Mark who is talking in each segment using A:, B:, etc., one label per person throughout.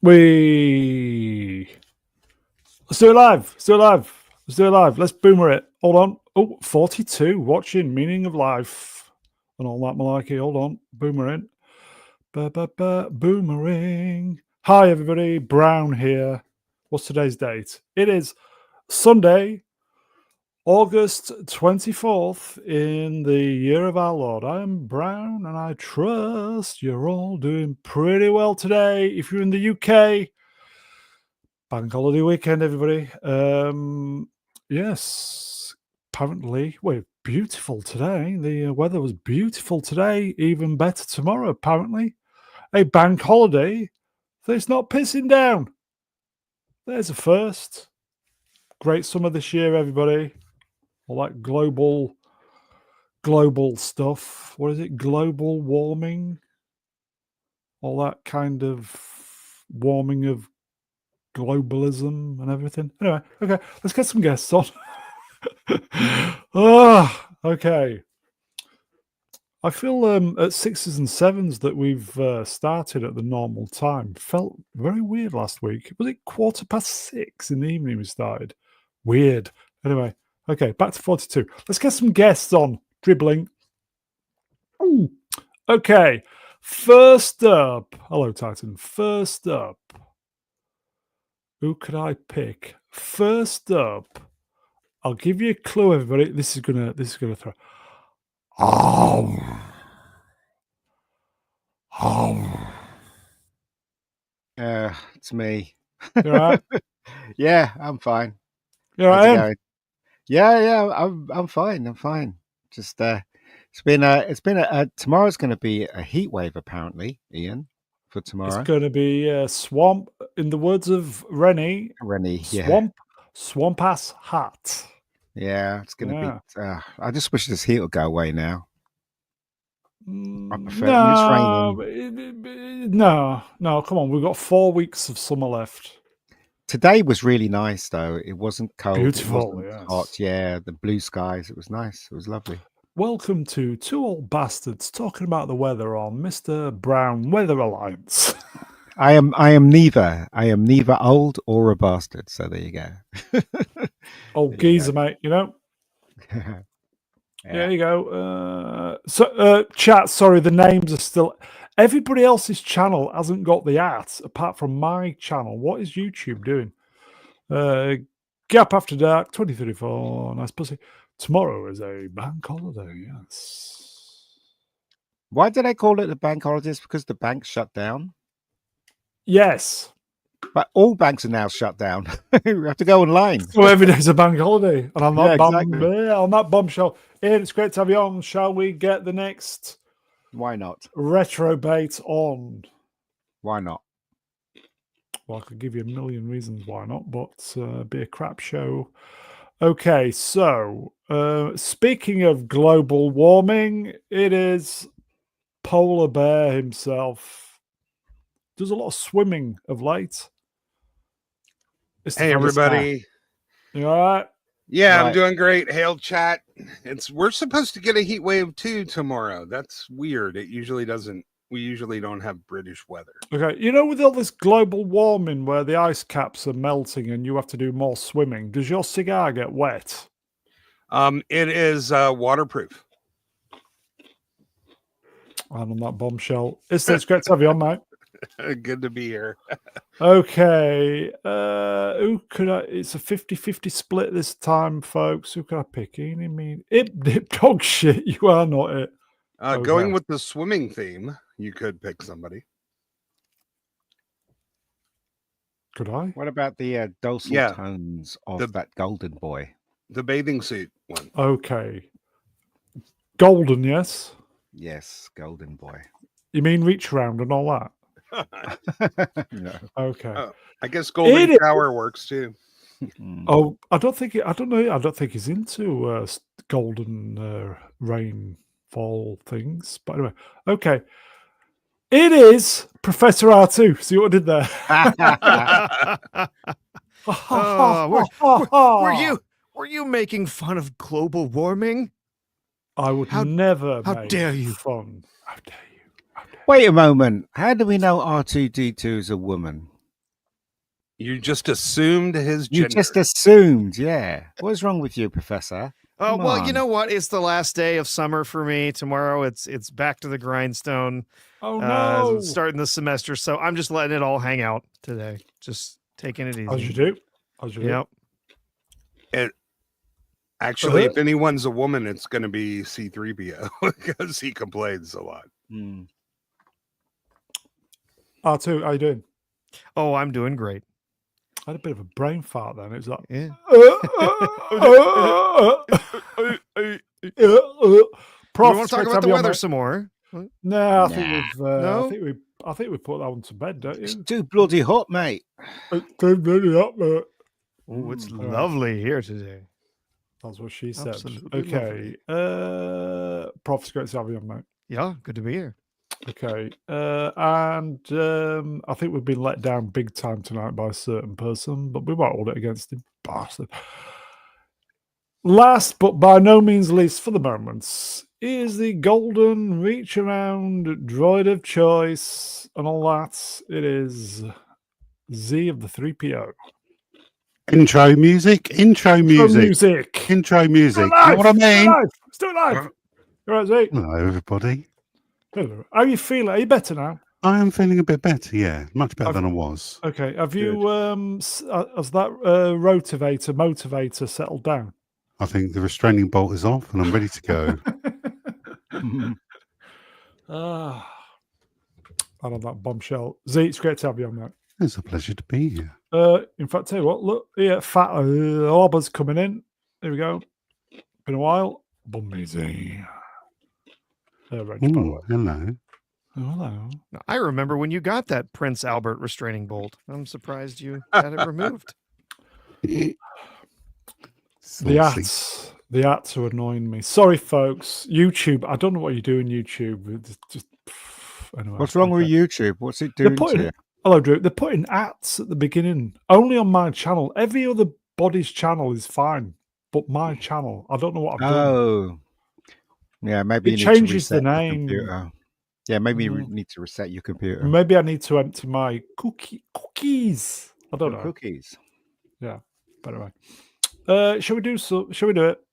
A: Let's do it live. Let's boomer it. Hold on. Oh, 42 watching Meaning of Life and all that malarkey. Hold on. Boomering. Boomering. Hi, everybody. Brown here. What's today's date? It is Sunday, August 24th in the year of our Lord. I am Brown and I trust you're all doing pretty well today. If you're in the UK, bank holiday weekend, everybody. Yes, apparently we're beautiful today. The weather was beautiful today, even better tomorrow, apparently. A bank holiday so it's not pissing down. There's a first. Great summer this year, everybody. All that global stuff. What is it? Global warming? All that kind of warming of globalism and everything. Anyway, okay, let's get some guests on. Okay. I feel at sixes and sevens that we've started at the normal time. Felt very weird last week. Was it 6:15 in the evening we started? Weird. Anyway, okay, back to 42. Let's get some guests on. Dribbling. Ooh. Okay, first up. Hello, Titan. First up. Who could I pick? First up, I'll give you a clue, everybody. This is gonna throw. Oh.
B: It's me.
A: You all right?
B: Yeah, I'm fine.
A: You all
B: How's it
A: right?
B: going? Yeah, I'm fine. I'm fine. Just it's been tomorrow's going to be a heat wave apparently, Ian, for
A: It's
B: tomorrow.
A: going to be a swamp in the words of Rennie.
B: Rennie, yeah.
A: Swamp ass hot.
B: Yeah, it's going to
A: Yeah.
B: be. I just wish this heat would go away now. I prefer when it's raining.
A: No. Come on. We've got 4 weeks of summer left.
B: Today was really nice though. It wasn't cold.
A: Beautiful,
B: It wasn't
A: yes.
B: hot. Yeah, the blue skies. It was nice. It was lovely.
A: Welcome to Two Old Bastards talking about the weather on Mr. Brown Weather Alliance.
B: I am neither. I am neither old or a bastard. So there you go.
A: Old geezer, mate. You know.
B: Yeah.
A: There you go. Chat. Sorry, the names are still. Everybody else's channel hasn't got the art apart from my channel. What is YouTube doing? Gap After Dark 2034. Nice pussy. Tomorrow is a bank holiday. Yes.
B: Why do they call it the bank holidays? Because the banks shut down.
A: Yes.
B: But all banks are now shut down. We have to go online.
A: So every day's a bank holiday. And on that,
B: exactly.
A: on that bombshell, Ian, it's great to have you on. Shall we get the next
B: Why not?
A: retro bait on?
B: Why not?
A: Well, I could give you a million reasons why not, but be a crap show. Okay, so speaking of global warming, it is Polar Bear himself. Does a lot of swimming of late.
C: Hey, everybody.
A: You all right?
C: Yeah, right. I'm doing great. Hail chat. We're supposed to get a heat wave too tomorrow. That's weird. It usually doesn't. We usually don't have British weather. Okay,
A: you know, with all this global warming where the ice caps are melting and you have to do more swimming, does your cigar get wet?
C: It is waterproof.
A: And on that bombshell, it's great to have you on, mate.
C: Good to be here.
A: Okay. Who could I? It's a 50-50 split this time, folks. Who could I pick? Ip dog shit. You are not it.
C: Okay. Going with the swimming theme, you could pick somebody.
A: Could I?
B: What about the docile tones of that golden boy?
C: The bathing suit one.
A: Okay. Golden, yes?
B: Yes, golden boy.
A: You mean reach around and all that?
B: No.
A: Okay.
C: I guess golden shower works too.
A: Oh, I don't think he's into golden rainfall things. But anyway, okay. It is Professor R2. See what I did there?
D: Were you making fun of global warming?
A: I would never.
D: How dare you?
A: Fun. How dare you?
B: Wait a moment. How do we know R2D2 is a woman?
C: You just assumed his
B: You
C: gender.
B: just assumed, yeah. What's wrong with you, Professor?
D: Oh,
B: Come
D: well, you
B: on.
D: know what? It's the last day of summer for me. Tomorrow it's back to the grindstone.
A: Oh no!
D: Starting the semester, so I'm just letting it all hang out today. Just taking it easy.
A: As you do. As you do.
D: Yep.
C: Actually, if anyone's a woman, it's going to be C3PO because he complains a lot.
B: Mm.
A: R2, how you doing?
D: Oh, I'm doing great.
A: I had a bit of a brain fart then. It was like,
D: Yeah.
A: Prof,
D: We want
A: it's
D: to talk
A: great
D: about
A: have
D: the
A: you on,
D: weather
A: mate.
D: some more.
A: No, I think
B: Nah.
A: we've,
D: No?
A: I think we put that one to bed, don't
B: It's
A: you?
B: too bloody hot, mate.
A: It's too bloody hot, mate.
D: Oh, it's
A: All right.
D: lovely here today.
A: That's what she said.
D: Absolutely
A: Okay. Prof, it's great to have you on, mate.
D: Yeah, good to be here.
A: Okay. And I think we've been let down big time tonight by a certain person, but we won't hold it against him. Bastard. Last but by no means least for the moment is the golden reach around droid of choice and all that. It is Z of the 3PO.
E: Intro music.
A: Intro music.
E: Intro music.
A: Still
E: You know what I mean?
A: Still alive. You're right, Z.
E: Hello, everybody.
A: Hello. How are you feeling? Are you better now?
E: I am feeling a bit better. Yeah, much better
A: I've-
E: than I was.
A: Okay. Have you has that motivator settled down?
E: I think the restraining bolt is off, and I'm ready to go.
A: Ah, and on that bombshell, Z, it's great to have you on, mate.
E: It's a pleasure to be here.
A: In fact, tell you what, look here, fat Orba's coming in. There we go. Been a while. Bummy Z. Reg, by the
E: Ooh,
A: way.
E: hello.
A: Oh, hello.
D: Now, I remember when you got that Prince Albert restraining bolt. I'm surprised you had it removed.
A: The
E: Saucy.
A: ads are annoying me. Sorry, folks. YouTube. I don't know what you're doing. YouTube. It's just anyway.
B: What's wrong with
A: okay.
B: YouTube? What's it
A: They're
B: doing
A: putting
B: to you?
A: Hello, Drew. They're putting ads at the beginning. Only on my channel. Every other body's channel is fine, but my channel, I don't know what I've done.
B: Oh. Yeah, maybe
A: It
B: you need to
A: changes the
B: reset your
A: name.
B: computer. Yeah, maybe you
A: Mhm.
B: need to reset your computer.
A: Maybe I need to empty my cookies. I don't
B: Your
A: know.
B: cookies.
A: Yeah. But anyway, shall we do so? Shall we do it?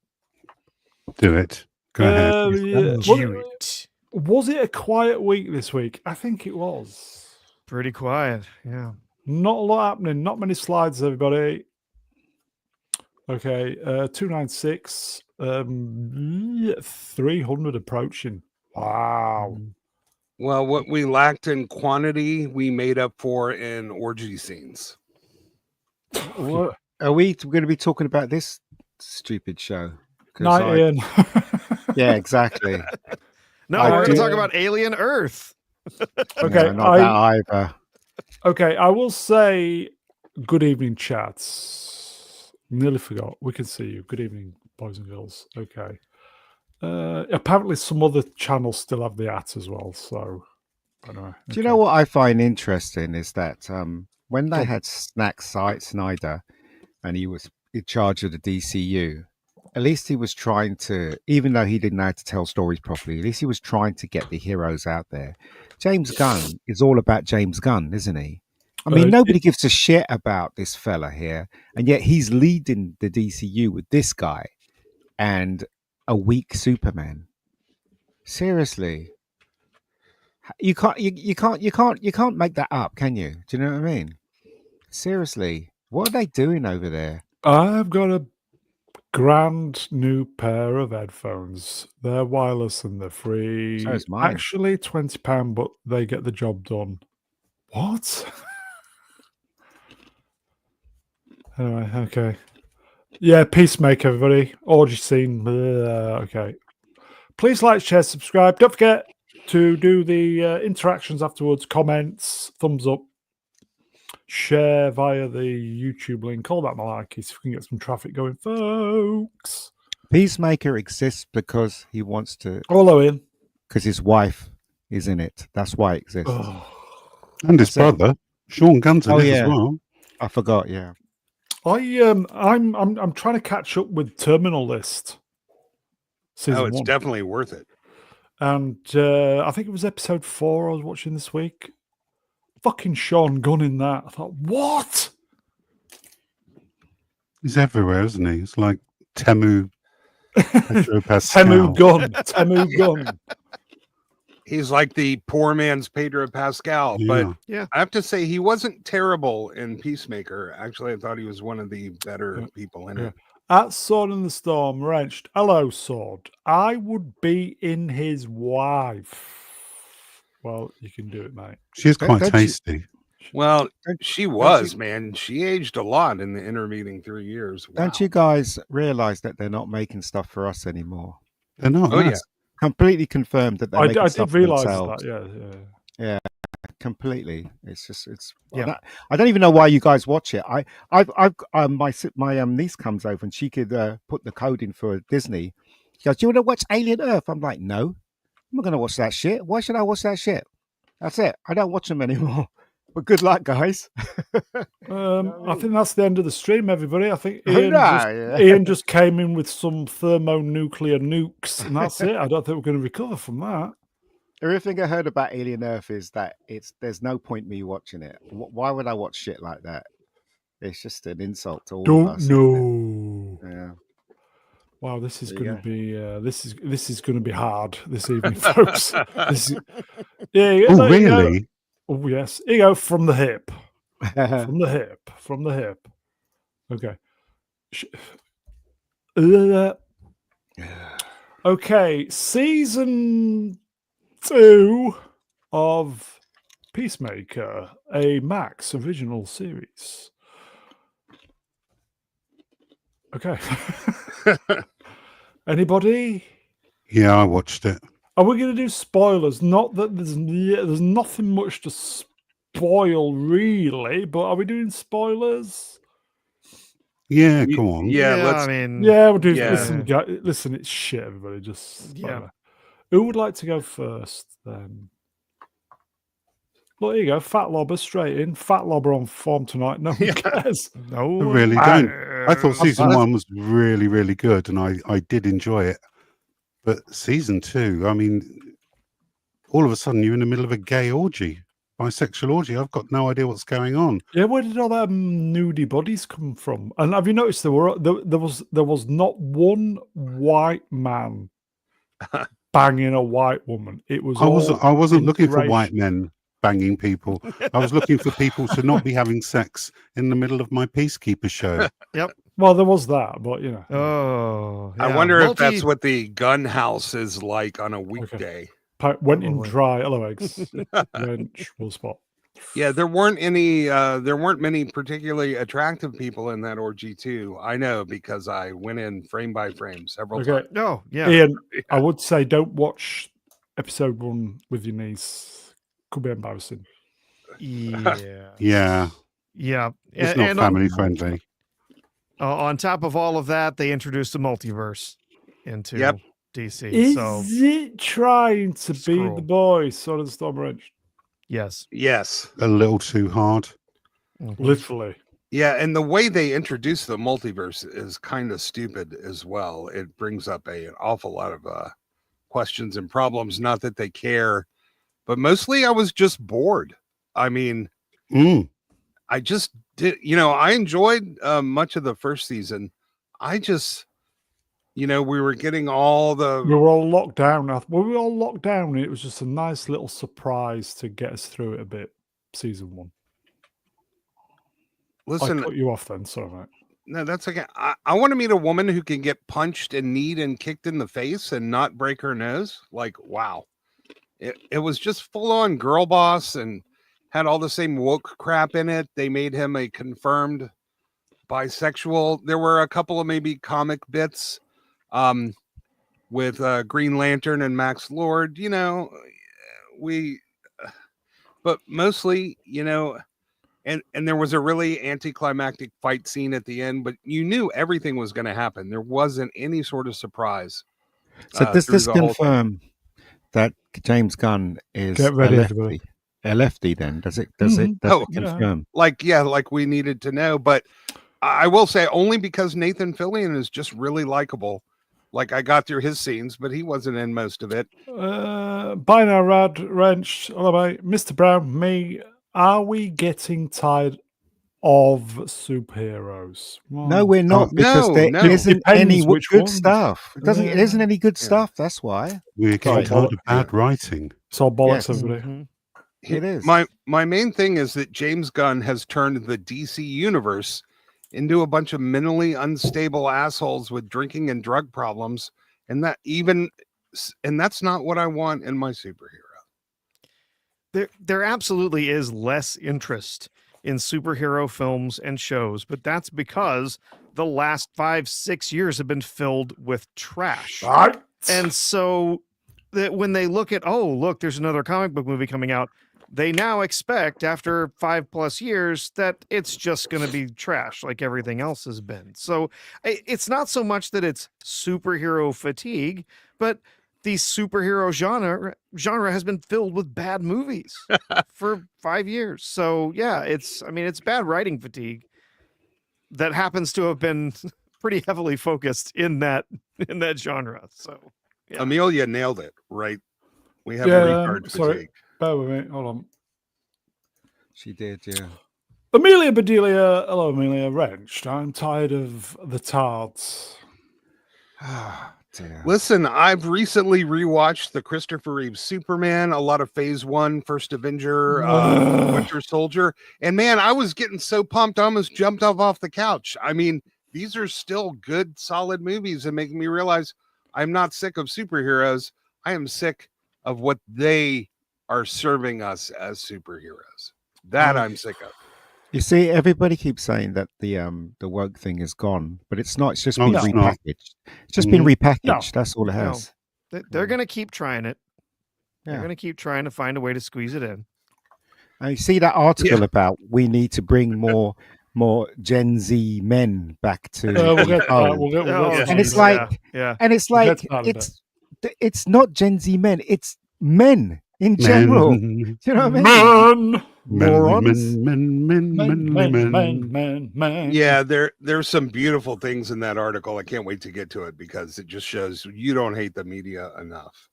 E: Do it. Go ahead.
A: Yeah.
D: Do it.
A: Was it a quiet week this week? I think it was.
D: Pretty quiet. Yeah.
A: Not a lot happening. Not many slides, everybody. Okay, 296. 300 approaching. Wow.
C: Well, what we lacked in quantity, we made up for in orgy scenes.
B: What are we going to be talking about this stupid show? 'Cause
A: Night,
B: I-
A: Ian.
B: Yeah, exactly.
D: No,
B: I
D: we're going to
B: do-
D: talk about Alien Earth.
A: Okay,
B: No, not that either.
A: Okay, I will say good evening, chats. Nearly forgot. We can see you. Good evening, boys and girls. Okay. Apparently, some other channels still have the at as well. So, anyway.
B: Do you know what I find interesting is that when they
A: Go on.
B: had Snyder and he was in charge of the DCU, at least he was trying to, even though he didn't know how to tell stories properly, at least he was trying to get the heroes out there. James Gunn is all about James Gunn, isn't he? I mean, nobody gives a shit about this fella here, and yet he's leading the DCU with this guy and a weak Superman. Seriously. You can't make that up, can you? Do you know what I mean? Seriously, what are they doing over there?
A: I've got a grand new pair of headphones. They're wireless and they're free.
B: So is mine.
A: Actually, £20, but they get the job done. What? Anyway, okay. Yeah, Peacemaker, everybody. Orgy scene. Okay. Please like, share, subscribe. Don't forget to do the interactions afterwards. Comments, thumbs up. Share via the YouTube link. All that malarkey so we can get some traffic going, folks.
B: Peacemaker exists because he wants to,
A: Hello, Ian.
B: because his wife is in it. That's why it exists.
A: Oh,
E: And his
B: That's it.
E: brother, Sean Gunn's in
B: Oh,
E: it
B: yeah.
E: as well.
B: I forgot. Yeah.
A: I'm trying to catch up with Terminal List. Season
C: Oh, it's
A: 1.
C: definitely worth it.
A: And I think it was episode 4 I was watching this week. Fucking Sean Gunn in that. I thought, what?
E: He's everywhere, isn't he? It's like Temu Pedro
A: Temu
E: Pascal.
A: Gun. Temu
C: Yeah.
A: Gun.
C: He's like the poor man's Pedro Pascal, but
E: Yeah.
C: I have to say he wasn't terrible in Peacemaker. Actually, I thought he was one of the better people in it.
A: At Sword in the Storm, wrenched. Hello, Sword. I would be in his wife. Well, you can do it, mate.
E: She's quite
B: Don't you-
E: tasty.
C: Well,
B: Don't-
C: she
B: don't
C: was,
B: you-
C: man. She aged a lot in the intervening 3 years. Wow.
B: Don't you guys realize that they're not making stuff for us anymore?
E: They're not.
C: Oh,
E: no.
C: yeah.
B: That's completely confirmed that they're
A: I
B: making stuff
A: did
B: for
A: realise
B: themselves.
A: that, yeah.
B: Completely. It's just
D: Yeah.
B: I don't even know why you guys watch it. I've my niece comes over and she could put the code in for Disney. She goes, "Do you want to watch Alien Earth?" I'm like, "No, I'm not going to watch that shit. Why should I watch that shit?" That's it. I don't watch them anymore. But good luck, guys.
A: I think that's the end of the stream, everybody. I think
B: No, yeah.
A: Ian just came in with some thermonuclear nukes, and that's it. I don't think we're going to recover from that.
B: Everything I heard about Alien Earth is that there's no point me watching it. Why would I watch shit like that? It's just an insult to all of
A: Don't
B: us. isn't it?
A: know.
B: Yeah.
A: Wow, this is
B: There you
A: going to be this is going to be hard this evening, folks. This is, yeah.
E: Oh,
A: there you go.
E: really?
A: Oh yes, here you go from the hip, from the hip. Okay. Okay, season 2 of Peacemaker, a Max original series. Okay. Anybody?
E: Yeah, I watched it.
A: Are we going to do spoilers? Not that there's nothing much to spoil really, but are we doing spoilers?
E: Yeah, go on.
C: Yeah, let's.
D: I mean,
A: Yeah, we'll do.
C: Yeah.
A: Listen, it's shit, everybody. Just
D: Yeah.
A: Who would like to go first then? Well, there you go. Fat Lobber straight in. Fat Lobber on form tonight. No one cares.
D: no,
E: I really don't. I thought season
A: bad.
E: 1 was really, really good, and I did enjoy it. But season 2, I mean, all of a sudden you're in the middle of a gay orgy, bisexual orgy. I've got no idea what's going on.
A: Yeah, where did all that nudie bodies come from? And have you noticed there was not one white man banging a white woman. It was.
E: I wasn't looking for
A: interracial.
E: white men banging people. I was looking for people to not be having sex in the middle of my Peacekeeper show.
A: Well, there was that, but you know.
D: Oh,
C: I
D: yeah,
C: wonder if that's what the gun house is like on a weekday.
A: Went in
D: Probably.
A: dry. Hello, eggs. Wrench will spot.
C: Yeah, there weren't many particularly attractive people in that orgy too. I know because I went in frame by frame several
A: Okay,
C: times.
D: No, yeah.
A: Ian, I would say don't watch episode 1 with your niece. Could be embarrassing.
D: Yeah.
E: Yeah,
D: Yeah.
E: it's not family friendly.
D: On top of all of that, they introduced the multiverse into
C: Yep.
D: DC.
A: Is
D: So,
A: it trying to be
D: Screw.
A: the boy, Sword of the Storm Wrench?
D: yes.
C: Yes.
E: A little too hard.
D: Mhm.
A: Literally.
C: Yeah, and the way they introduce the multiverse is kind of stupid as well. It brings up an awful lot of questions and problems. Not that they care, but mostly I was just bored. I mean, I just did. I enjoyed much of the first season. I just, we were getting all the.
A: We were all locked down. We were all locked down, and it was just a nice little surprise to get us through it a bit. Season 1.
C: Listen,
A: I cut you off then. Sorry, mate.
C: No, that's okay. I want to meet a woman who can get punched and kneed and kicked in the face and not break her nose. Like, wow. It was just full on girl boss and had all the same woke crap in it. They made him a confirmed bisexual. There were a couple of maybe comic bits with Green Lantern and Max Lord, but mostly, and there was a really anticlimactic fight scene at the end, but you knew everything was going to happen. There wasn't any sort of surprise.
B: So does
C: through
B: this
C: the whole thing.
B: confirm that James Gunn is
A: Get ready,
B: a
A: everybody.
B: lefty? A lefty then? Does it
C: Oh,
B: confirm?
C: Like we needed to know, but I will say only because Nathan Fillion is just really likable. Like I got through his scenes, but he wasn't in most of it.
A: By now, Rad Wrench. Hello, mate. Mr. Brown, me. Are we getting tired of superheroes.
B: No,
A: Well,
B: we're not, because
C: No,
B: there
C: no.
B: isn't any
A: Depends which
B: good
A: ones.
B: stuff. It doesn't. It isn't
A: Yeah.
B: any good
C: Yeah.
B: stuff. That's why.
E: We're
A: Sorry,
E: getting tired of
C: yeah.
E: bad writing.
A: It's all bollocks,
B: Yes.
A: everybody.
D: Mhm.
B: It is.
C: My main thing is that James Gunn has turned the DC universe into a bunch of mentally unstable assholes with drinking and drug problems, and that's not what I want in my superhero.
D: There absolutely is less interest in superhero films and shows, but that's because the last 5-6 years have been filled with trash.
A: Right.
D: And so that when they look at, oh, look, there's another comic book movie coming out, they now expect after 5+ years that it's just going to be trash like everything else has been. So it's not so much that it's superhero fatigue, but the superhero genre has been filled with bad movies for 5 years. So yeah, it's bad writing fatigue that happens to have been pretty heavily focused in that genre. So yeah.
C: Amelia nailed it, right? We have
A: Yeah,
C: retard
A: sorry.
C: fatigue.
A: Bear with me. Hold on.
B: She did. Yeah.
A: Amelia Bedelia. Hello, Amelia. Wrenched. I'm tired of the tards.
B: Ah, dear.
C: Listen, I've recently rewatched the Christopher Reeve Superman, a lot of Phase 1, First Avenger, Winter Soldier, and man, I was getting so pumped, I almost jumped off the couch. I mean, these are still good, solid movies, and making me realize I'm not sick of superheroes. I am sick of what they are serving us as superheroes. That I'm sick of.
B: You see, everybody keeps saying that the woke thing is gone, but it's not. It's just
E: No,
B: been
E: it's not.
B: repackaged. It's just been repackaged.
A: No.
B: That's all it
D: No.
B: has.
D: They're going to keep trying it. They're
B: Yeah.
D: going to keep trying to find a way to squeeze it in.
B: And you see that article about we need to bring more Gen Z men back to
A: We'll
B: the
A: get to that.
B: fold.
A: We'll get
D: Oh,
A: to
B: And it's
A: that.
B: like,
D: yeah.
B: and it's
A: We'll get
B: like
A: to that in a bit.
B: it's not Gen Z men. It's men in general.
E: Men,
B: Do you know what I mean?
A: Man.
B: Morons.
A: Man.
C: Yeah, there's some beautiful things in that article. I can't wait to get to it because it just shows you don't hate the media enough.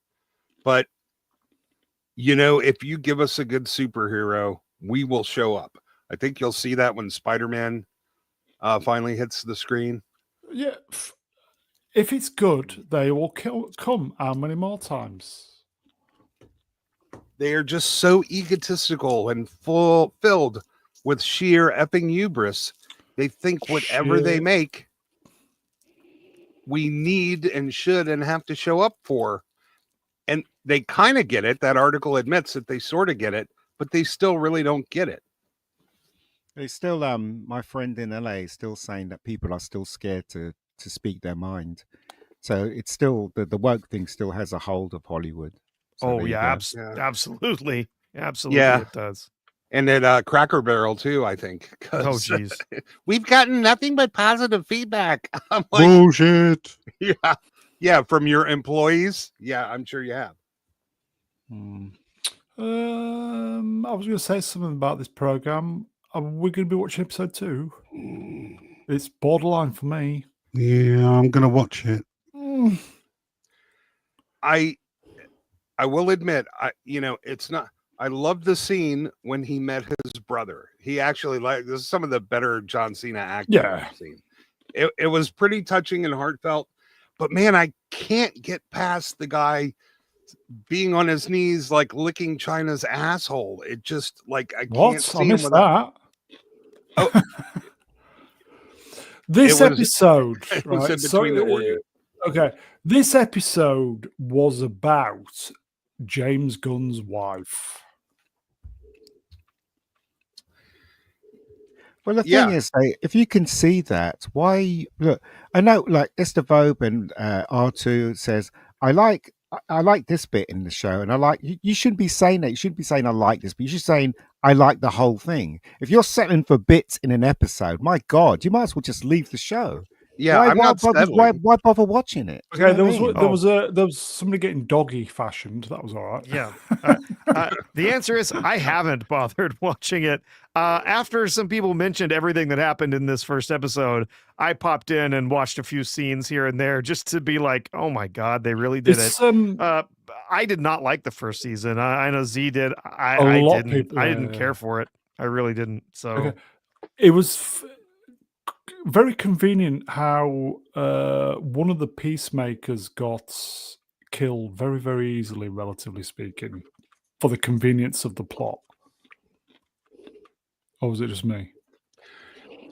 C: But if you give us a good superhero, we will show up. I think you'll see that when Spider-Man finally hits the screen.
A: Yeah. If it's good, they will come how many more times?
C: They are just so egotistical and filled with sheer effing hubris. They think whatever they
A: Shit.
C: make, we need and should and have to show up for. And they kind of get it. That article admits that they sort of get it, but they still really don't get it.
B: It's still my friend in LA is still saying that people are still scared to speak their mind. So it's still the woke thing still has a hold of Hollywood. So
D: Oh
B: there you
D: yeah,
B: go.
D: absolutely.
C: Yeah.
D: It does.
C: And at Cracker Barrel too, I think. 'cause
D: Oh geez.
C: we've gotten nothing but positive feedback. I'm like,
E: bullshit.
C: yeah, from your employees. Yeah, I'm sure you have.
A: I was going to say something about this program. Are we going to be watching episode 2? It's borderline for me.
E: Yeah, I'm gonna watch it.
C: I will admit, it's not. I love the scene when he met his brother. He actually this is some of the better John Cena acting I've seen. It was pretty touching and heartfelt. But man, I can't get past the guy being on his knees, like licking China's asshole. It just like I can't see
A: I
C: him
A: missed
C: without.
A: that.
C: Oh.
A: This
C: It was-
A: episode,
C: It was
A: right?
C: in between the organ.
A: Okay, this episode was about James Gunn's wife.
B: Well, the thing is, if you can see that, why look? I know, like Esther Vobe and R2 says, I like this bit in the show, and I like. You shouldn't be saying that. You shouldn't be saying I like this, but you should saying I like the whole thing. If you're settling for bits in an episode, my God, you might as well just leave the show.
C: Yeah, I'm not settling.
B: Why bother watching it? Do you
A: Okay,
B: know what I mean?
A: there was somebody getting doggy fashioned. That was all right.
D: Yeah. The answer is I haven't bothered watching it. After some people mentioned everything that happened in this first episode, I popped in and watched a few scenes here and there just to be like, oh my God, they really did it. I did not like the first season. I know Z did. I didn't care for it. I really didn't. So
A: Okay. it was very convenient how one of the peacemakers got killed very, very easily, relatively speaking, for the convenience of the plot. Or was it just me?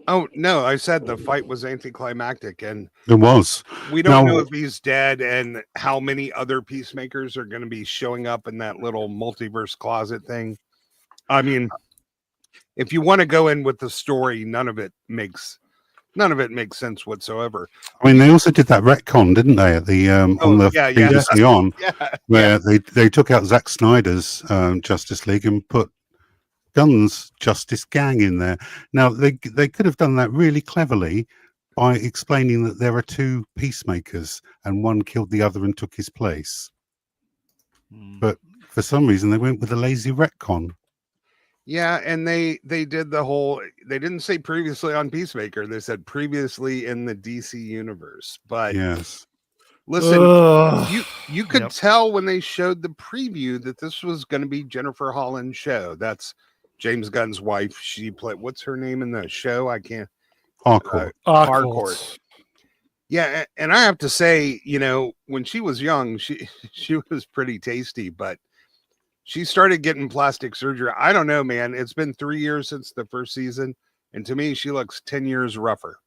C: Oh no, I said the fight was anticlimactic, and
E: It was.
C: we don't know
E: Now,
C: if he's dead and how many other peacemakers are going to be showing up in that little multiverse closet thing. I mean, if you want to go in with the story, none of it makes sense whatsoever.
E: I mean, they also did that retcon, didn't they, at the on the
C: yeah.
E: previously on,
C: Yeah,
E: where they took out Zack Snyder's Justice League and put Gunn's Justice Gang in there. Now they could have done that really cleverly by explaining that there are two peacemakers and one killed the other and took his place. But for some reason they went with a lazy retcon.
C: yeah, and they did the whole. They didn't say previously on Peacemaker. They said previously in the DC universe. But
E: Yes.
C: listen,
A: Ugh.
C: you could
D: Yep.
C: tell when they showed the preview that this was going to be Jennifer Holland's show. That's James Gunn's wife. She played. What's her name in the show? I can't.
E: Hardcore.
C: Hardcore. Yeah, and I have to say, when she was young, she was pretty tasty, but she started getting plastic surgery. I don't know, man. It's been 3 years since the first season, and to me, she looks 10 years rougher.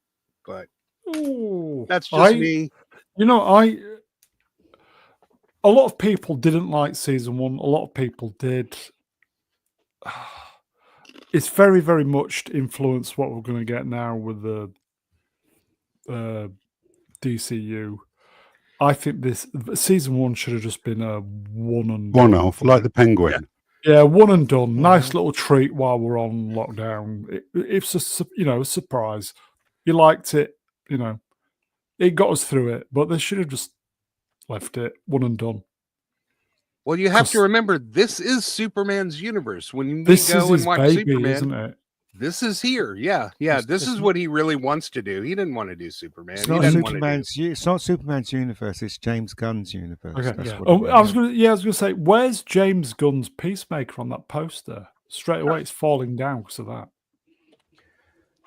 C: But
A: Ooh.
C: that's just me.
A: A lot of people didn't like season one. A lot of people did. It's very, very much influenced what we're going to get now with the DCU. I think this season one should have just been a one and
E: One
A: done.
E: off, like the Penguin.
A: Yeah, one and done. Nice little treat while we're on lockdown. It's a surprise. You liked it, it got us through it, but they should have just left it one and done.
C: Well, you have to
A: 'Cause
C: remember, this is Superman's universe. When you
A: This
C: go
A: is
C: and
A: his
C: watch
A: baby,
C: Superman,
A: isn't it?
C: this is here. Yeah. This is what he really wants to do. He didn't want to do Superman.
B: It's
C: He
B: not
C: didn't want to do.
B: It's not Superman's universe. It's James Gunn's universe.
A: Okay.
B: That's
D: Yeah.
B: what
A: Oh,
B: it
A: I was
B: is.
A: gonna say, where's James Gunn's Peacemaker on that poster? Straight away, it's falling down because of that.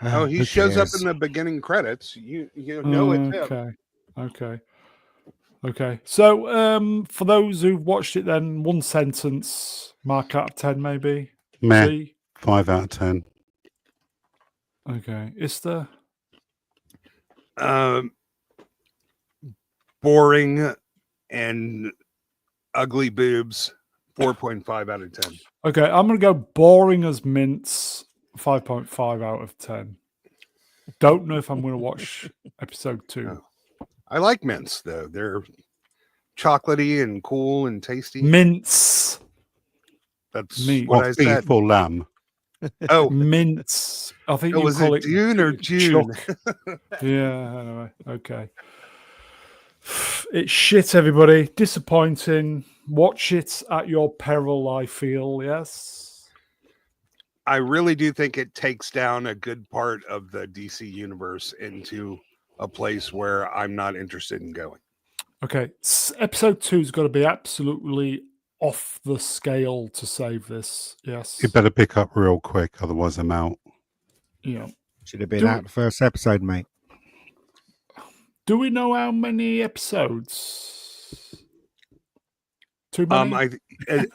C: Oh, he
B: Who
C: shows up
B: cares?
C: in the beginning credits. You know it's him.
A: Okay. So, for those who've watched it, then one sentence, mark out of 10, maybe.
E: Meh.
A: C.
E: 5 out of 10.
A: Okay. Is there?
C: Boring and ugly boobs. 4.5 out of 10.
A: Okay, I'm gonna go boring as mints. 5.5 out of 10. Don't know if I'm gonna watch episode 2.
C: Oh. I like mints though. They're chocolatey and cool and tasty.
A: Mints.
C: That's
A: Meat.
C: what I
E: What, beef
C: said.
E: or lamb?
C: Oh,
A: Mints. I think you
C: was
A: call
C: it
A: it
C: Dune or June?
A: chuck. Yeah, anyway. Okay. It's shit, everybody. Disappointing. Watch it at your peril, I feel, yes.
C: I really do think it takes down a good part of the DC universe into a place where I'm not interested in going.
A: Okay. Episode 2's got to be absolutely off the scale to save this. Yes.
E: You better pick up real quick, otherwise I'm out.
A: Yeah.
B: Should have been
A: Do-
B: out the first episode, mate.
A: Do we know how many episodes? Too many?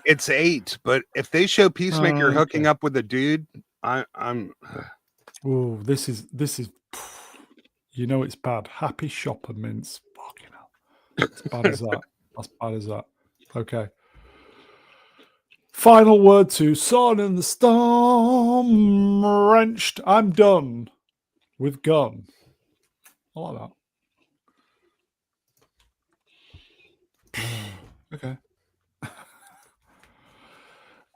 C: It's 8, but if they show Peacemaker
A: Oh,
C: hooking
A: okay.
C: up with a dude, I'm
A: Oh, this is it's bad. Happy shopper mints. Fucking hell. As bad as that. As bad as that. Okay. Final word to Son in the Storm. Wrenched. I'm done with Gun. I like that. Okay.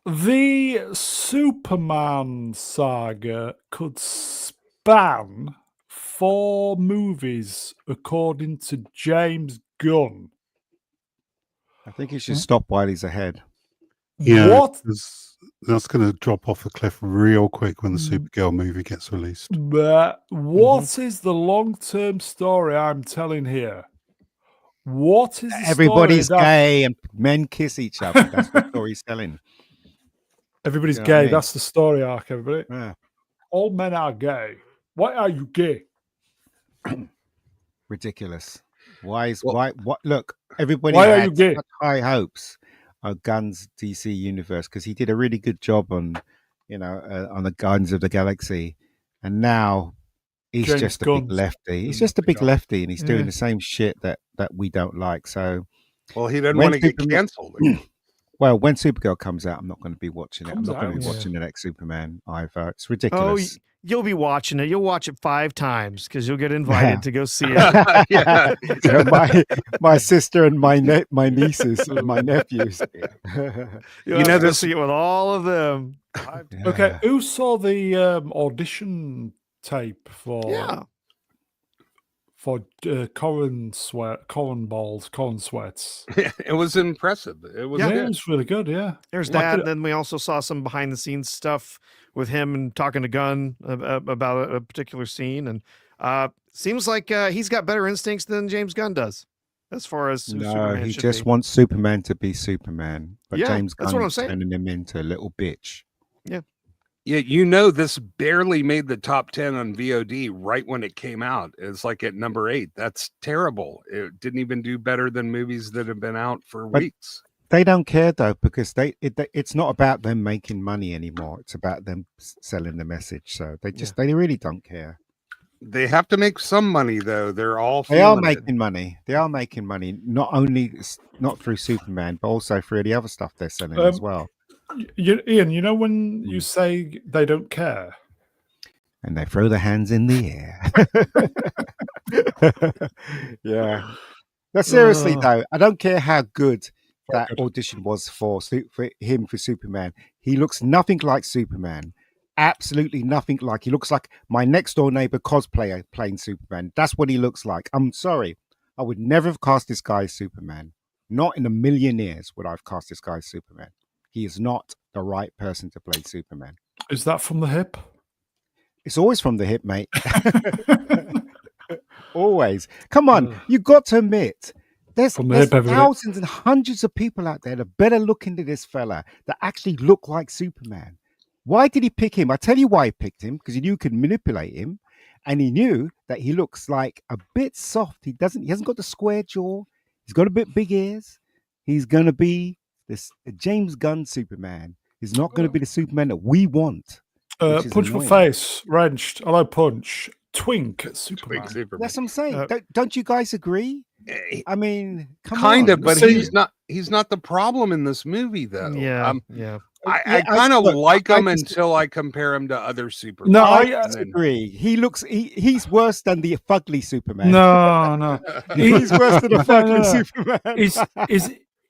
A: The Superman saga could span 4 movies, according to James Gunn.
B: I think he should stop while he's ahead.
E: Yeah,
A: What?
E: 'cause that's going to drop off a cliff real quick when the Supergirl movie gets released.
A: But what is the long-term story I'm telling here? What is the
B: Everybody's
A: story that
B: gay and men kiss each other. That's the story he's telling.
A: everybody's
B: You know what I
A: gay?
B: mean?
A: That's the story arc, everybody.
B: Yeah.
A: all men are gay. Why are you gay?
B: Ridiculous. Why is
C: Well-
B: why what? Look, everybody
A: Why are you
B: had
A: gay?
B: such high hopes of Gunn's DC universe because he did a really good job on, on the Guardians of the Galaxy, and now he's
A: James
B: just a big
A: Gunn's
B: lefty. He's
A: doing
B: just a
A: the
B: big
A: job.
B: lefty, and he's doing
A: Yeah.
B: the same shit that we don't like. So,
C: Well, he didn't
B: When
C: want to get
B: Superman-
C: canceled. again.
B: well, when Supergirl comes out, I'm not going to be watching it. I'm
A: Comes
B: not going to be
A: out.
B: watching the next Superman either. It's
D: Oh,
B: ridiculous.
D: you'll be watching it. You'll watch it 5 times because you'll get invited to go see it.
C: Yeah.
B: My sister and my nieces and my nephews.
D: You'll
C: You know,
D: have to go
C: this-
D: see it with all of them.
A: Okay, who saw the audition tape for
D: Yeah.
A: Corrin Sweats?
C: It was impressive. It was
A: Yeah,
C: good.
A: it was really good. Yeah,
D: There's
A: Like
D: that.
A: it-
D: Then we also saw some behind the scenes stuff with him and talking to Gunn about a particular scene. And seems like he's got better instincts than James Gunn does as far as who
B: No,
D: Superman
B: he
D: should
B: just
D: be.
B: wants Superman to be Superman. But
D: Yeah,
B: James
D: that's what I'm
B: Gunn's
D: saying.
B: turning him into a little bitch.
C: Yeah, this barely made the top 10 on VOD right when it came out. It's like at number 8. That's terrible. It didn't even do better than movies that have been out for
B: But-
C: weeks.
B: They don't care though because it's not about them making money anymore. It's about them selling the message. So they really don't care.
C: They have to make some money though. They're all
B: They are
C: feeling it.
B: making money. They are making money. Not only not through Superman, but also through the other stuff they're selling as well.
A: Ian, you know when you say they don't care,
B: And they throw their hands in the air. Yeah. But seriously, though, I don't care how good that audition was for him for Superman. He looks nothing like Superman. Absolutely nothing like. He looks like my next door neighbor cosplayer playing Superman. That's what he looks like. I'm sorry. I would never have cast this guy as Superman. Not in a million years would I have cast this guy as Superman. He is not the right person to play Superman.
A: is that from the hip?
B: It's always from the hip, mate. Always. Come on, you got to admit, there's
A: From the hip, everybody.
B: thousands and hundreds of people out there that are better looking than this fella that actually look like Superman. Why did he pick him? I tell you why he picked him, because he knew he could manipulate him, and he knew that he looks like a bit soft. He hasn't got the square jaw. He's got a bit big ears. He's gonna be this James Gunn Superman. He's not gonna be the Superman that we want. Which is
A: Punch my
B: annoying.
A: face, wrenched. Hello, punch. Twink at
C: Big
A: Superman.
C: Superman.
B: That's what I'm saying.
D: Uh,
B: Don't you guys agree?
C: Eh,
B: I mean, come
C: kind
B: on.
C: of, but
A: See-
C: he's not the problem in this movie though.
D: Yeah.
C: I
B: Yeah,
C: kind of
B: look,
C: like
B: I
C: him
B: just-
C: until I compare him to other Supermen.
A: No,
B: I
A: I-
B: disagree. He looks. He's worse than the fugly Superman.
A: No, no.
B: He's worse than a
A: No,
B: fugly
A: no, no.
B: Superman.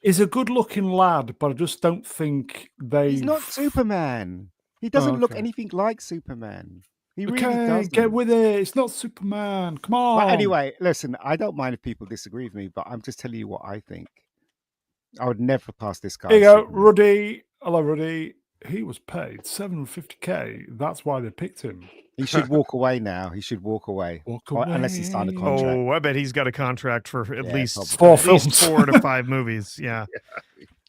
A: Is a good-looking lad, but I just don't think they.
B: He's not Superman. He doesn't look
A: okay.
B: anything like Superman. He really
A: Okay,
B: doesn't.
A: get with it. It's not Superman. Come on.
B: But anyway, listen. I don't mind if people disagree with me, but I'm just telling you what I think. I would never pass this guy.
A: Here you
B: as
A: go,
B: Superman.
A: Ruddy. Hello, Ruddy. He was paid $750K. That's why they picked him.
B: He should walk away now. He should walk away.
A: Walk
B: Or unless he signed a
A: away.
B: contract.
D: Oh, I bet he's got a contract for at
B: Yeah,
D: least
B: probably.
A: Four
D: at least
A: films.
D: 4 to 5 movies. Yeah.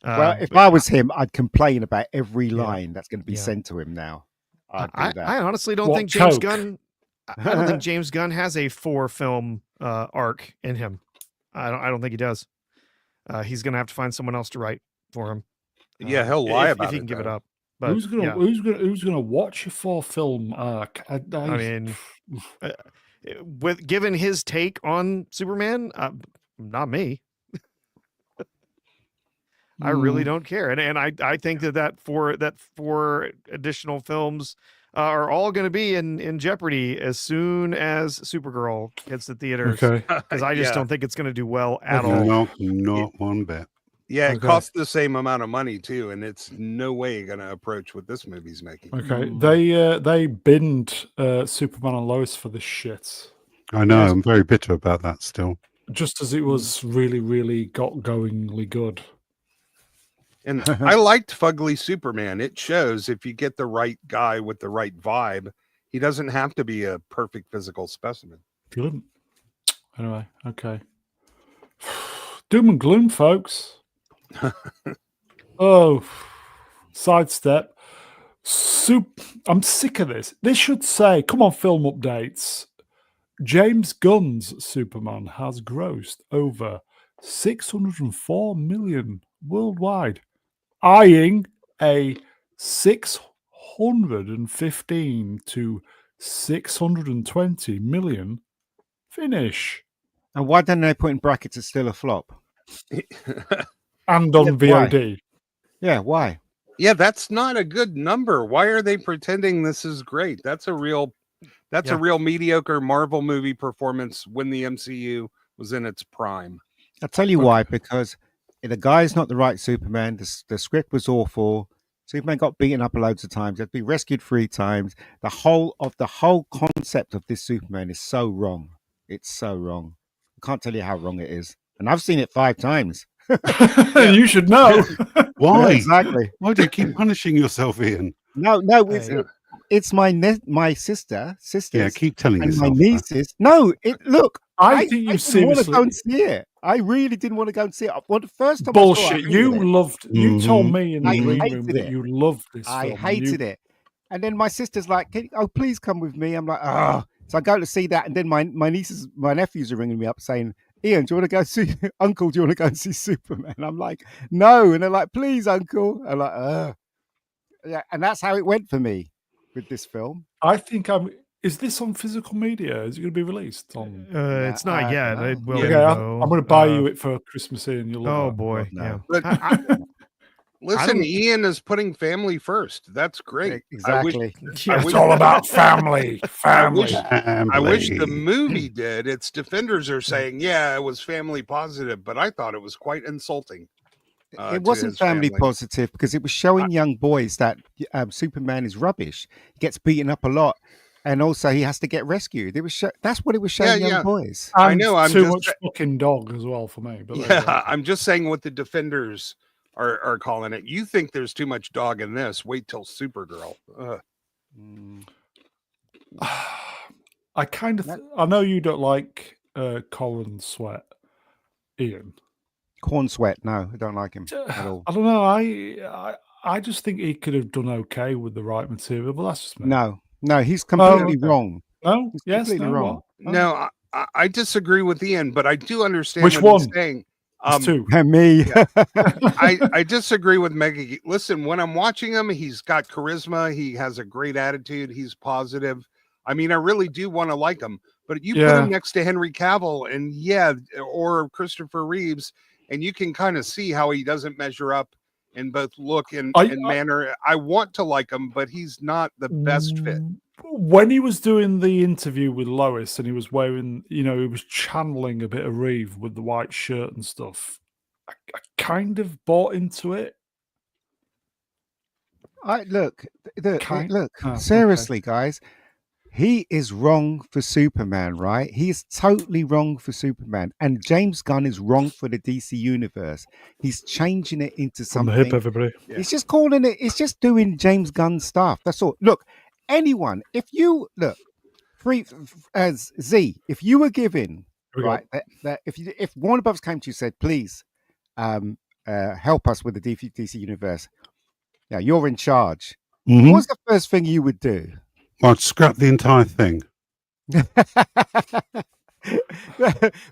B: Well, if I was him, I'd complain about every line that's going to be
D: Yeah.
B: sent to him now. I'd do
D: I
B: that.
D: honestly don't
A: What,
D: think James
A: Coke?
D: Gunn. I don't think James Gunn has a 4-film arc in him. I don't think he does. He's going to have to find someone else to write for him.
C: Yeah, he'll lie
D: if
C: about
D: he
C: it,
D: can give it
C: though.
D: up. But
A: Who's gonna
D: yeah,
A: who's gonna watch a 4-film arc?
D: I mean, with given his take on Superman, not me. I really don't care, and I think that four additional films are all going to be in jeopardy as soon as Supergirl hits the theaters.
A: Okay.
D: Because I just
C: Yeah.
D: don't think it's going to do well at
A: Okay.
D: all.
E: Not one bit.
C: Yeah, it
A: Okay.
C: costs the same amount of money too, and it's no way going to approach what this movie's making.
A: Okay. They binned Superman and Lois for this shit.
E: I know.
A: Yes.
E: I'm very bitter about that still.
A: Just as it was really, really goingly good.
C: And I liked Fugly Superman. It shows if you get the right guy with the right vibe, he doesn't have to be a perfect physical specimen.
A: Good. Anyway, okay. Doom and gloom, folks. Oh, sidestep. I'm sick of this. They should say, come on, film updates. James Gunn's Superman has grossed over 604 million worldwide, eyeing a 615 to 620 million finish.
B: And why don't they put in brackets it's still a flop?
A: And on
B: Yeah, why?
A: VOD.
B: Yeah, why?
C: Yeah, that's not a good number. Why are they pretending this is great? That's a real mediocre Marvel movie performance when the MCU was in its prime.
B: I'll tell you why, because the guy's not the right Superman. The script was awful. Superman got beaten up loads of times. He had to be rescued 3 times. The whole concept of this Superman is so wrong. It's so wrong. I can't tell you how wrong it is. And I've seen it 5 times.
A: You should know.
E: Why?
B: Yeah, exactly.
E: Why do you keep punishing yourself, Ian?
B: No, it's my sisters.
E: Yeah, keep telling
B: and
E: yourself.
B: my nieces. No, look.
A: I think you
B: didn't want to
A: seriously.
B: go and see it. I really didn't want to go and see it. Well, the first time
A: Bullshit.
B: I saw it,
A: You told me in the
B: I
A: green room
B: hated
A: that
B: it.
A: you loved this film.
B: I
A: and
B: hated it. And then my sister's like, "Oh, please come with me." I'm like, "Oh." So I go to see that, and then my nephews are ringing me up saying, "Ian, do you want to go see Uncle? Do you want to go and see Superman?" I'm like, "No," and they're like, "Please, Uncle." I'm like, "Ugh." Yeah, and that's how it went for me with this film.
A: I think Is this on physical media? Is it going to be released on?
D: It's not yet.
B: no.
D: It will
A: Okay,
D: be, though.
A: I'm going to buy you it for Christmas, and you'll love
D: Oh
A: it.
D: boy,
B: no.
D: yeah.
C: But listen,
D: don't-
C: Ian is putting family first. That's great.
B: Exactly.
D: Yeah.
A: It's all about family. Family.
C: I wish the movie did. Its defenders are saying, yeah, it was family positive, but I thought it was quite insulting.
B: It
C: to
B: wasn't
C: his
B: family positive because it was showing young boys that Superman is rubbish. He gets beaten up a lot, and also he has to get rescued. It was that's what it was showing young boys.
A: And
C: I know, I'm
A: too
C: just-
A: much fucking dog as well for me. But there you go.
C: Yeah, I'm just saying what the defenders are calling it. You think there's too much dog in this? Wait till Supergirl.
B: Mm.
A: I kind of. I know you don't like Colin Sweat, Ian.
B: Corn Sweat, no, I don't like him at all.
A: I don't know. I just think he could have done okay with the right material, but that's just me.
B: No, he's completely
A: okay.
B: wrong.
A: No,
B: He's
A: yes,
B: completely
A: no,
B: wrong.
A: what?
C: No, I disagree with Ian, but I do understand
A: Which
C: what he's
A: one?
C: saying.
A: It's 2.
B: And me.
C: I disagree with Mega. Listen, when I'm watching him, he's got charisma. He has a great attitude. He's positive. I mean, I really do want to like him. But you put him next to Henry Cavill or Christopher Reeves, and you can kind of see how he doesn't measure up in both look and manner. I want to like him, but he's not the best fit.
A: When he was doing the interview with Lois and he was wearing, he was channeling a bit of Reeve with the white shirt and stuff, I kind of bought into it.
B: Look,
A: Oh,
B: seriously, guys. He is wrong for Superman, right? He is totally wrong for Superman. And James Gunn is wrong for the DC universe. He's changing it into
A: From
B: something.
A: the hip, everybody.
C: Yeah.
B: He's just calling it, it's just doing James Gunn stuff. That's all. Look, anyone, if you look, as Z, if you were given, right, that if Warner Brothers came to you and said, please help us with the DC universe, yeah, you're in charge.
E: Mhm.
B: What's the first thing you would do?
E: I'd scrap the entire thing.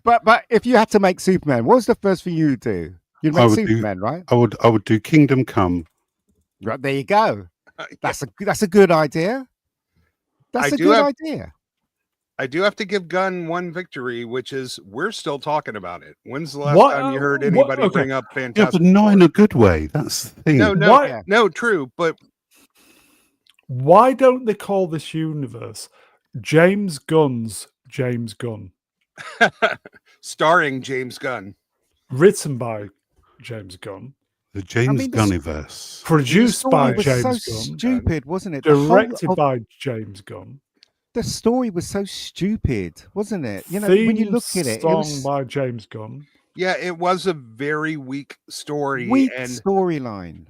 B: but if you had to make Superman, what was the first thing you'd do? You'd make Superman, right?
E: I would do Kingdom Come.
B: Right, there you go. That's a good idea. That's a good idea.
C: I do have to give Gunn one victory, which is we're still talking about it. When's the last time you heard anybody bring up
E: Yeah,
C: Fantastic
E: but not
C: Four?
E: in a good way. That's the thing.
C: No, true. But
A: why don't they call this universe James Gunn's James Gunn?
C: starring James Gunn.
A: Written by James Gunn.
E: The James Gunniverse.
A: Produced by James Gunn.
B: Stupid, wasn't it?
A: Directed by James Gunn.
B: The story was so stupid, wasn't it? You know,
A: Theme
B: when you look at it,
A: song
B: it was
A: by James Gunn.
C: Yeah, it was a very weak story.
B: Weak
C: and
B: storyline.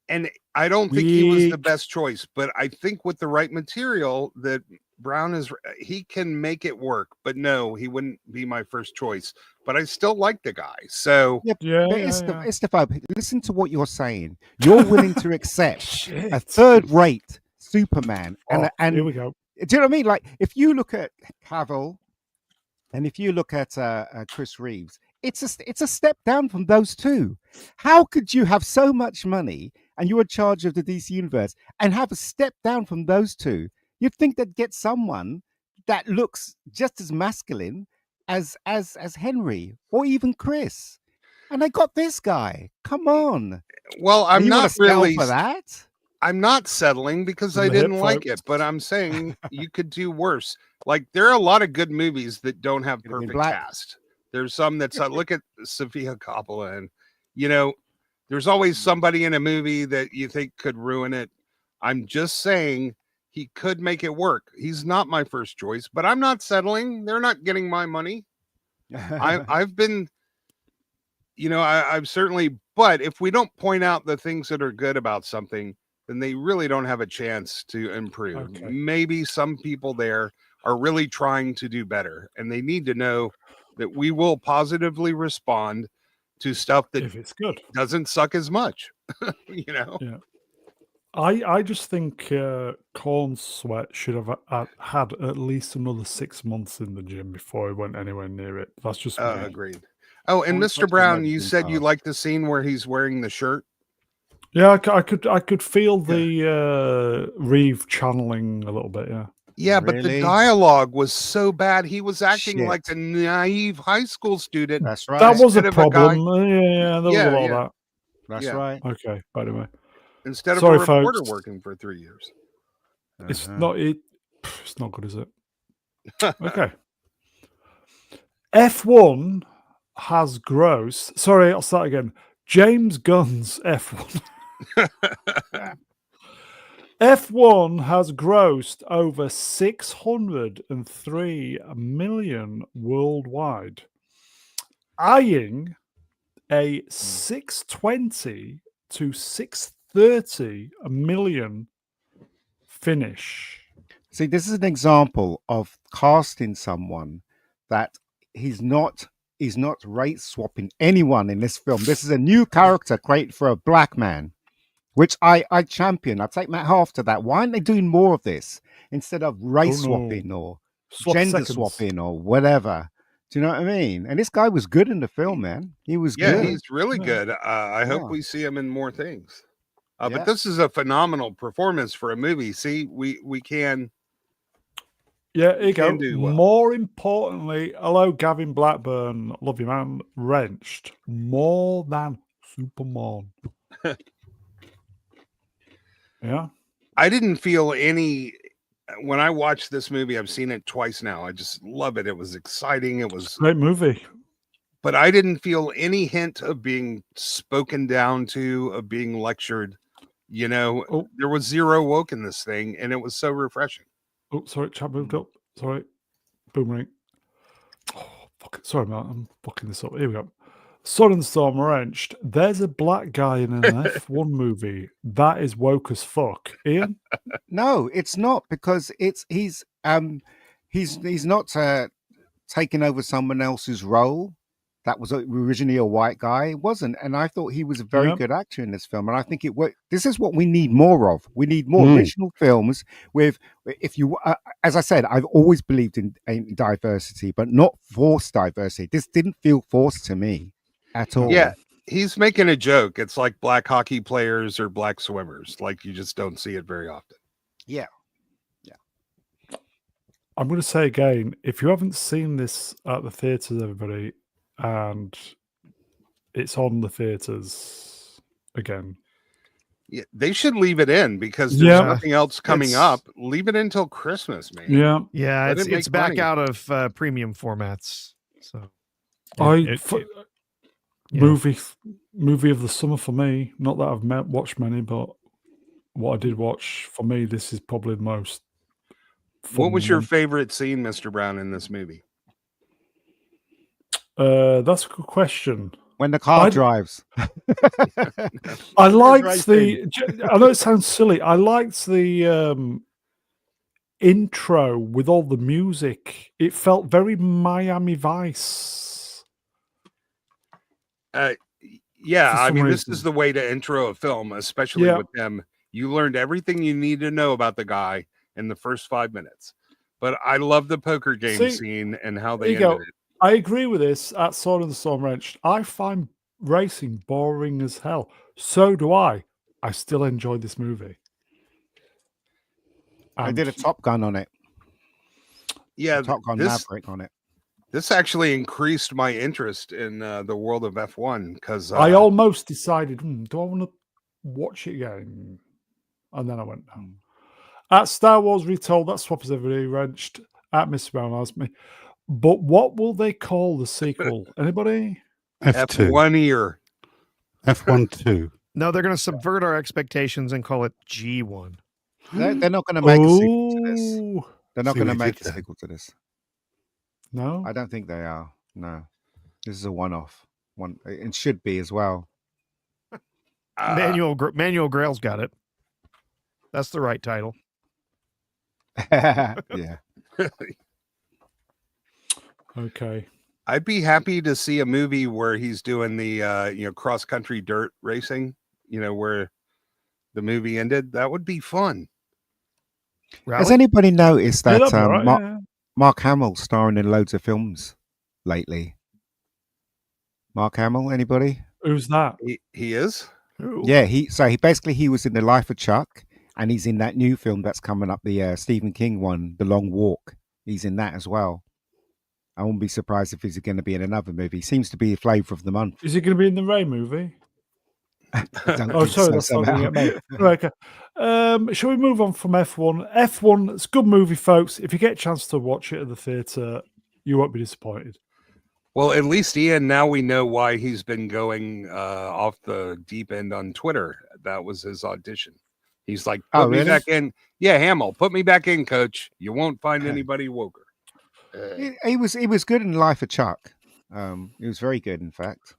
C: And I don't think he was the best choice, but I think with the right material that Brown is he can make it work, but no, he wouldn't be my first choice. But I still like the guy. So
B: Yeah,
A: Yeah,
B: but
A: yeah, yeah.
B: Istefan, listen to what you're saying. You're willing to accept a
A: Shit.
B: third-rate Superman,
A: Oh,
B: and
A: here we go.
B: do you know what I mean? Like, if you look at Cavill and if you look at Chris Reeves, it's a step down from those two. How could you have so much money and you're in charge of the DC universe and have a step down from those two? You'd think they'd get someone that looks just as masculine as Henry or even Chris, and they got this guy. Come on,
C: well,
B: and
C: I'm
B: you want
C: not
B: to settle
C: really
B: for that?
C: I'm not settling because
A: From
C: I
A: the hip,
C: didn't like
A: folks.
C: it, but I'm saying you could do worse. Like there are a lot of good movies that don't have
B: Could've been
C: perfect
B: black.
C: cast. There's some that's look at Sofia Coppola, and you know, there's always somebody in a movie that you think could ruin it. I'm just saying he could make it work. He's not my first choice, but I'm not settling. They're not getting my money. I've been, I've certainly, but if we don't point out the things that are good about something, then they really don't have a chance to improve.
A: Okay.
C: Maybe some people there are really trying to do better, and they need to know that we will positively respond to stuff that
A: If it's good.
C: doesn't suck as much.
A: Yeah. I just think Corn Sweat should have had at least another 6 months in the gym before he went anywhere near it. That's just me.
C: Agreed. Oh, and
B: Corn
C: Mr.
B: Sweat's
C: Brown,
B: never
C: you
B: been
C: said you
B: fast.
C: liked the scene where he's wearing the shirt.
A: Yeah, I could feel the Reeve channeling a little bit. Yeah.
C: Yeah, but the
B: Really?
C: dialogue was so bad. He was acting like
B: Shit.
C: a naive high school student.
B: That's right.
A: That was a
C: Instead of a guy-
A: problem. Yeah, there was a lot
C: Yeah.
A: of
B: That's
C: yeah.
B: right.
A: that. Okay, by the way,
C: Instead of
A: Sorry,
C: a reporter
A: folks.
C: working for 3 years.
A: it's
B: Uh-huh.
A: not it's not good, is it? Okay. F1 has gross. Sorry, I'll start again. James Gunn's F1. F1 has grossed over 603 million worldwide, eyeing a 620 to 630 million finish.
B: See, this is an example of casting someone that he's not race swapping anyone in this film. This is a new character created for a black man, which I champion. I take my hat off to that. Why aren't they doing more of this instead of race
A: Oh, no.
B: swapping or
A: Swap
B: gender
A: seconds.
B: swapping or whatever? Do you know what I mean? And this guy was good in the film, man. He was
C: Yeah,
B: good.
C: he's really
A: Yeah.
C: good. I hope
B: Yeah.
C: we see him in more things.
B: Yeah.
C: But this is a phenomenal performance for a movie. See, we can.
A: Yeah, here you go.
C: Can do well.
A: More importantly, hello, Gavin Blackburn. Love you, man. Wrenched more than Superman. Yeah.
C: I didn't feel any when I watched this movie. I've seen it twice now. I just love it. It was exciting. It was,
A: Great movie.
C: but I didn't feel any hint of being spoken down to, of being lectured.
A: Oh.
C: There was zero woke in this thing, and it was so refreshing.
A: Oh, sorry, chat moved up. Sorry. Boomerang. Oh, fuck it. Sorry, man. I'm fucking this up. Here we go. Sun and Storm Wrenched. There's a black guy in an F1 movie. That is woke as fuck. Ian?
B: No, it's not, because he's not taking over someone else's role. That was originally a white guy. It wasn't, and I thought he was a very
A: Yep.
B: good actor in this film, and I think it worked. This is what we need more of. We need more
E: Mm.
B: original films with, if you, as I said, I've always believed in diversity, but not forced diversity. This didn't feel forced to me at all.
C: Yeah, he's making a joke. It's like black hockey players or black swimmers. Like you just don't see it very often.
A: I'm going to say again, if you haven't seen this at the theatres, everybody, and it's on the theatres again.
C: Yeah, they should leave it in because there's
A: Yeah.
C: nothing else coming
D: It's-
C: up. Leave it until Christmas, man.
A: Yeah.
D: Yeah,
C: Let
D: it's
C: it make
D: it's back
C: money.
D: out of premium formats. So
A: Yeah.
D: Yeah.
A: Movie of the summer for me. Not that I've watched many, but what I did watch, for me, this is probably the most
C: What
A: fun
C: was your
A: one.
C: favorite scene, Mr. Brown, in this movie?
A: That's a good question.
B: When the car
A: I-
B: drives.
A: I liked
B: racing.
A: I know it sounds silly. I liked the intro with all the music, it felt very Miami Vice.
C: Yeah,
A: For
C: I
A: some
C: mean, this
A: reason.
C: is the way to intro a film, especially
A: Yeah.
C: with them. You learned everything you need to know about the guy in the first 5 minutes. But I love the poker game
A: See,
C: scene and how
A: There
C: they
A: you
C: ended
A: go.
C: it.
A: I agree with this at Sword and the Storm Wrench. I find racing boring as hell. So do I. I still enjoyed this movie.
B: They did a Top Gun on it.
C: Yeah,
B: Top Gun
C: this
B: Maverick on it.
C: this actually increased my interest in the world of F1 because
A: I almost decided, do I want to watch it again? And then I went, no. At Star Wars Retold, that Swappers Everybody Wrenched. At Mr. Brown asked me, but what will they call the sequel? Anybody?
E: F2.
C: F1 ear.
E: F1 2.
D: No, they're going to subvert our expectations and call it G1.
B: They're not going to make a sequel to this.
A: Oh,
B: They're not
E: See
B: going to
E: what you
B: make
E: did
B: a
E: there.
B: sequel to this.
A: no.
B: I don't think they are. No, this is a one-off. It should be as well.
D: Manuel Grail's got it. That's the right title.
B: Yeah.
A: Okay.
C: I'd be happy to see a movie where he's doing the cross country dirt racing, where the movie ended. That would be fun.
B: Has
D: Rally?
B: anybody noticed
A: Yeah,
B: that
A: that'd be all right, yeah.
B: Mark Hamill starring in loads of films lately? Mark Hamill, anybody?
A: Who's that?
C: He is?
A: Who?
B: Yeah, he was in The Life of Chuck, and he's in that new film that's coming up, the Stephen King one, The Long Walk. He's in that as well. I wouldn't be surprised if he's going to be in another movie. Seems to be the flavour of the month.
A: Is he going to be in the Ray movie?
B: I don't
A: Oh,
B: think
A: sorry,
B: so,
A: that's not going to
B: somehow.
A: get made. Right, okay. Shall we move on from F1? F1, it's a good movie, folks. If you get a chance to watch it at the theatre, you won't be disappointed.
C: Well, at least Ian, now we know why he's been going off the deep end on Twitter. That was his audition. He's like, put me
B: really?
C: back in. Yeah, Hamill, put me back in, coach. You won't find anybody woker.
B: He was good in Life of Chuck. He was very good, in fact.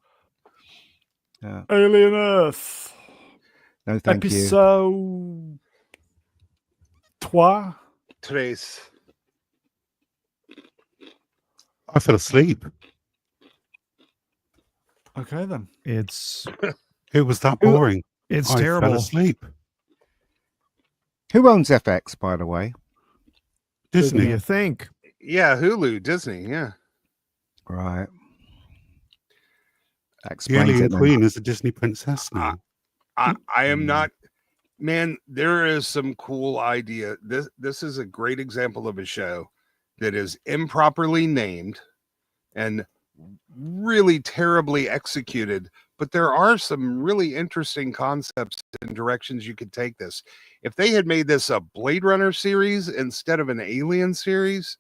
A: Alien Earth.
B: No, thank you.
A: Episode 3.
C: Trace.
E: I fell asleep.
A: Okay, then.
D: It's
E: It was that boring. I fell
D: terrible.
E: asleep.
B: Who owns FX, by the way?
D: What do
E: Disney.
D: you think?
C: Yeah, Hulu, Disney. Yeah.
B: Right. That
E: The
B: explains
E: Alien
B: it then.
E: Queen is a Disney princess now.
C: I am not, man. There is some cool idea. This is a great example of a show that is improperly named and really terribly executed. But there are some really interesting concepts and directions you could take this. If they had made this a Blade Runner series instead of an Alien series,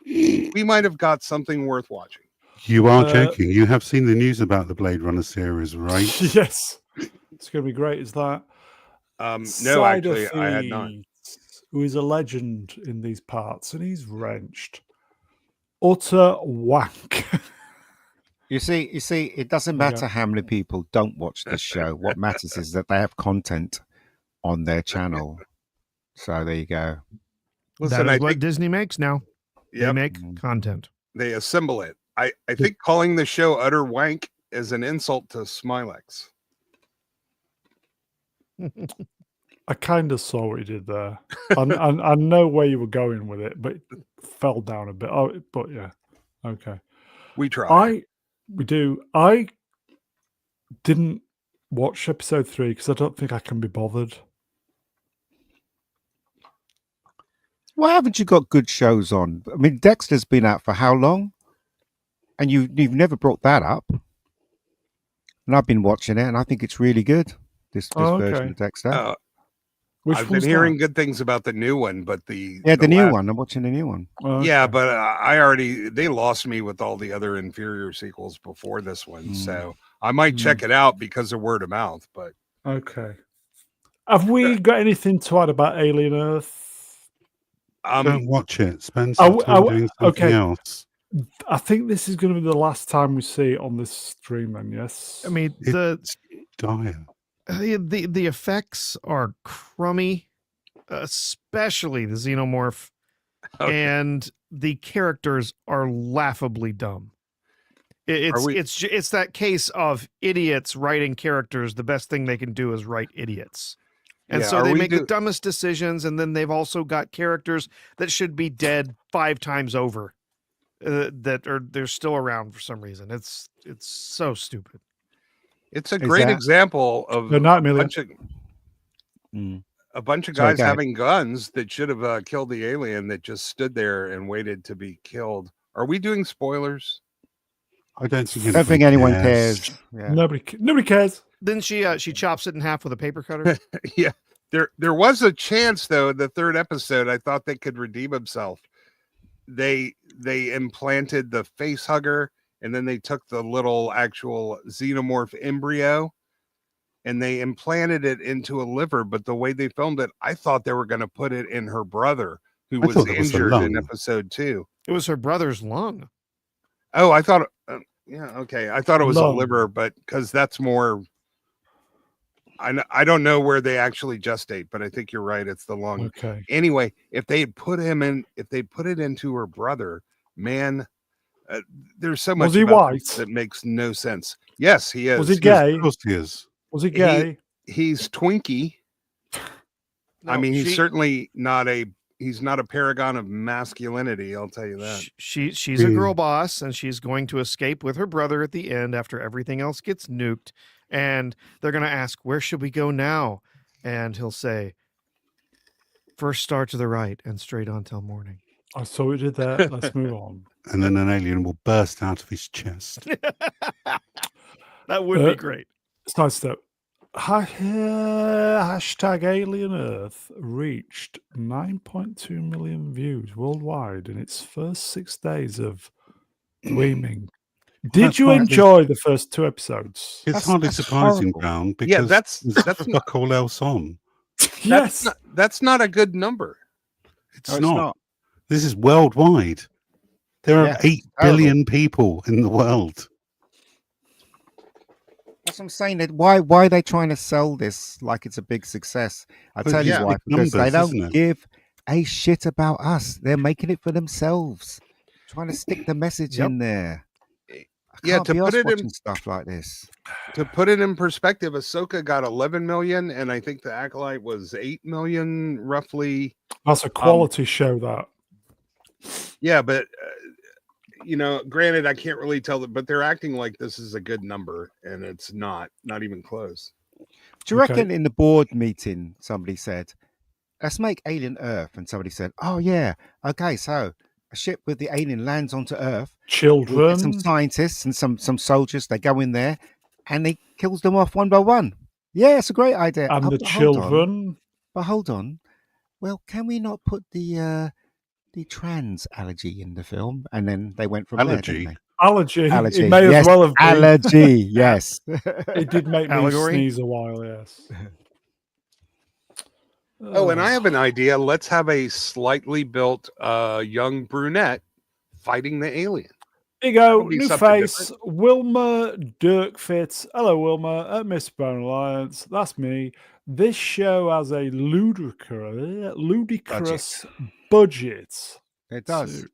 C: we might have got something worth watching.
E: You are joking. You have seen the news about the Blade Runner series, right?
A: Yes. It's going to be great, is that?
C: No,
A: Cider
C: actually, I had not.
A: Feeds, who is a legend in these parts, and he's wrenched. Utter wank.
B: You see, it doesn't matter how many people don't watch this show. What matters is that they have content on their channel. So there you go.
C: Listen,
D: That is
C: I
D: what
C: think
D: Disney makes now. They
C: yep,
D: make content.
C: they assemble it. I think calling the show utter wank is an insult to Smilex.
A: I kind of saw what you did there. I know where you were going with it, but it fell down a bit. Oh, but yeah. Okay.
C: We try.
A: We do. I didn't watch episode 3 because I don't think I can be bothered.
B: Why haven't you got good shows on? I mean, Dexter's been out for how long? And you've never brought that up. And I've been watching it, and I think it's really good. This version of Dexter.
A: Which
C: I've been
A: one's
C: hearing
A: that?
C: good things about the new one, but the
B: new one. I'm watching the new one.
A: Oh,
C: yeah,
A: okay.
C: but they lost me with all the other inferior sequels before this one, so I might check it out because of word of mouth. But
A: Okay. Have we got anything to add about Alien Earth?
E: Don't watch it. Spend some time doing something else.
A: I think this is going to be the last time we see it on this stream, then, yes?
D: I mean,
E: It's dire.
D: the effects are crummy, especially the xenomorph
C: Okay.
D: and the characters are laughably dumb.
C: Are we-
D: It's that case of idiots writing characters. The best thing they can do is write idiots. And
C: Yeah,
D: so
C: are
D: they
C: we
D: make the dumbest decisions, and then they've also got characters that should be dead 5 times over, they're still around for some reason. It's so stupid.
C: It's a
B: Is
C: great
B: that-
C: example of
A: Good night, Amelia.
B: Mm.
C: a bunch of
B: Sorry,
C: guys
B: go ahead.
C: having guns that should have killed the alien that just stood there and waited to be killed. Are we doing spoilers?
E: I don't think,
B: I don't think anyone cares. Yeah.
A: Nobody cares.
D: Then she chops it in half with a paper cutter.
C: Yeah. There was a chance though in the third episode. I thought they could redeem himself. They implanted the face hugger, and then they took the little actual xenomorph embryo and they implanted it into a liver. But the way they filmed it, I thought they were going to put it in her brother, who
E: I
C: was
E: thought that was the
C: injured in
E: lung.
C: episode 2.
D: It was her brother's lung.
C: Oh, I thought, yeah, okay. I thought it was a
A: Lung.
C: liver, but because that's more. I don't know where they actually gestate, but I think you're right. It's the lung.
A: Okay.
C: Anyway, if they put it into her brother, man, there's so much
A: Was he
C: about this
A: white?
C: that makes no sense. Yes, he is.
A: Was he
E: Yes,
A: gay?
E: of course he is.
A: Was he gay?
C: He's Twinkie. I
D: No,
C: mean, he's
D: she-
C: certainly not a paragon of masculinity. I'll tell you that.
D: She's a girl boss, and she's going to escape with her brother at the end after everything else gets nuked. And they're going to ask, "Where should we go now?" And he'll say, "First star to the right and straight on till morning."
A: I saw we did that. Let's move on.
E: And then an alien will burst out of his chest.
D: That would be great.
A: Sidestep. Hashtag Alien Earth reached 9.2 million views worldwide in its first 6 days of streaming. Did
E: That's
A: you
E: hardly-
A: enjoy the first 2 episodes?
E: It's hardly
B: that's
E: surprising,
B: horrible.
E: Brown, because
C: Yeah, that's
E: there's
C: not,
E: fuck all else on.
A: Yes.
C: that's not a good number.
E: It's,
B: No, it's
E: not.
B: not.
E: This is worldwide. There are
B: Yeah,
E: 8
B: terrible.
E: billion people in the world.
B: That's what I'm saying. That why are they trying to sell this like it's a big success? I
E: But
B: tell you
C: yeah,
B: why,
E: big
B: because they
E: numbers,
B: don't
E: isn't it?
B: give a shit about us. They're making it for themselves, trying to stick the message
D: Yep.
B: in there. I
C: Yeah,
B: can't
C: to
B: be
C: put
B: arsed
C: it in-
B: watching stuff like this.
C: To put it in perspective, Ahsoka got 11 million, and I think the Acolyte was 8 million, roughly.
A: That's a quality show, that.
C: Yeah, but granted, I can't really tell them, but they're acting like this is a good number, and it's not even close.
B: Do you
A: Okay.
B: reckon in the board meeting somebody said, "Let's make Alien Earth," and somebody said, "Oh yeah, okay, so a ship with the alien lands onto Earth. We'll
A: Children.
B: get some scientists and some soldiers. They go in there, and they kills them off one by one. Yeah, it's a great idea.
A: And
B: Oh,
A: the
B: but hold on.
A: children.
B: But hold on. Well, can we not put the trans allergy in the film?" And then they went from
E: Allergy?
B: there.
A: Allergy.
B: Allergy.
A: It may
B: Yes,
A: as well have been.
B: Allergy. Yes.
A: It did make me
D: Allegory?
A: sneeze a while, yes.
C: Oh, and I have an idea. Let's have a slightly built young brunette fighting the alien.
A: Here you go,
C: That'll be
A: new
C: something
A: face, Wilma Dirkfit. Hello, Wilma, at Miss Bone Alliance. That's me. This show has a ludicrous budget.
B: It does.
A: So-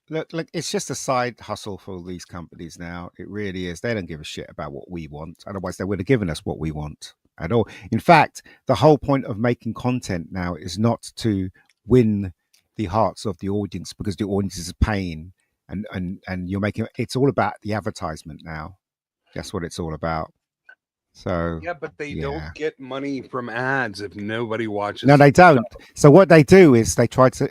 B: Look, it's just a side hustle for all these companies now. It really is. They don't give a shit about what we want. Otherwise, they would have given us what we want at all. In fact, the whole point of making content now is not to win the hearts of the audience, because the audience is paying and you're making it's all about the advertisement now. That's what it's all about. So
C: Yeah, but they
B: Yeah.
C: don't get money from ads if nobody watches.
B: no, they
C: it.
B: don't. So what they do is they try to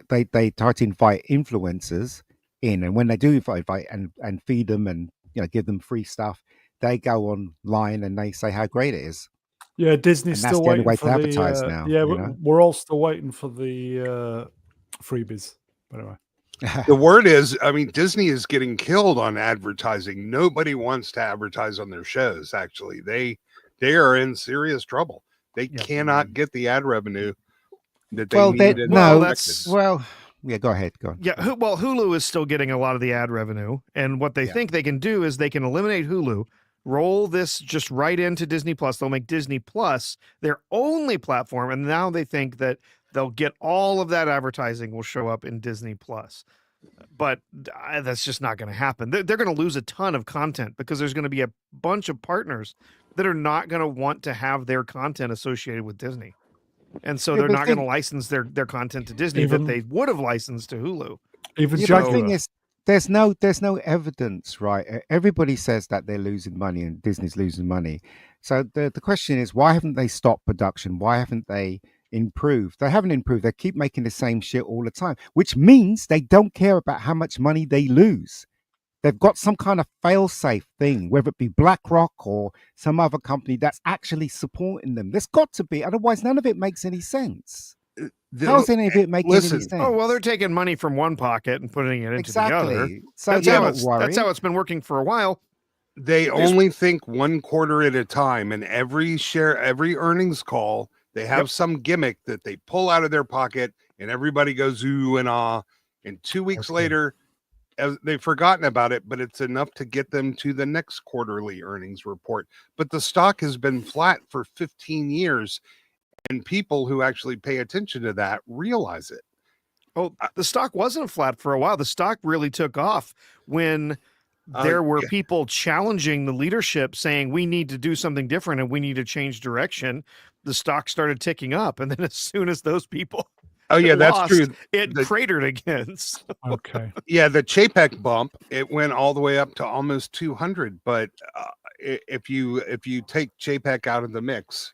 B: invite influencers in, and when they do invite and feed them and give them free stuff, they go online and they say how great it is.
A: Yeah, Disney's
B: And that's
A: still
B: the only
A: waiting
B: way
A: for
B: to
A: the
B: advertise now,
A: Yeah,
B: you know?
A: we're all still waiting for the freebies. But anyway,
C: The word is, I mean, Disney is getting killed on advertising. Nobody wants to advertise on their shows. Actually, they are in serious trouble. They
D: Yep.
C: cannot get the ad revenue that they
B: Well,
C: need.
B: they,
C: and
B: no,
C: expected.
B: well, yeah, go ahead, go on.
D: Yeah, Hulu is still getting a lot of the ad revenue, and what they
B: Yeah.
D: think they can do is they can eliminate Hulu, roll this just right into Disney Plus. They'll make Disney Plus their only platform, and now they think that they'll get all of that advertising will show up in Disney Plus. But that's just not going to happen. They're going to lose a ton of content because there's going to be a bunch of partners that are not going to want to have their content associated with Disney. And so
B: Yeah,
D: they're
B: but
D: not going to license their content to Disney that they would have licensed to Hulu.
A: Even
B: Yeah, but the thing is, there's no evidence, right? Everybody says that they're losing money and Disney's losing money. So the question is, why haven't they stopped production? Why haven't they improved? They haven't improved. They keep making the same shit all the time, which means they don't care about how much money they lose. They've got some kind of fail-safe thing, whether it be BlackRock or some other company that's actually supporting them. There's got to be, otherwise none of it makes any sense. How's any of it making any sense?
D: Oh, well, they're taking money from one pocket and putting it into the other.
B: So
D: that's how it's been working for a while.
C: They only think one quarter at a time, and every earnings call, they have some gimmick that they pull out of their pocket, and everybody goes ooh and ah. And 2 weeks later, they've forgotten about it, but it's enough to get them to the next quarterly earnings report. But the stock has been flat for 15 years. And people who actually pay attention to that realize it.
D: Oh, the stock wasn't flat for a while. The stock really took off when there were people challenging the leadership saying we need to do something different and we need to change direction. The stock started ticking up. And then as soon as those people
C: that's true.
D: It cratered again. So.
A: Okay.
C: Yeah, the Chapek bump, it went all the way up to almost 200. But if you take Chapek out of the mix,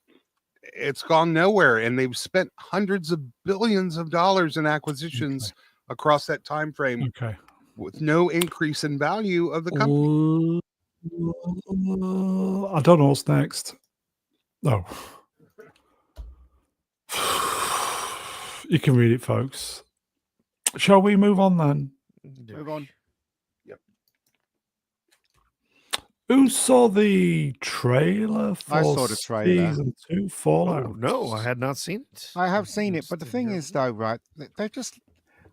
C: it's gone nowhere, and they've spent hundreds of billions of dollars in acquisitions across that time frame with no increase in value of the company.
A: I don't know what's next. No. You can read it, folks. Shall we move on then?
C: Move on.
A: Who saw the trailer for
B: I saw the trailer.
A: season 2 Fallout?
D: Oh, no, I had not seen it.
B: I have seen it, but the thing is, though, right? They're just.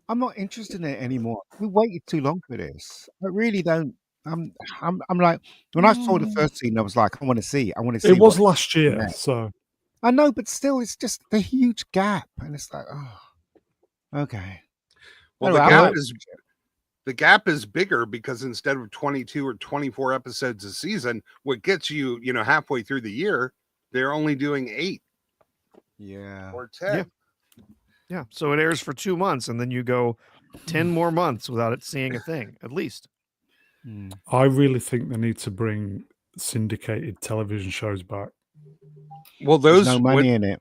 B: I'm not interested in it anymore. We waited too long for this. I really don't. I'm like, when I saw the first scene, I was like, I want to see. I want to see.
A: It was last year, so
B: I know, but still, it's just a huge gap, and it's like, oh, okay.
C: Well, the gap is bigger because instead of 22 or 24 episodes a season, what gets you, halfway through the year, they're only doing 8.
B: Yeah.
C: Or 10.
D: Yeah. So it airs for 2 months, and then you go 10 more months without it seeing a thing, at least.
A: I really think they need to bring syndicated television shows back.
C: Well,
B: there's no money in it.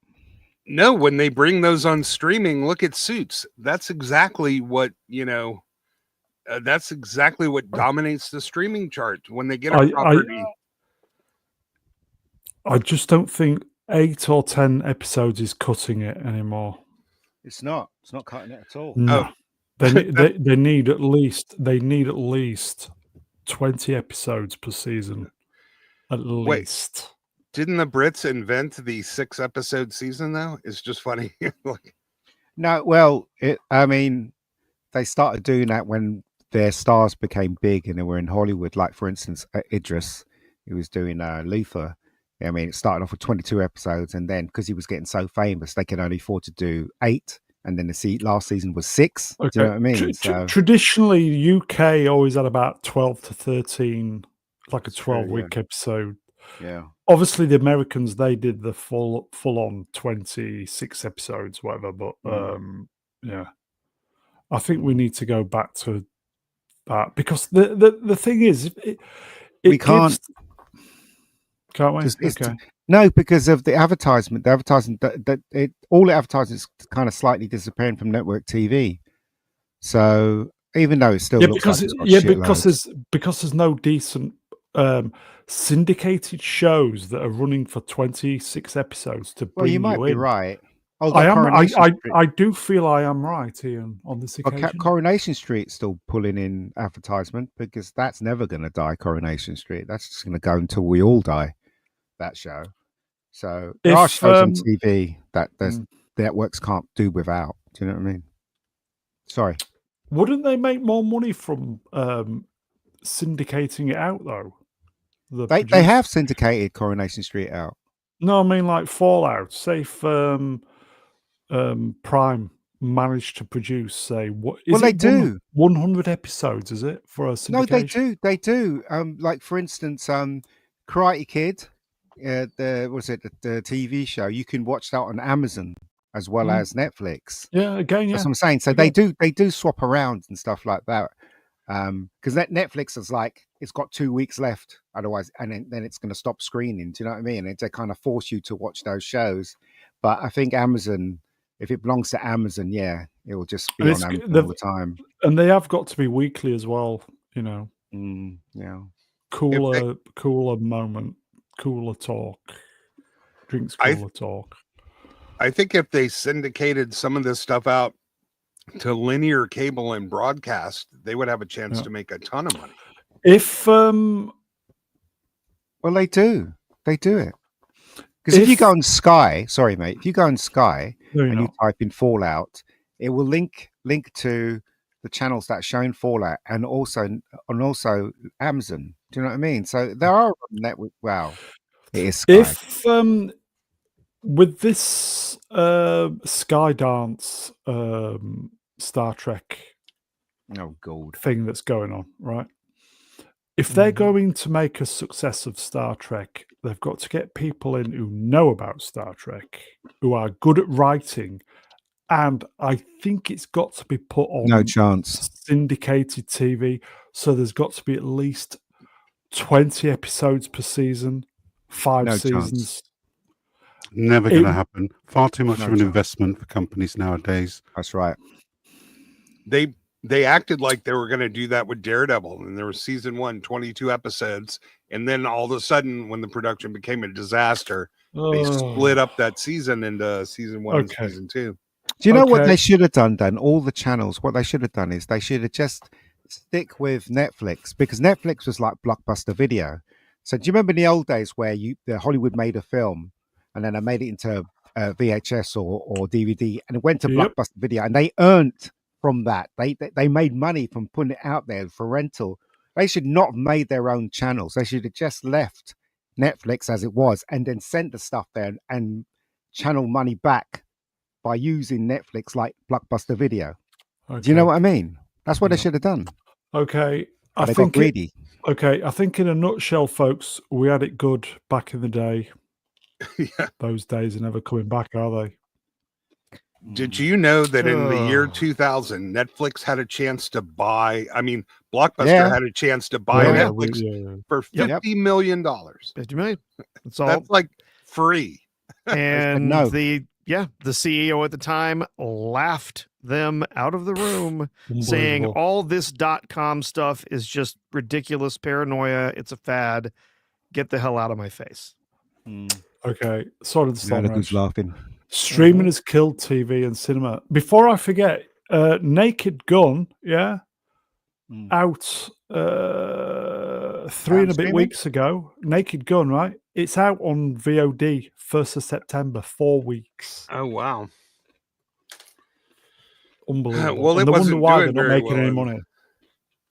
C: No, when they bring those on streaming, look at Suits. That's exactly what, that's exactly what dominates the streaming chart when they get a property.
A: I just don't think 8 or 10 episodes is cutting it anymore.
B: It's not. It's not cutting it at all.
A: No. They need at least 20 episodes per season. At least.
C: Didn't the Brits invent the 6-episode season though? It's just funny.
B: No, well, they started doing that when their stars became big and they were in Hollywood. Like, for instance, Idris, he was doing Luther. It started off with 22 episodes, and then because he was getting so famous, they could only afford to do 8. And then the last season was 6.
A: Okay.
B: Do you know what I mean?
A: Traditionally, UK always had about 12 to 13, like a 12-week episode.
B: Yeah.
A: Obviously, the Americans, they did the full-on 26 episodes, whatever. But I think we need to go back to that because the thing is,
B: we can't.
A: Can't we?
B: No, because of the advertisement. The advertising all the advertising is kind of slightly disappearing from network TV. So even though it still looks like it's got
A: because there's no decent syndicated shows that are running for 26 episodes to bring
B: you might be right.
A: I do feel I am right, Ian, on this occasion.
B: Coronation Street's still pulling in advertisement because that's never going to die. Coronation Street, that's just going to go until we all die. That show. So there are shows on TV that the networks can't do without. Do you know what I mean? Sorry.
A: Wouldn't they make more money from syndicating it out though? The
B: They
A: producer.
B: have syndicated Coronation Street out.
A: No, I mean like Fallout. Say if Prime managed to produce, say, what is
B: Well, they
A: it?
B: do.
A: 100 episodes, is it, for a syndication?
B: No, they do. They do. Like for instance, Karate Kid, the TV show? You can watch that on Amazon as well as Netflix.
A: Yeah, again, yeah.
B: That's what I'm saying. So
A: Again.
B: they do swap around and stuff like that. Because Netflix is like it's got 2 weeks left, otherwise, and then it's going to stop screening. Do you know what I mean? And they kind of force you to watch those shows. But I think Amazon, if it belongs to Amazon, yeah, it will just be
A: And
B: on
A: it's
B: Amazon all the time.
A: and they have got to be weekly as well. You know,
B: Yeah.
A: cooler moment, cooler talk, drinks cooler talk.
C: I think if they syndicated some of this stuff out to linear cable and broadcast, they would have a chance to make a ton of money.
A: If
B: well, they do it. Because if you go on Sky, sorry mate, if you go on Sky and you type in Fallout, it will link to the channels that are showing Fallout and also Amazon. Do you know what I mean? So there are network. Wow, it is Sky.
A: If with this Skydance Star Trek thing that's going on, right? If they're going to make a success of Star Trek, they've got to get people in who know about Star Trek, who are good at writing, and I think it's got to be put on
B: no chance
A: syndicated TV. So there's got to be at least 20 episodes per season, 5 seasons.
B: Chance.
E: Never going to happen. Far too much of an investment for companies nowadays.
B: That's right.
C: They acted like they were going to do that with Daredevil, and there was season 1, 22 episodes, and then all of a sudden, when the production became a disaster, they split up that season into season 1 and season 2.
B: Do you know what they should have done? Then all the channels, what they should have done is they should have just stick with Netflix, because Netflix was like Blockbuster Video. So do you remember in the old days where the Hollywood made a film and then they made it into VHS or DVD, and it went to Blockbuster Video, and they earned from that. They made money from putting it out there for rental. They should not have made their own channels. They should have just left Netflix as it was and then sent the stuff there and channel money back by using Netflix like Blockbuster Video. Do you know what I mean? That's what they should have done.
A: Okay.
B: But they got greedy.
A: I think in a nutshell, folks, we had it good back in the day. Those days are never coming back, are they?
C: Did you know that in the year 2000, Netflix had a chance to buy, Blockbuster had a chance to buy Netflix for $50 million.
D: $50 million.
C: That's like free.
D: And the CEO at the time laughed them out of the room, saying all this .com stuff is just ridiculous paranoia. It's a fad. Get the hell out of my face.
A: Okay. Sorry to stop.
B: Who's laughing?
A: Streaming has killed TV and cinema. Before I forget, Naked Gun, out 3 and a bit weeks ago. Naked Gun, right? It's out on VOD 1st of September, 4 weeks.
C: Oh, wow.
A: Unbelievable.
C: Well,
A: and
C: it
A: they
C: wasn't
A: wonder why
C: doing
A: they're not
C: very
A: making
C: well
A: any money.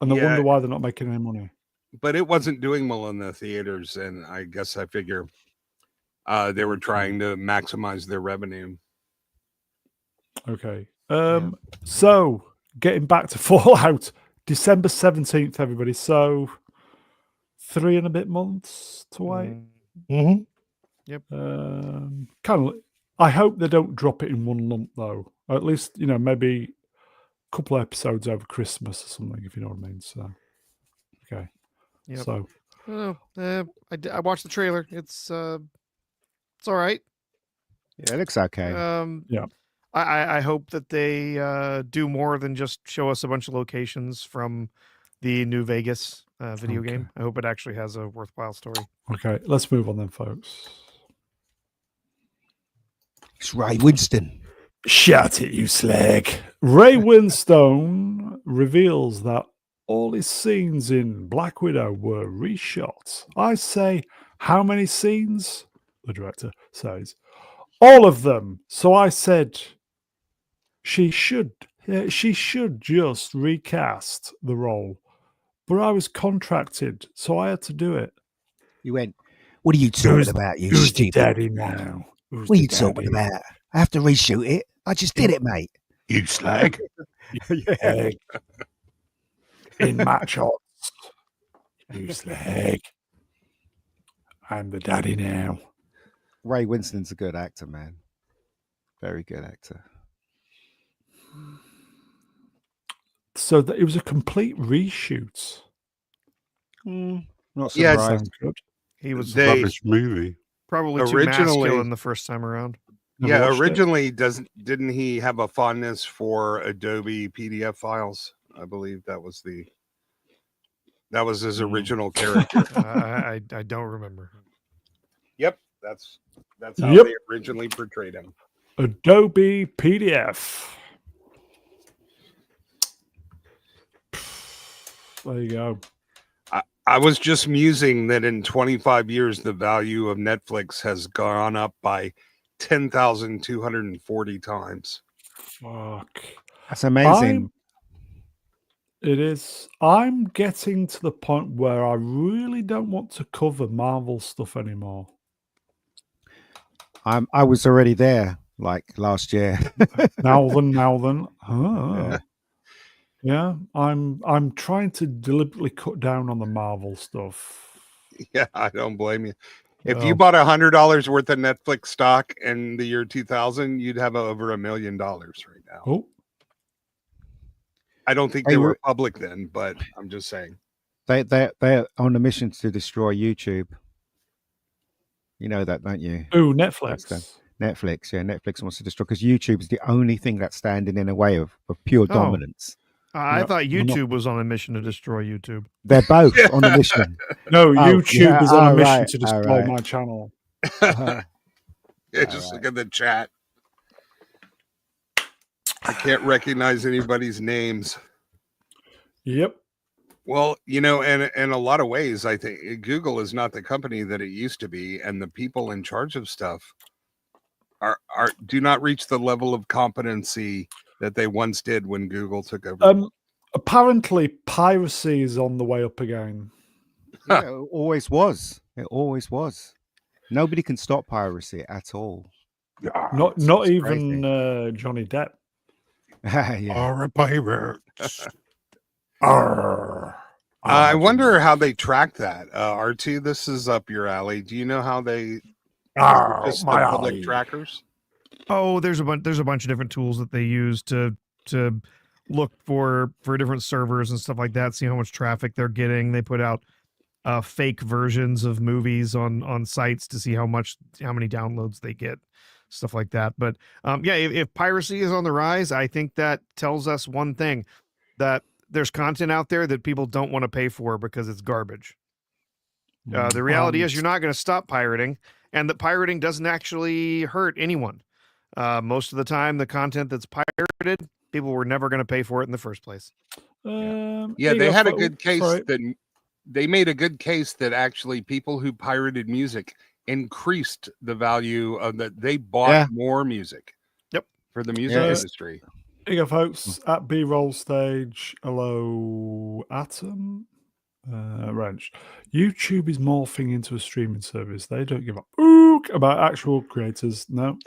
A: And they wonder why they're not making any money.
C: But it wasn't doing well in the theaters, and I guess I figure they were trying to maximize their revenue.
A: Okay. So getting back to Fallout, December 17th, everybody. So 3 and a bit months to wait.
D: Yep.
A: Kind of. I hope they don't drop it in one lump, though. Or at least, maybe a couple of episodes over Christmas or something, if you know what I mean. So, okay.
D: Yep.
A: So,
D: I watched the trailer. It's all right.
B: Yeah, it looks okay.
A: Yeah.
D: I hope that they do more than just show us a bunch of locations from the New Vegas video game. I hope it actually has a worthwhile story.
A: Okay, let's move on then, folks.
B: It's Ray Winston.
A: Shout it, you slag. Ray Winstone reveals that all his scenes in Black Widow were reshot. I say, how many scenes? The director says, all of them. So I said, she should just recast the role. But I was contracted, so I had to do it.
B: He went, "What are you talking
A: Who's-
B: about, you
A: Who's the
B: stupid?
A: daddy now? Who's
B: What are
A: the
B: you talking
A: daddy?
B: about? I have to reshoot it. I just did it, mate."
E: You slag.
B: Yeah.
A: Slag. In my shots. You slag. I'm the daddy now.
B: Ray Winston's a good actor, man. Very good actor.
A: So it was a complete reshoot.
B: Not
C: Yeah,
B: surprised.
A: Sounds good.
D: He was
C: They-
E: Rubbish movie.
D: probably too
C: originally-
D: masculine the first time around.
A: Never
C: yeah,
A: watched it.
C: originally didn't he have a fondness for Adobe PDF files? I believe that was his original character.
D: I don't remember.
C: Yep, that's how
A: Yep.
C: they originally portrayed him.
A: Adobe PDF. There you go.
C: I was just musing that in 25 years the value of Netflix has gone up by 10,240 times.
A: Fuck.
B: That's amazing.
A: It is. I'm getting to the point where I really don't want to cover Marvel stuff anymore.
B: I was already there like last year.
A: Now then.
B: Yeah.
A: Yeah, I'm trying to deliberately cut down on the Marvel stuff.
C: Yeah, I don't blame you. If
A: Well,
C: you bought $100 worth of Netflix stock in the year 2000, you'd have over $1 million right now.
A: oh,
C: I don't think
B: Hey,
C: they were
B: we're-
C: public then, but I'm just saying.
B: They're on a mission to destroy YouTube. You know that, don't you?
A: ooh,
B: That's
A: Netflix.
B: Netflix, yeah, Netflix wants to destroy because YouTube is the only thing that's standing in the way of pure dominance.
D: I
A: Yeah,
D: thought
A: I'm not-
D: YouTube was on a mission to destroy YouTube.
B: They're both on a mission.
A: No, YouTube
B: yeah,
A: is on a
B: all
A: mission
B: right,
A: to
B: all
A: destroy
B: right.
A: my channel.
B: Uh-huh.
C: Yeah, just look at the chat. I can't recognize anybody's names.
A: Yep.
C: Well, in a lot of ways, I think Google is not the company that it used to be, and the people in charge of stuff do not reach the level of competency that they once did when Google took over.
A: Apparently, piracy is on the way up again.
B: Yeah, it always was. It always was. Nobody can stop piracy at all.
A: Not
B: it's
A: even Johnny Depp.
B: yeah.
E: Are a pirate.
A: Arr.
C: I wonder how they track that. R2, this is up your alley. Do you know how they
A: Arr,
C: just the
A: my
C: public
A: alley.
C: trackers?
D: Oh, there's a bunch of different tools that they use to look for different servers and stuff like that, see how much traffic they're getting. They put out fake versions of movies on sites to see how many downloads they get, stuff like that. But yeah, if piracy is on the rise, I think that tells us one thing, that there's content out there that people don't want to pay for because it's garbage. The reality is you're not going to stop pirating, and that pirating doesn't actually hurt anyone. Most of the time, the content that's pirated, people were never going to pay for it in the first place.
C: Yeah,
A: there you
C: they
A: go,
C: had a
A: folks.
C: good case
A: Sorry.
C: that they made a good case that actually people who pirated music increased the value of that. They bought
B: Yeah.
C: more music.
D: Yep.
C: For the music
B: Yeah,
C: industry.
A: There you go, folks. At B-roll stage. Hello, Atom. Wrench. YouTube is morphing into a streaming service. They don't give a ook about actual creators. No.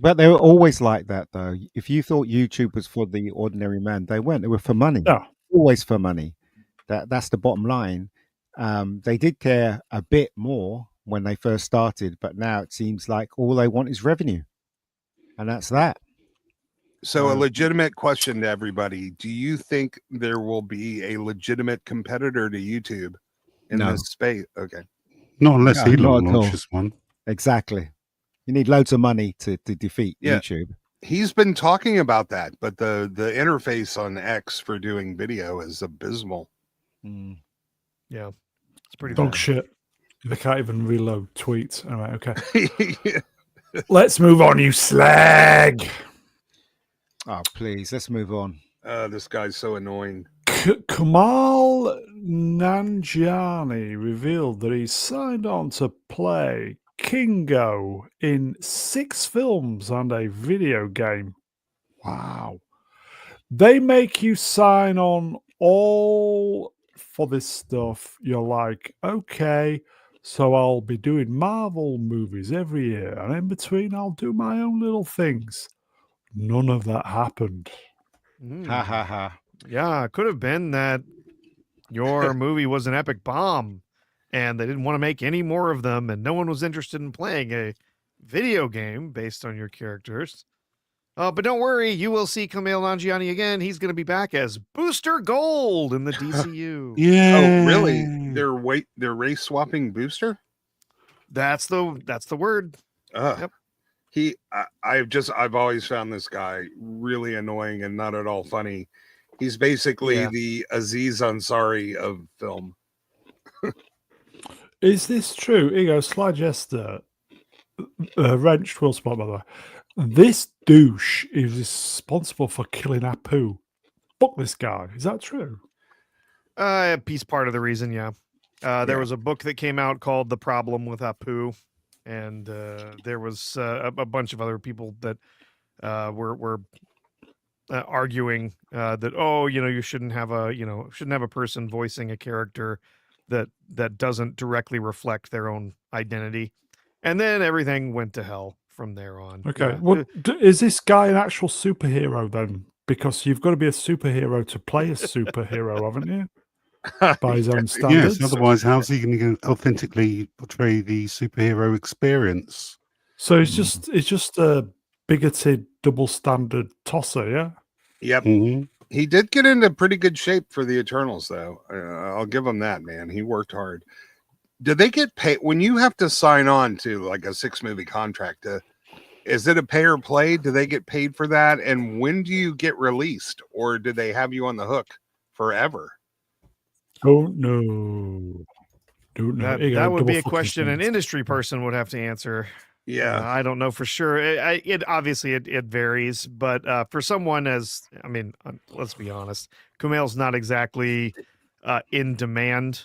B: But they were always like that, though. If you thought YouTube was for the ordinary man, they weren't. They were for money.
A: No.
B: Always for money. That's the bottom line. They did care a bit more when they first started, but now it seems like all they want is revenue, and that's that.
C: So a legitimate question to everybody. Do you think there will be a legitimate competitor to YouTube in
B: No.
C: this space? Okay.
E: Not unless
B: No, not
E: Elon
B: at all.
E: launches one.
B: Exactly. You need loads of money to defeat
C: Yeah.
B: YouTube.
C: He's been talking about that, but the interface on X for doing video is abysmal.
B: Mm.
D: Yeah, it's pretty
A: Dog
D: bad.
A: shit. They can't even reload tweets. All right, okay. Let's move on, you slag.
B: Oh, please, let's move on.
C: This guy's so annoying.
A: Kamal Nanjiani revealed that he signed on to play Kingo in 6 films and a video game. Wow. They make you sign on all for this stuff. You're like, okay, So I'll be doing Marvel movies every year, and in between I'll do my own little things. None of that happened.
B: Ha ha ha.
D: Yeah, it could have been that your movie was an epic bomb and they didn't want to make any more of them, and no one was interested in playing a video game based on your characters. But don't worry, you will see Kumail Nanjiani again. He's going to be back as Booster Gold in the DCU.
E: Yeah.
C: Oh, really? They're race swapping Booster?
D: That's the word.
C: Ugh.
D: Yep.
C: I've always found this guy really annoying and not at all funny. He's basically the Aziz Ansari of film.
A: Is this true? Ego Sly Jester wrenched Will Smith, by the way. This douche is responsible for killing Apu. Fuck this guy. Is that true?
D: Piece part of the reason, yeah. There was a book that came out called The Problem with Apu, and there was a bunch of other people that were arguing that you shouldn't have a person voicing a character that doesn't directly reflect their own identity, and then everything went to hell from there on.
A: Okay.
D: Yeah.
A: Well, is this guy an actual superhero then? Because you've got to be a superhero to play a superhero, haven't you? By his own standards.
E: Yes, otherwise, how's he going to authentically portray the superhero experience?
A: So it's just a bigoted double standard tosser, yeah?
C: Yep.
E: Mm-hmm.
C: He did get into pretty good shape for the Eternals, though. I'll give him that, man. He worked hard. Did they get paid when you have to sign on to like a 6-movie contract? Is it a pay or play? Do they get paid for that? And when do you get released, or do they have you on the hook forever?
A: Don't know.
D: That would be a question an industry person would have to answer.
C: Yeah,
D: I don't know for sure. It obviously it varies, but for someone let's be honest, Kumail's not exactly in demand.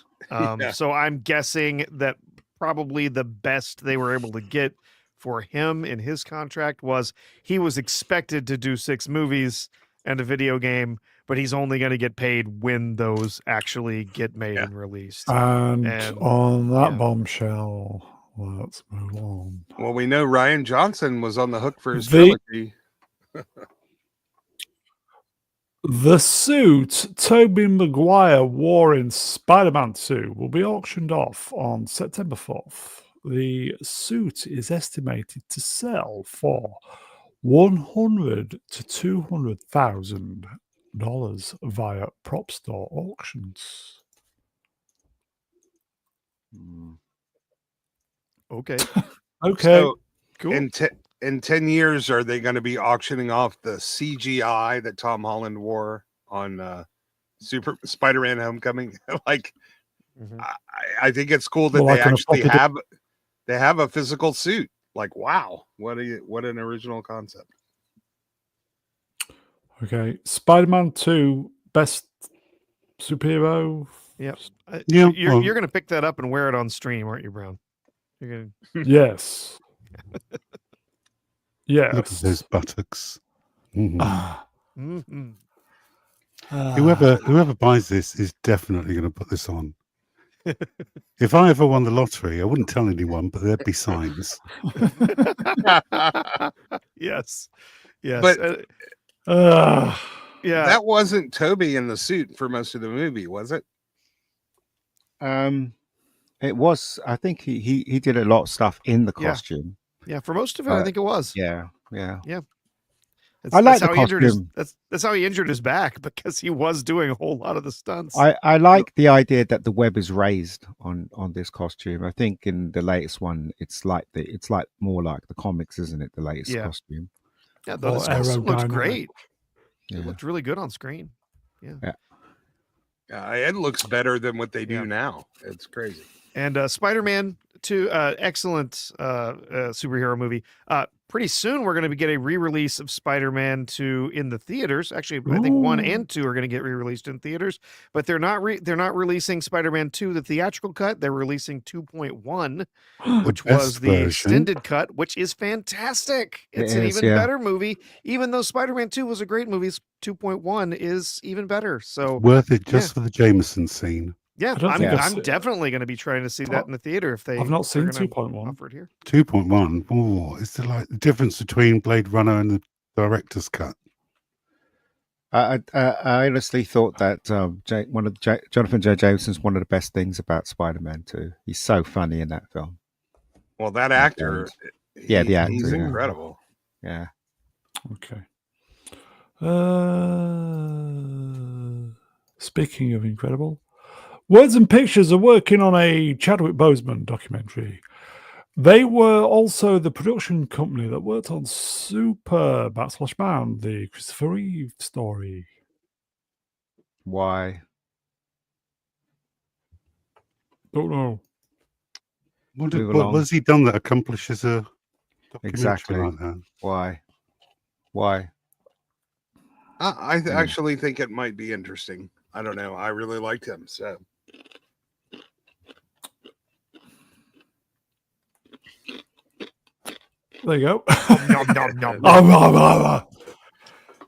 D: So I'm guessing that probably the best they were able to get for him in his contract was he was expected to do 6 movies and a video game, but he's only going to get paid when those actually get made and released.
A: And on that bombshell, let's move on.
C: Well, we know Ryan Johnson was on the hook for his trilogy.
A: The suit Tobey Maguire wore in Spider-Man 2 will be auctioned off on September 4th. The suit is estimated to sell for $100,000 to $200,000 via prop store auctions.
D: Okay.
A: Okay.
C: So
D: cool.
C: In 10 years, are they going to be auctioning off the CGI that Tom Holland wore on Super Spider-Man Homecoming? I think it's cool that they actually have a physical suit. Like, wow, what an original concept.
A: Okay, Spider-Man 2, best superhero.
D: Yep.
E: Yeah,
D: you're going to pick that up and wear it on stream, aren't you, Brown? You're gonna...
A: Yes. Yes.
E: Look at those buttocks.
A: Mm-hmm.
E: Whoever buys this is definitely going to put this on. If I ever won the lottery, I wouldn't tell anyone, but there'd be signs.
D: Yes.
C: But
D: yeah,
C: that wasn't Toby in the suit for most of the movie, was it?
B: It was. I think he did a lot of stuff in the costume.
D: Yeah, for most of it, I think it was.
B: Yeah.
D: I
B: like
D: the
B: costume.
D: That's how he injured his back, because he was doing a whole lot of the stunts.
B: I like the idea that the web is raised on this costume. I think in the latest one, it's like more like the comics, isn't it? The latest costume.
D: Yeah, this costume looks great.
B: Yeah.
D: It looked really good on screen. Yeah.
C: It looks better than what they do now. It's crazy.
D: And Spider-Man 2, excellent superhero movie. Pretty soon we're going to get a re-release of Spider-Man 2 in the theaters. Actually, I think 1 and 2 are going to get re-released in theaters, but they're not releasing Spider-Man 2 the theatrical cut. They're releasing 2.1, which was the extended cut, which is fantastic. It's an even better movie. Even though Spider-Man 2 was a great movie, 2.1 is even better. So
E: worth it just for the Jameson scene.
D: Yeah,
A: I don't think
D: I'm definitely going to be trying to see that in the theater if
A: I've not seen
D: they're gonna
A: 2.1.
D: offer it here.
E: 2.1. Oh, is there like the difference between Blade Runner and the director's cut?
B: I honestly thought that Jonathan J. Jameson's one of the best things about Spider-Man 2. He's so funny in that film.
C: Well, that actor,
B: Yeah, the actor,
C: he's
B: yeah.
C: incredible.
B: Yeah.
A: Okay. Speaking of incredible, Words and Pictures are working on a Chadwick Boseman documentary. They were also the production company that worked on Super / the Christopher Reeve story.
B: Why?
A: Don't know.
E: What
B: Move along.
E: has he done that accomplishes a documentary
B: Exactly.
E: like that?
B: Why?
C: I actually think it might be interesting. I don't know. I really liked him. So
A: There you go.
D: Nom, nom, nom,
A: Oh,
D: nom.
A: blah, blah,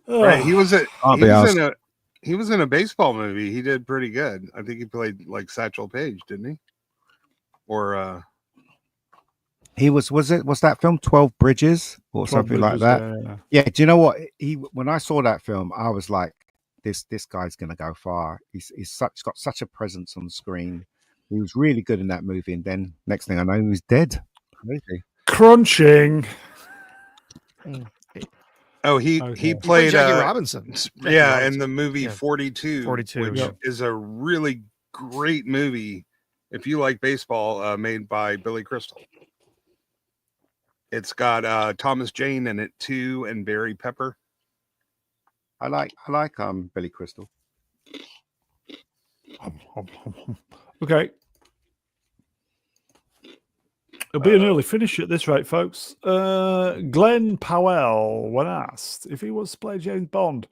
A: blah.
C: right, he
A: Oh,
C: was
B: I'll be asked.
C: he was in a baseball movie. He did pretty good. I think he played like Satchel Paige, didn't he? Or
B: He was that film 12 Bridges or
A: 12
B: something like
A: Bridges,
B: that?
A: yeah.
B: Yeah, do you know what? When I saw that film, I was like, this guy's gonna go far. He's got such a presence on the screen. He was really good in that movie, and then next thing I know, he was dead. Crazy.
A: Crunching.
C: oh, he
A: Okay.
C: he
D: He played
C: played
D: Jackie Robinson. Jackie
C: yeah,
D: Robinson.
C: in the movie
D: Yeah.
C: 42,
D: 42,
C: which
A: yeah.
C: is a really great movie. If you like baseball, made by Billy Crystal. It's got Thomas Jane in it too, and Barry Pepper.
B: I like Billy Crystal.
A: Okay. It'll be an early finish at this rate, folks. Glenn Powell, when asked if he wants to play James Bond,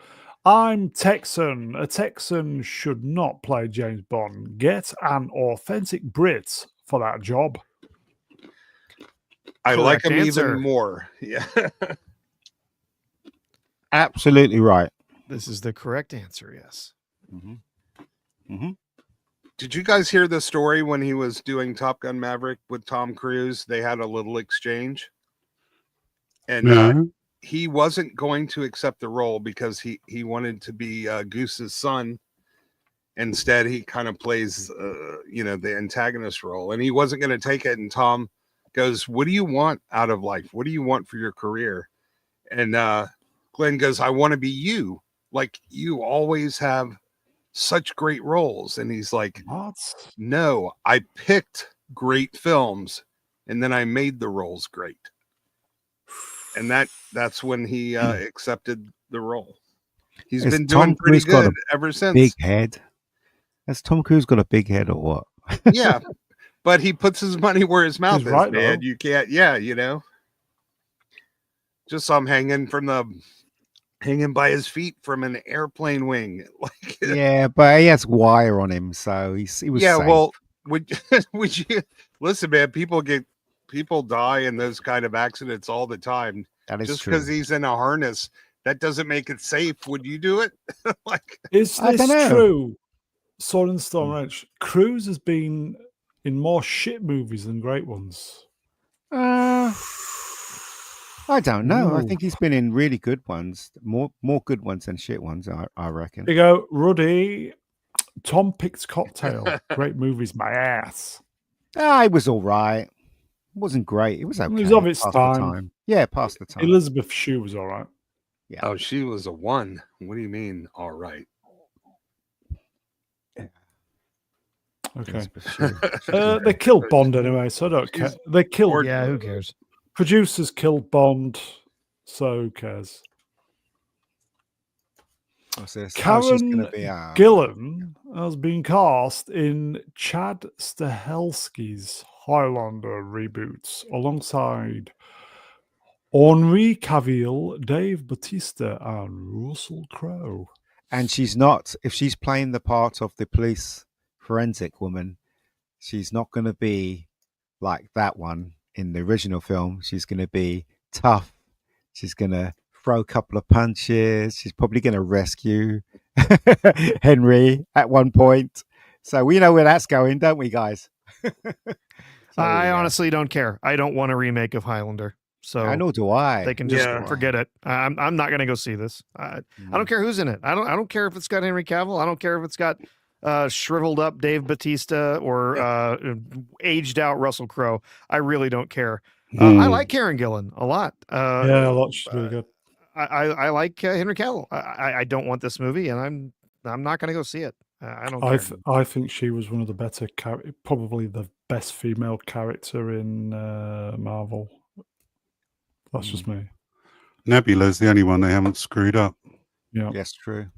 A: I'm Texan. A Texan should not play James Bond. Get an authentic Brit for that job.
C: I like
D: Correct
C: him
D: answer.
C: even more. Yeah.
B: Absolutely right.
D: This is the correct answer, yes.
C: Did you guys hear the story when he was doing Top Gun Maverick with Tom Cruise? They had a little exchange, and
E: No.
C: he wasn't going to accept the role because he wanted to be Goose's son. Instead, he kind of plays, the antagonist role, and he wasn't going to take it. And Tom goes, "What do you want out of life? What do you want for your career?" And Glenn goes, "I want to be you. Like you always have such great roles." And he's like,
A: What?
C: "No, I picked great films, and then I made the roles great." And that's when he accepted the role. He's
B: Has
C: been
B: Tom
C: doing pretty
B: Cruise got
C: good
B: a
C: ever since.
B: Big head. Has Tom Cruise got a big head or what?
C: Yeah, but he puts his money where his mouth
A: He's
C: is,
A: right,
C: man.
A: though.
C: You can't, just I'm hanging by his feet from an airplane wing. Like,
B: Yeah, but he has wire on him, so he was
C: yeah.
B: safe.
C: Well, would you listen, man? People die in those kind of accidents all the time.
B: That is
C: Just
B: true.
C: because he's in a harness, that doesn't make it safe. Would you do it? Like,
A: Is
B: I
A: this
B: dunno.
A: true? Sword and Stone Ranch. Cruise has been in more shit movies than great ones.
B: I don't know. I
A: Ooh.
B: think he's been in really good ones, more good ones than shit ones. I reckon.
A: Here you go, Ruddy. Tom Picked Cocktail. Great movies, my ass.
B: It was all right. It wasn't great. It was okay.
A: It was of its
B: Passed
A: time.
B: the time. Yeah, past the time.
A: Elizabeth Shue was all right.
B: Yeah.
C: oh, she was a one. What do you mean? All right.
A: Okay.
B: Elizabeth Shue. She was
A: They killed Bond anyway, so I don't care. They killed.
D: Yeah, who cares?
A: Producers killed Bond, so who cares?
B: What's this? She's
A: Karen
B: gonna be
A: Gillan has been cast in Chad Stahelski's Highlander reboots alongside Henri Cavill, Dave Bautista, and Russell Crowe.
B: and she's not. If she's playing the part of the police forensic woman, she's not going to be like that one in the original film. She's going to be tough. She's going to throw a couple of punches. She's probably going to rescue Henry at one point. So we know where that's going, don't we, guys? So
D: I
B: yeah.
D: honestly don't care. I don't want a remake of Highlander, so
B: Nor do I.
D: they can just
C: Yeah.
D: forget it. I'm not gonna go see this. I don't care who's in it. I don't care if it's got Henry Cavill. I don't care if it's got shriveled up Dave Bautista or aged out Russell Crowe. I really don't care. I like Karen Gillan a lot.
A: Yeah, a lot. She's really good.
D: I like Henry Cavill. I don't want this movie, and I'm not gonna go see it. I don't care.
A: I think she was one of the better, probably the best female character in Marvel. That's just me.
E: Nebula's the only one they haven't screwed up.
A: Yeah.
B: Yes, true.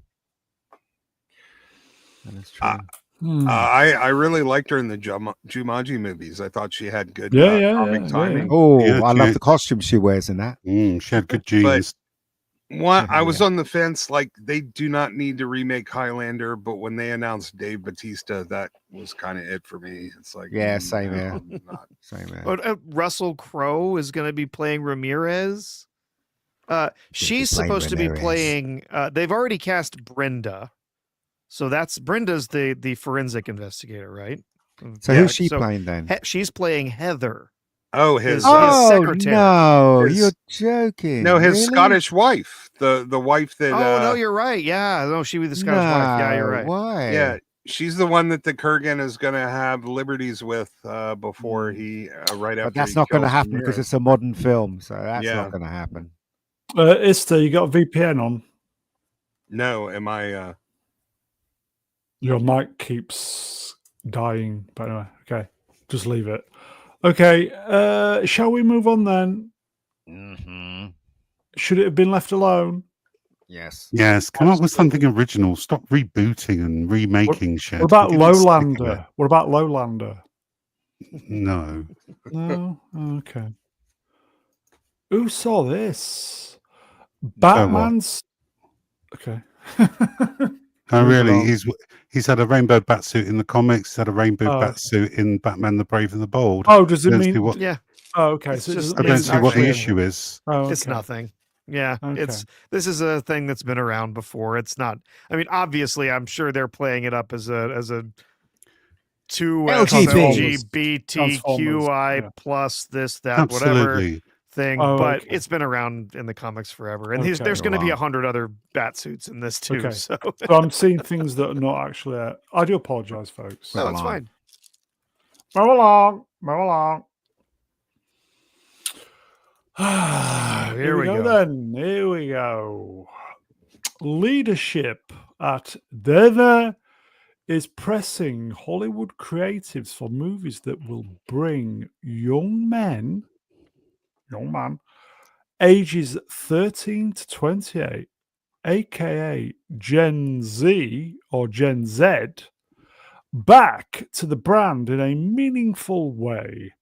B: That is true.
C: I really liked her in the Jumanji movies. I thought she had good comic timing.
B: Oh,
E: Yeah,
B: I love
E: she-
B: the costume she wears in that.
E: She had good genes.
C: I was on the fence. Like, they do not need to remake Highlander, but when they announced Dave Bautista, that was kind of it for me. It's like,
B: Yeah, same here.
C: not.
B: Same here.
D: But Russell Crowe is going to be playing Ramirez. She's
B: playing
D: supposed to be
B: Ramirez.
D: playing. They've already cast Brenda, so that's Brenda's the forensic investigator, right?
B: So who's she playing then?
D: She's playing Heather.
C: Oh, his
D: secretary.
B: No,
C: His-
B: you're joking.
C: no, his
B: Really?
C: Scottish wife, the wife that.
D: Oh no, you're right. Yeah, no, she was the Scottish wife. Yeah, you're right.
B: Why?
C: Yeah, she's the one that the Kurgan is going to have liberties with before he right after.
B: But that's
C: he
B: not going to
C: kills
B: happen because
C: Ramirez.
B: it's a modern film, so that's
C: Yeah.
B: not going to happen.
A: Ista, you got a VPN on?
C: No, am I?
A: Your mic keeps dying. But anyway, okay, just leave it. Okay, shall we move on then?
B: Mm-hmm.
A: Should it have been left alone?
B: Yes.
E: Yes, come up with something original. Stop rebooting and remaking shit.
A: What about
E: For goodness sake,
A: Lowlander? What about Lowlander?
E: No.
A: No? Okay. Who saw this? Batman's. Okay.
E: Oh,
A: Move
E: really?
A: along.
E: He's had a rainbow batsuit in the comics. He's had a rainbow
A: Oh.
E: batsuit in Batman: The Brave and the Bold.
A: Oh, does it
E: Let's
A: mean?
E: see what-
D: Yeah,
A: Oh, okay.
D: It's
A: So it
D: just-
A: doesn't
E: I
A: mean
E: don't
A: it's
E: see what the
A: actually-
E: issue is.
A: Oh,
D: it's
A: okay.
D: nothing. Yeah,
A: Okay.
D: this is a thing that's been around before. It's not. I mean, obviously, I'm sure they're playing it up as a two LGBTQI
A: Yeah.
D: plus this that whatever
E: Absolutely.
D: thing,
A: Oh,
D: but
A: okay.
D: it's been around in the comics forever, and
A: Okay.
D: there's going to be
E: Wow.
D: 100 other bat suits in this too.
A: Okay.
D: So
A: So I'm seeing things that are not actually. I do apologize, folks.
D: no,
B: Well,
D: it's fine.
A: Move along. Move along. Here we go then. Here we go. Leadership at Deva is pressing Hollywood creatives for movies that will bring young man, ages 13 to 28, aka Gen Z or Gen Z, back to the brand in a meaningful way.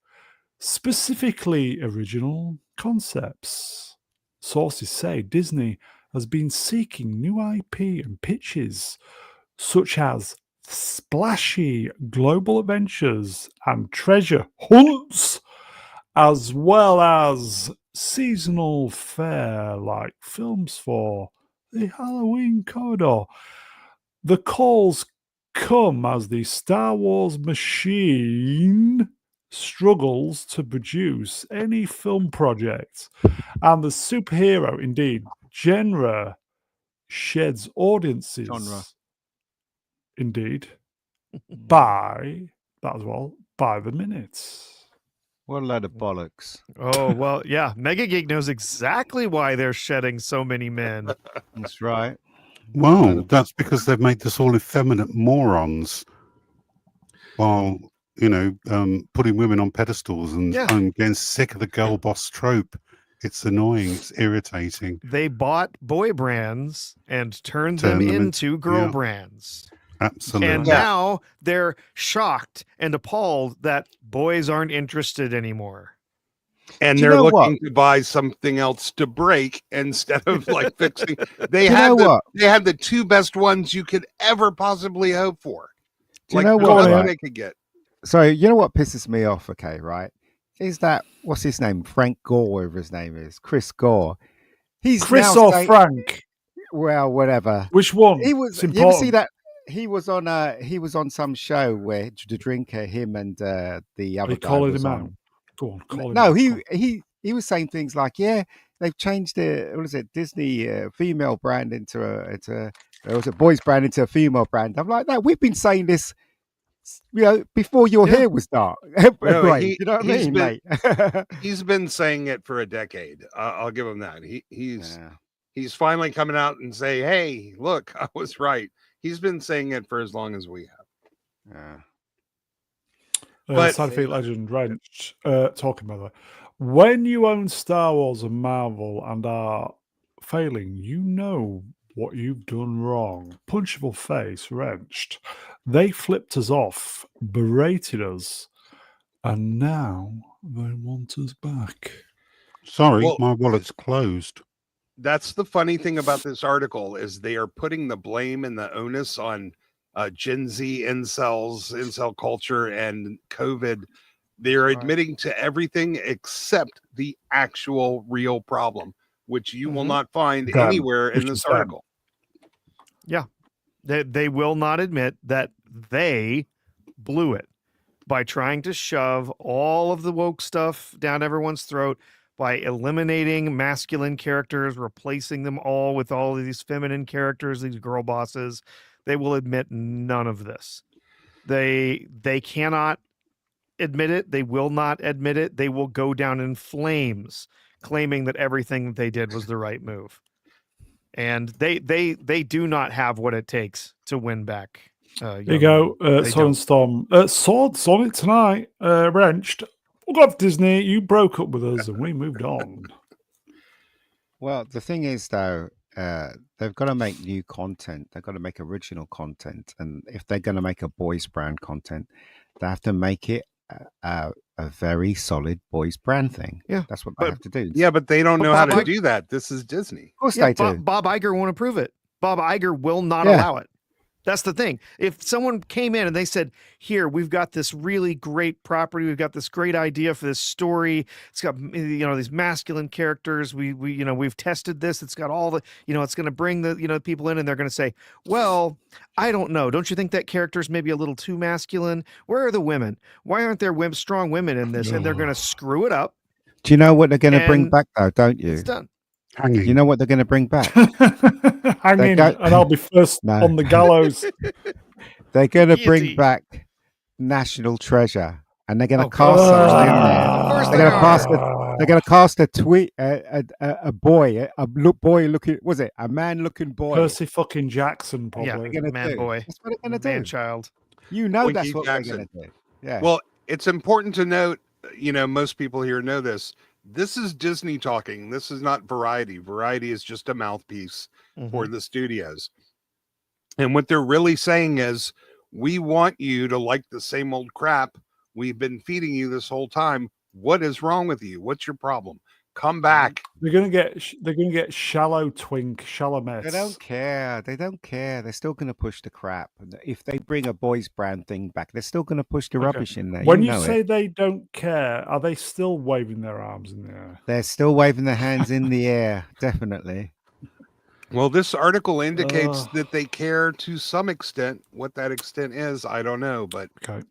A: Specifically, original concepts. Sources say Disney has been seeking new IP and pitches, such as splashy global adventures and treasure hunts, as well as seasonal fare like films for the Halloween corridor. The calls come as the Star Wars machine struggles to produce any film project, and the superhero, indeed, genre sheds audiences.
B: Genre.
A: Indeed, by that as well, by the minutes.
B: What a load of bollocks.
D: Oh well, yeah. Mega Geek knows exactly why they're shedding so many men.
B: That's right.
E: Well, that's because they've made us all effeminate morons while, putting women on pedestals. And
D: Yeah.
E: I'm getting sick of the girl boss trope. It's annoying. It's irritating.
D: They bought boy brands and turned
E: Turned
D: them
E: them
D: into girl
E: yeah.
D: brands.
E: Absolutely.
D: And now they're shocked and appalled that boys aren't interested anymore.
C: And
B: Do you
C: they're
B: know
C: looking
B: what?
C: to buy something else to break instead of like fixing. They
B: Do you
C: had
B: know
C: the
B: what?
C: they had the two best ones you could ever possibly hope for.
B: Do you
C: Like
B: know
C: the
B: what,
C: best
B: right?
C: they could get.
B: So you know what pisses me off, okay, right? Is that what's his name? Frank Gore, whatever his name is. Chris Gore. He's
A: Chris
B: now
A: or
B: saying-
A: Frank?
B: Well, whatever.
A: Which one?
B: He was
A: It's
B: you ever see
A: important.
B: that he was on some show where the drinker, him and the
A: Are
B: other
A: you
B: guy
A: calling
B: was
A: him
B: on.
A: out? Go on, call him
B: No,
A: out.
B: he was saying things like, yeah, they've changed the what is it, Disney female brand into or was it boys brand into a female brand. I'm like, no, we've been saying this, before your
D: Yeah.
B: hair was dark.
C: No,
B: Brain, you know what I
C: he's
B: mean,
C: been
B: mate?
C: he's been saying it for a decade. I'll give him that.
B: Yeah.
C: He's finally coming out and say, "Hey, look, I was right." He's been saying it for as long as we have.
B: Yeah.
C: But-
A: Scientific legend Wrench talking about that. When you own Star Wars and Marvel and are failing, you know what you've done wrong. Punchable face, wrenched. They flipped us off, berated us, and now they want us back.
E: Sorry,
C: Well-
E: my wallet's closed.
C: That's the funny thing about this article is they are putting the blame and the onus on Gen Z incel culture, and COVID. They're
B: Right.
C: admitting to everything except the actual real problem, which you will
D: Mhm.
C: not find
A: Them,
C: anywhere in
A: which
C: this
A: is them.
C: article.
D: They will not admit that they blew it by trying to shove all of the woke stuff down everyone's throat, by eliminating masculine characters, replacing them all with all of these feminine characters, these girl bosses. They will admit none of this. They cannot admit it. They will not admit it. They will go down in flames, claiming that everything that they did was the right move. And they do not have what it takes to win back.
A: There you go,
D: They
A: Sword and Storm. Swords on it tonight, wrenched. Oh God, Disney, you broke up with us and we moved on.
B: Well, the thing is, though, they've got to make new content. They've got to make original content, and if they're going to make a boys brand content, they have to make it a very solid boys brand thing.
D: Yeah,
B: that's what they
C: but-
B: have to do.
C: Yeah, but they don't
D: But
C: know how
D: Bob
C: to
D: Iger-
C: do that. This is Disney.
B: Of course
D: Yeah,
B: they do.
D: Bob Iger won't approve it. Bob Iger will not
B: Yeah.
D: allow it. That's the thing. If someone came in and they said, "Here, we've got this really great property. We've got this great idea for this story. It's got these masculine characters. We've tested this. It's got all the it's going to bring the people in, and they're going to say, well, I don't know. Don't you think that character's maybe a little too masculine? Where are the women? Why aren't there strong women in this?" And they're going to screw it up.
B: Do you know what they're going to bring
D: And
B: back, though? Don't you?
D: It's done.
E: Hanging.
B: You know what they're going to bring back?
A: Hang
B: They
A: in,
B: go-
A: and I'll be first
B: No.
A: on the gallows.
B: They're going to bring
D: Guillotine.
B: back National Treasure, and they're going to
D: Of
B: cast
D: course.
B: someone in there.
D: Of course
B: They're
D: they
B: going to cast
D: are.
B: They're going to cast a boy, boy looking. Was it a man looking boy?
A: Percy fucking Jackson,
D: Yeah,
A: probably.
B: Gonna
D: man
B: do.
D: boy.
B: That's what they're going to
D: Man
B: do.
D: child.
B: You know
C: Winky
B: that's what
C: Jackson.
B: they're going to do. Yeah.
C: Well, it's important to note, most people here know this. This is Disney talking. This is not Variety. Variety is just a mouthpiece for the studios. And what they're really saying is, we want you to like the same old crap we've been feeding you this whole time. What is wrong with you? What's your problem? Come back.
A: They're gonna get shallow twink, shallow mess.
B: They don't care. They don't care. They're still going to push the crap. And if they bring a boys brand thing back, they're still going to push the
A: Okay.
B: rubbish in there.
A: When you
B: know
A: say
B: it.
A: they don't care, are they still waving their arms in the air?
B: They're still waving their hands in the air, definitely.
C: Well, this article indicates
A: Ugh.
C: that they care to some extent. What that extent is, I don't know, but
A: Okay.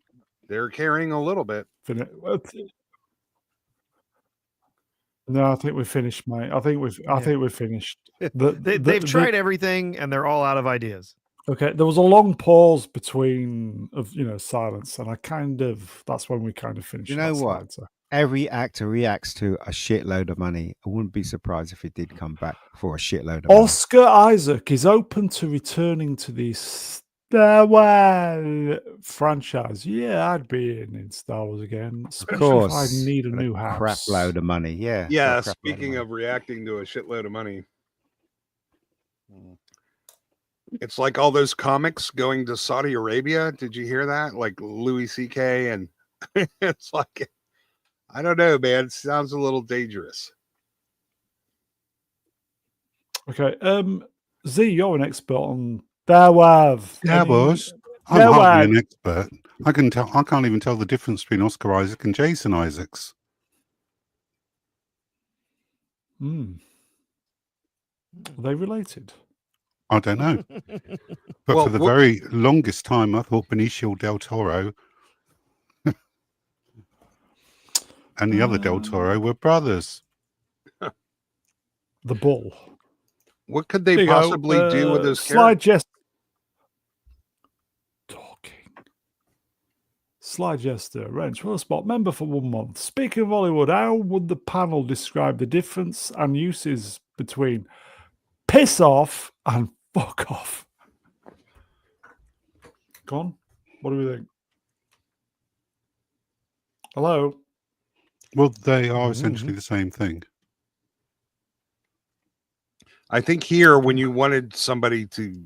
C: they're caring a little bit.
A: No, I think we're finished, mate. I think we're finished.
D: They've tried everything, and they're all out of ideas.
A: Okay, there was a long pause between silence, and that's when we kind of finished.
B: You know
A: that
B: what?
A: slide, so.
B: Every actor reacts to a shitload of money. I wouldn't be surprised if it did come back for a shitload of money.
A: Oscar Isaac is open to returning to the Star Wars franchise. Yeah, I'd be in Star Wars again,
B: Of
A: especially
B: course.
A: if I need a
B: for
A: new
B: the
A: house.
B: crap load of money. Yeah. for a
C: Yeah,
B: crap load
C: speaking
B: money.
C: of reacting to a shitload of money,
B: Mm.
C: it's like all those comics going to Saudi Arabia. Did you hear that? Like Louis C.K. and it's like, I don't know, man. It sounds a little dangerous.
A: Okay, Z, you're an expert on Star Wars.
E: Yeah,
A: Any-
E: boss. I'm
A: Yeah,
E: hardly
A: well-
E: an expert. I can't even tell the difference between Oscar Isaac and Jason Isaacs.
A: Hmm. Are they related?
E: I don't know. But
C: Well,
E: for the very longest time, I thought Benicio del Toro and the other Del Toro were brothers.
A: The Bull.
C: what could they
A: There you go.
C: possibly do with those
A: Slide
C: characters?
A: Jester. Talking. Slide Jester. Wrench. Will spot. Member for 1 month. Speaking of Hollywood, how would the panel describe the difference and uses between piss off and fuck off? Go on. What do we think? Hello?
E: Well, they are essentially the same thing.
C: I think here, when you wanted somebody to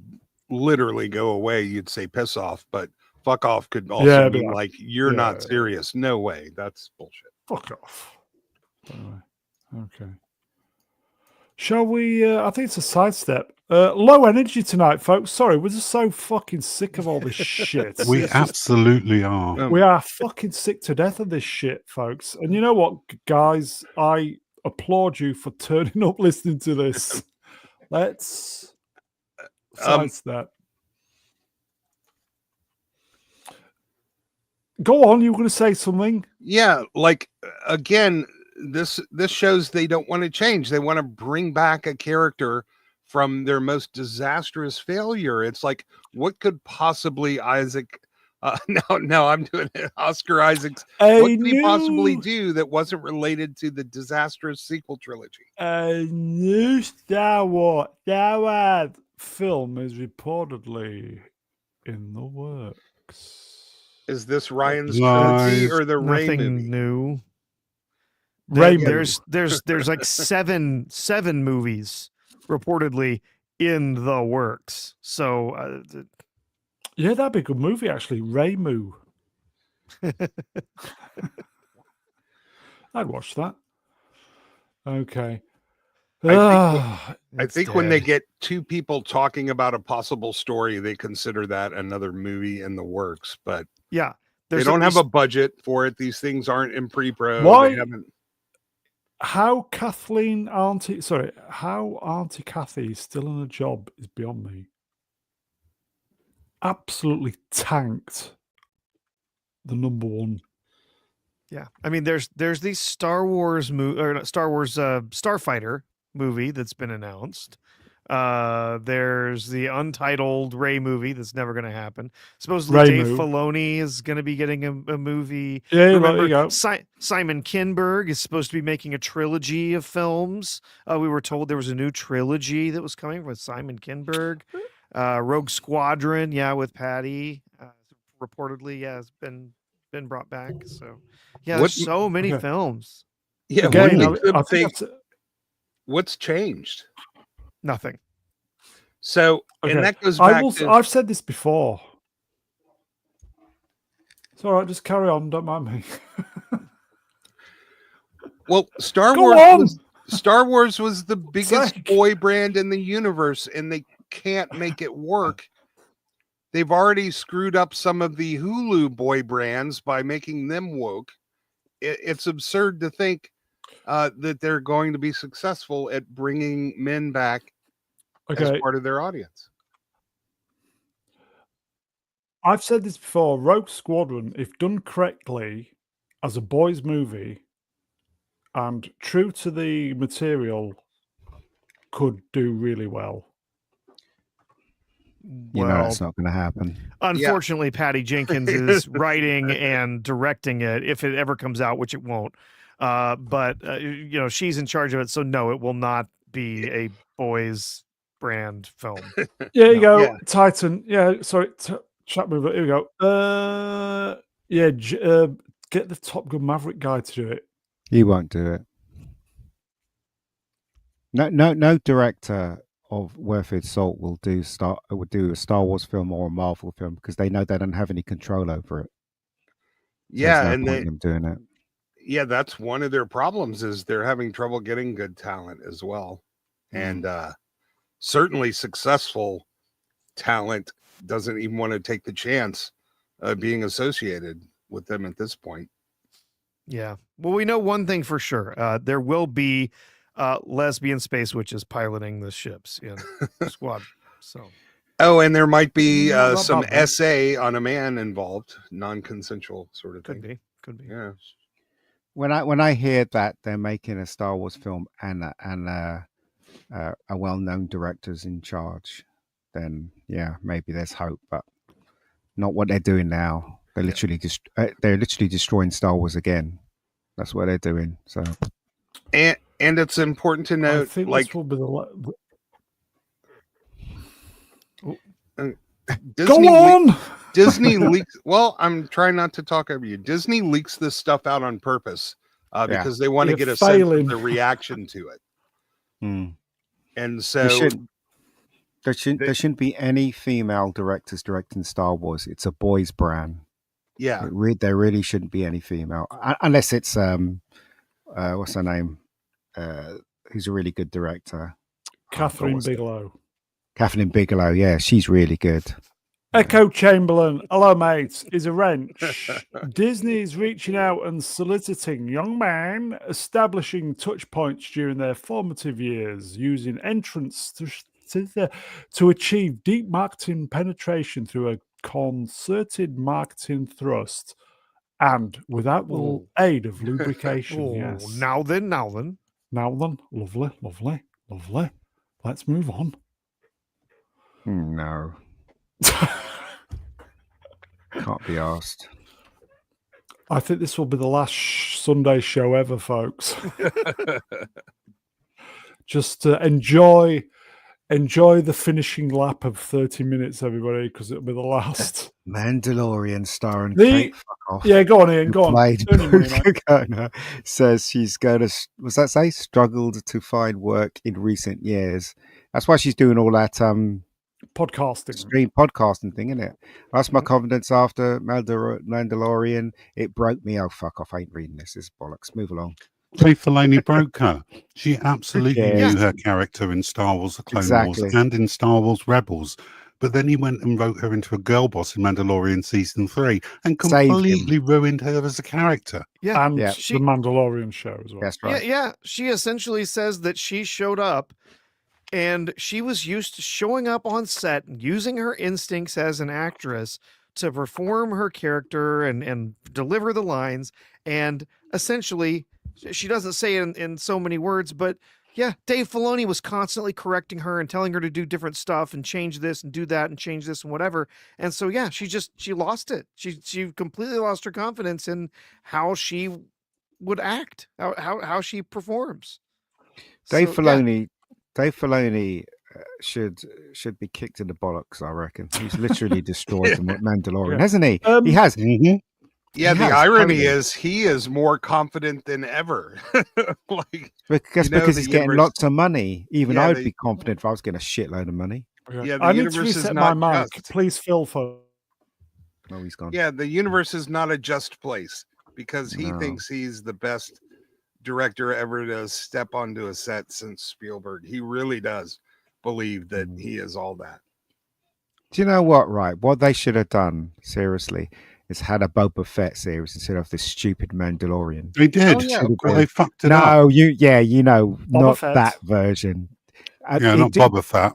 C: literally go away, you'd say piss off, but fuck off could also mean like you're not serious. No way. That's bullshit.
A: Fuck off. Anyway, okay. Shall we? I think it's a sidestep. Low energy tonight, folks. Sorry, we're just so fucking sick of all this shit.
E: We absolutely are.
A: We are fucking sick to death of this shit, folks. And you know what, guys? I applaud you for turning up listening to this. Let's sidestep. Go on, you were going to say something?
C: Yeah, like again, this shows they don't want to change. They want to bring back a character from their most disastrous failure. It's like, what could possibly Isaac? No, I'm doing it. Oscar Isaac's. What could he possibly do that wasn't related to the disastrous sequel trilogy?
A: A new Star Wars film is reportedly in the works.
C: Is this Ryan's trilogy or the Ray movie?
D: Nothing new.
A: Ray
D: there's like seven movies reportedly in the works. So
A: yeah, that'd be a good movie actually. Ray Moo. I'd watch that. Okay.
C: I think when they get two people talking about a possible story, they consider that another movie in the works. But
D: yeah,
C: they don't have a budget for it. These things aren't in pre-pro.
A: Why?
C: They haven't.
A: How Auntie Kathy is still in a job is beyond me. Absolutely tanked the number one.
D: Yeah, I mean, there's the Star Wars Starfighter movie that's been announced. There's the untitled Ray movie that's never going to happen. Supposedly Dave Filoni is going to be getting a movie.
A: Yeah, there you go.
D: Simon Kinberg is supposed to be making a trilogy of films. We were told there was a new trilogy that was coming with Simon Kinberg. Rogue Squadron, with Patty, reportedly, has been brought back. So, there's so many films.
C: Yeah,
A: again,
C: what's changed?
D: Nothing.
C: So, and that goes back
A: I've said this before. It's all right, just carry on. Don't mind me.
C: Well, Star Wars was the biggest boy brand in the universe, and they can't make it work. They've already screwed up some of the Hulu boy brands by making them woke. It's absurd to think that they're going to be successful at bringing men back as part of their audience.
A: I've said this before. Rogue Squadron, if done correctly as a boys movie and true to the material, could do really well.
B: You know it's not going to happen.
D: Unfortunately, Patty Jenkins is writing and directing it if it ever comes out, which it won't. But she's in charge of it, so no, it will not be a boys brand film.
A: Yeah, you go, Titan. Yeah, sorry, chat mover. Here we go. Get the Top Gun Maverick guy to do it.
B: He won't do it. No director of worth its salt will do a Star Wars film or a Marvel film because they know they don't have any control over it.
C: Yeah,
B: and they're doing it.
C: Yeah, that's one of their problems is they're having trouble getting good talent as well. And certainly successful talent doesn't even want to take the chance of being associated with them at this point.
D: Yeah. Well, we know one thing for sure. There will be lesbian space witches piloting the ships in So
C: Oh, and there might be
A: Not
C: some
A: bad, man.
C: SA on a man involved, non-consensual sort of
D: could
C: thing.
D: be.
C: Yeah.
B: When I hear that they're making a Star Wars film and a well-known director's in charge, then yeah, maybe there's hope. But not what they're doing now. They're literally destroying Star Wars again. That's what they're doing. So,
C: And it's important to
A: I
C: note,
A: think
C: like
A: this will be
C: Disney
A: Go on.
C: Disney leaks. Well, I'm trying not to talk over you. Disney leaks this stuff out on purpose because they want to
A: You're
C: get a
A: failing.
C: sense of the reaction to it. And
B: there
C: so,
B: shouldn't be any female directors directing Star Wars. It's a boys' brand.
C: yeah,
B: There really shouldn't be any female, unless it's what's her name? Who's a really good director?
A: Catherine Bigelow.
B: Catherine Bigelow. Yeah, she's really good.
A: Echo Chamberlain, hello mates, is a wrench. Disney is reaching out and soliciting young men, establishing touch points during their formative years, using entrance to achieve deep marketing penetration through a concerted marketing thrust and without the aid of lubrication. Yes.
D: Now then.
A: Now then, lovely. Let's move on.
B: No. Can't be asked.
A: I think this will be the last Sunday show ever, folks. Just enjoy the finishing lap of 30 minutes, everybody, because it'll be the last.
B: Mandalorian starring Kate Fuckoff.
A: Yeah, go on, Ian. Go on.
B: Played
A: Earn your money, mate.
B: Garner, says she's going to. Was that say struggled to find work in recent years? That's why she's doing all that
A: Podcasting.
B: stream podcasting thing, isn't it? That's my confidence after Mandalorian. It broke me. Oh fuck off! I ain't reading this. This is bollocks. Move along.
E: Dave Filoni broke her. She absolutely
B: Yeah.
E: knew her character in Star Wars: The Clone Wars
B: Exactly.
E: and in Star Wars Rebels. But then he went and wrote her into a girl boss in Mandalorian season 3 and
B: Saved him.
E: completely ruined her as a character.
D: Yeah.
A: And
B: Yeah.
A: the Mandalorian show as well.
B: That's right.
D: Yeah. She essentially says that she showed up and she was used to showing up on set and using her instincts as an actress to perform her character and deliver the lines. And essentially, she doesn't say it in so many words, but yeah, Dave Filoni was constantly correcting her and telling her to do different stuff and change this and do that and change this and whatever. And so, yeah, she lost it. She completely lost her confidence in how she would act, how she performs.
B: Dave
D: So, yeah.
B: Filoni should be kicked in the bollocks. I reckon he's literally destroyed the Mandalorian, hasn't he? He has.
E: Mhm.
C: yeah.
B: He
C: The
B: has,
C: irony
B: totally.
C: is he is more confident than ever. Like,
B: Because
C: You know,
B: because
C: the
B: he's getting
C: universe-
B: lots of money. Even
C: Yeah,
B: I'd
C: the-
B: be confident if I was getting a shitload of money.
C: Yeah, the
A: I need to
C: universe is
A: reset my
C: not
A: mic.
C: just.
A: Please, Phil. For
B: Oh, he's gone.
C: Yeah, the universe is not a just place because he
B: No.
C: thinks he's the best director ever to step onto a set since Spielberg. He really does believe that he is all that.
B: Do you know what? Right, what they should have done seriously is had a Boba Fett series instead of this stupid Mandalorian.
E: They did.
C: Oh, yeah,
B: of
E: But they fucked it up.
B: No, not
A: Fett.
B: that version.
E: Yeah, not Boba Fett.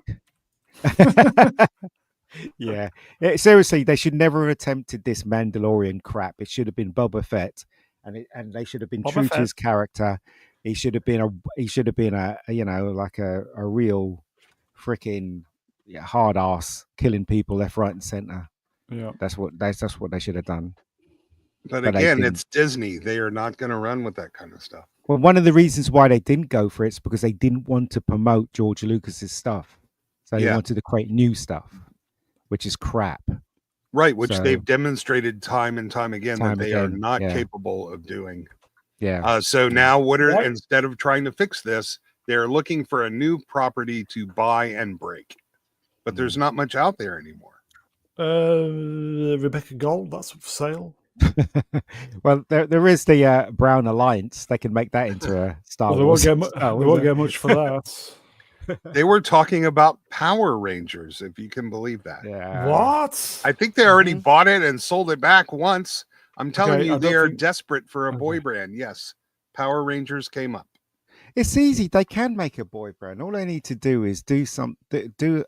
B: Yeah. Seriously, they should never have attempted this Mandalorian crap. It should have been Boba Fett, and they should have been
A: Boba
B: true
A: Fett.
B: to his character. He should have been a real freaking hard ass killing people left, right, and center.
A: yeah,
B: That's what they should have done.
C: But
B: But they
C: again,
B: didn't.
C: it's Disney. They are not going to run with that kind of stuff.
B: Well, one of the reasons why they didn't go for it is because they didn't want to promote George Lucas's stuff. So they
C: Yeah.
B: wanted to create new stuff, which is crap.
C: Right, which
B: So-
C: they've demonstrated time and time again
B: Time
C: that they are
B: again,
C: not
B: yeah.
C: capable of doing.
B: Yeah.
C: So now
A: What?
C: instead of trying to fix this, they're looking for a new property to buy and break. But there's not much out there anymore.
A: Rebecca Gold. That's for sale.
B: Well, there is the Brown Alliance. They can make that into a Star
A: Well, they
B: Wars.
A: won't get much for that.
C: They were talking about Power Rangers, if you can believe that.
B: Yeah.
A: What?
C: I think they already bought it and sold it back once. I'm telling
A: Okay, I
C: you,
A: don't
C: they are
A: think-
C: desperate for a boy
A: Okay.
C: brand. Yes, Power Rangers came up.
B: It's easy. They can make a boy band. All they need to do is do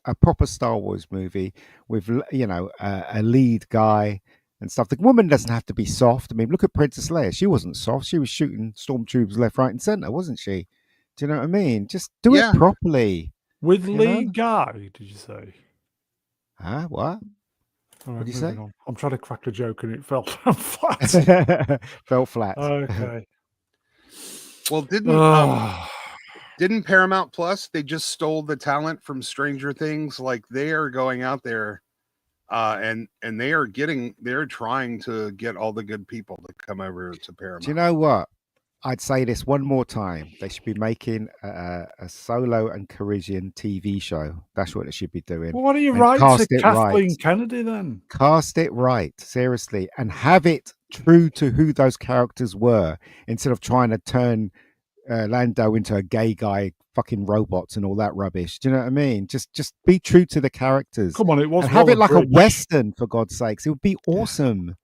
B: a proper Star Wars movie with a lead guy and stuff. The woman doesn't have to be soft. I mean, look at Princess Leia. She wasn't soft. She was shooting stormtroopers left, right, and center, wasn't she? Do you know what I mean? Just do
C: Yeah.
B: it properly.
A: With
B: You
A: Lee
B: know?
A: Guy, did you say?
B: Huh? What?
A: All right,
B: What'd you
A: moving
B: say?
A: on. I'm trying to crack a joke and it fell flat.
B: Fell flat.
A: Okay.
C: Well,
A: Ah,
C: didn't Paramount Plus, they just stole the talent from Stranger Things. Like they are going out there and they're trying to get all the good people to come over to Paramount.
B: Do you know what? I'd say this one more time. They should be making a Solo and Caribbean TV show. That's what they should be doing.
A: well, why don't you
B: And
A: write to
B: cast it
A: Kathleen
B: right.
A: Kennedy then?
B: Cast it right, seriously, and have it true to who those characters were, instead of trying to turn Lando into a gay guy, fucking robots and all that rubbish. Do you know what I mean? Just be true to the characters.
A: Come on, it was
B: and have it like
A: Waller-Bridge.
B: a western, for God's sakes. It would be awesome.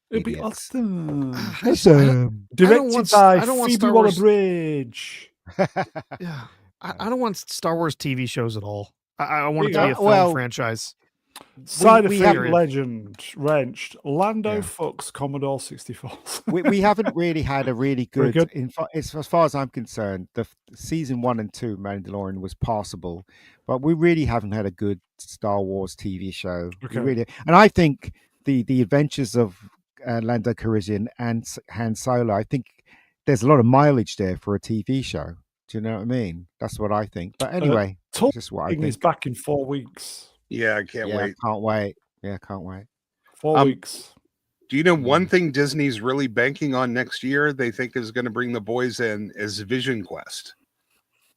A: It'd be
B: Idiots.
A: awesome.
B: Awesome.
A: Directed by
D: I don't want
A: Phoebe
D: Star Wars.
A: Waller-Bridge.
D: Yeah, I don't want Star Wars TV shows at all. I want it to
A: Yeah,
D: be a film
B: well,
D: franchise.
A: Side
B: we
A: effect
B: haven't-
A: legend wrenched. Lando
B: Yeah.
A: fucks Commodore 64.
B: we haven't really had a really
A: Very
B: good,
A: good.
B: as far as I'm concerned, the season 1 and 2 Mandalorian was passable, but we really haven't had a good Star Wars TV show.
A: Okay.
B: And I think the adventures of Lando Calrissian and Han Solo, I think there's a lot of mileage there for a TV show. Do you know what I mean? That's what I think. But anyway,
A: Tolkien
B: just what I
A: is
B: think.
A: back in 4 weeks.
C: Yeah, I can't
B: Yeah,
C: wait.
B: can't wait. Yeah, can't wait.
A: 4 weeks.
C: Do you know one thing Disney's really banking on next year? They think is going to bring the boys in is Vision Quest.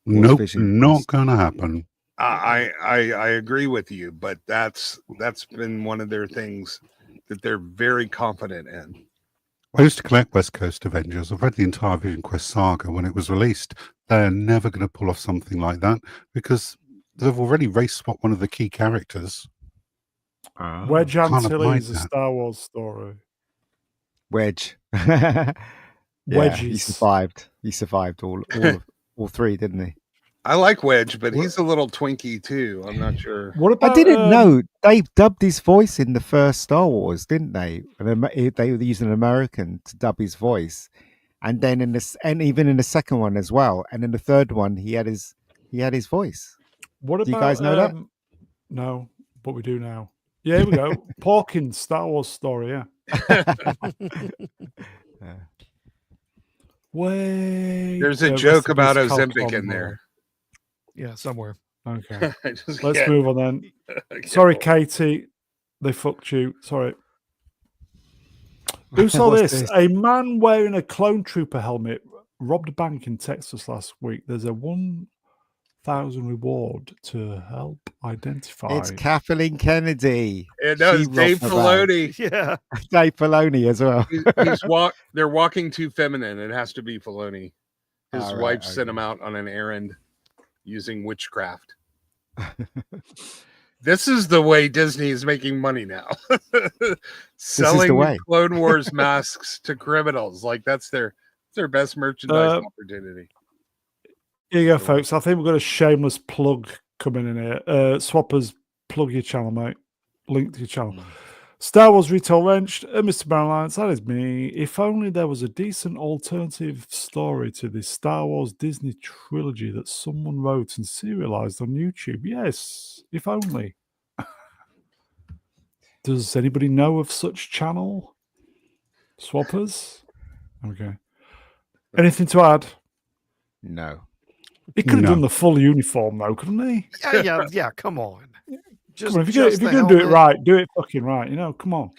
E: Nope,
B: Vision
E: not
B: Quest?
E: going to happen.
C: I agree with you, but that's been one of their things that they're very confident in.
E: I used to collect West Coast Avengers. I've read the entire Vision Quest saga when it was released. They're never going to pull off something like that because they've already race swapped one of the key characters.
A: Wedge
E: can't
A: Antilles, a
E: abide that.
A: Star Wars story.
B: Wedge. Yeah, he
A: Wedges.
B: survived. He survived all three, didn't he?
C: I like Wedge, but he's a little Twinkie too. I'm not sure.
A: What about?
B: I didn't know they dubbed his voice in the first Star Wars, didn't they? And they used an American to dub his voice, and then and even in the second one as well, and in the third one he had his voice.
A: What
B: Do
A: about?
B: you guys know that?
A: No, but we do now. Yeah, here we go. Porkins, Star Wars story. Yeah. Wait.
C: There's a
A: rest
C: joke
A: of
C: about
A: this
C: Ozempic
A: Calcon
C: in
A: model.
C: there.
D: Yeah, somewhere.
A: Okay.
C: I just
A: Let's
C: can't-
A: move on then.
C: I can't
A: Sorry,
C: hold-
A: Katie. They fucked you. Sorry. Who saw
B: What's
A: this?
B: this?
A: A man wearing a clone trooper helmet robbed a bank in Texas last week. There's a 1,000 reward to help identify.
B: It's Kathleen Kennedy.
C: It does.
B: She
C: Dave
B: robbed the bank.
C: Filoni.
D: Yeah.
B: Dave Filoni as well.
C: They're walking too feminine. It has to be Filoni. His
B: All
C: wife
B: right,
C: sent
B: okay.
C: him out on an errand using witchcraft. This is the way Disney is making money now. Selling
B: way.
C: Clone Wars masks to criminals. Like that's their best merchandise opportunity.
A: Here you go, folks. I think we've got a shameless plug coming in here. Swappers, plug your channel, mate. Link to your channel. Star Wars Retail Wrenched, Mr. Barrelines, that is me. If only there was a decent alternative story to this Star Wars Disney trilogy that someone wrote and serialized on YouTube. Yes, if only. Does anybody know of such channel? Swappers? Okay. Anything to add?
B: No.
A: He could have
E: No.
A: done the full uniform, though, couldn't he?
D: Yeah, come on. Just,
A: Come on, if you're
D: just
A: going
D: the
A: to do it
D: helmet.
A: right, do it fucking right. You know, come on.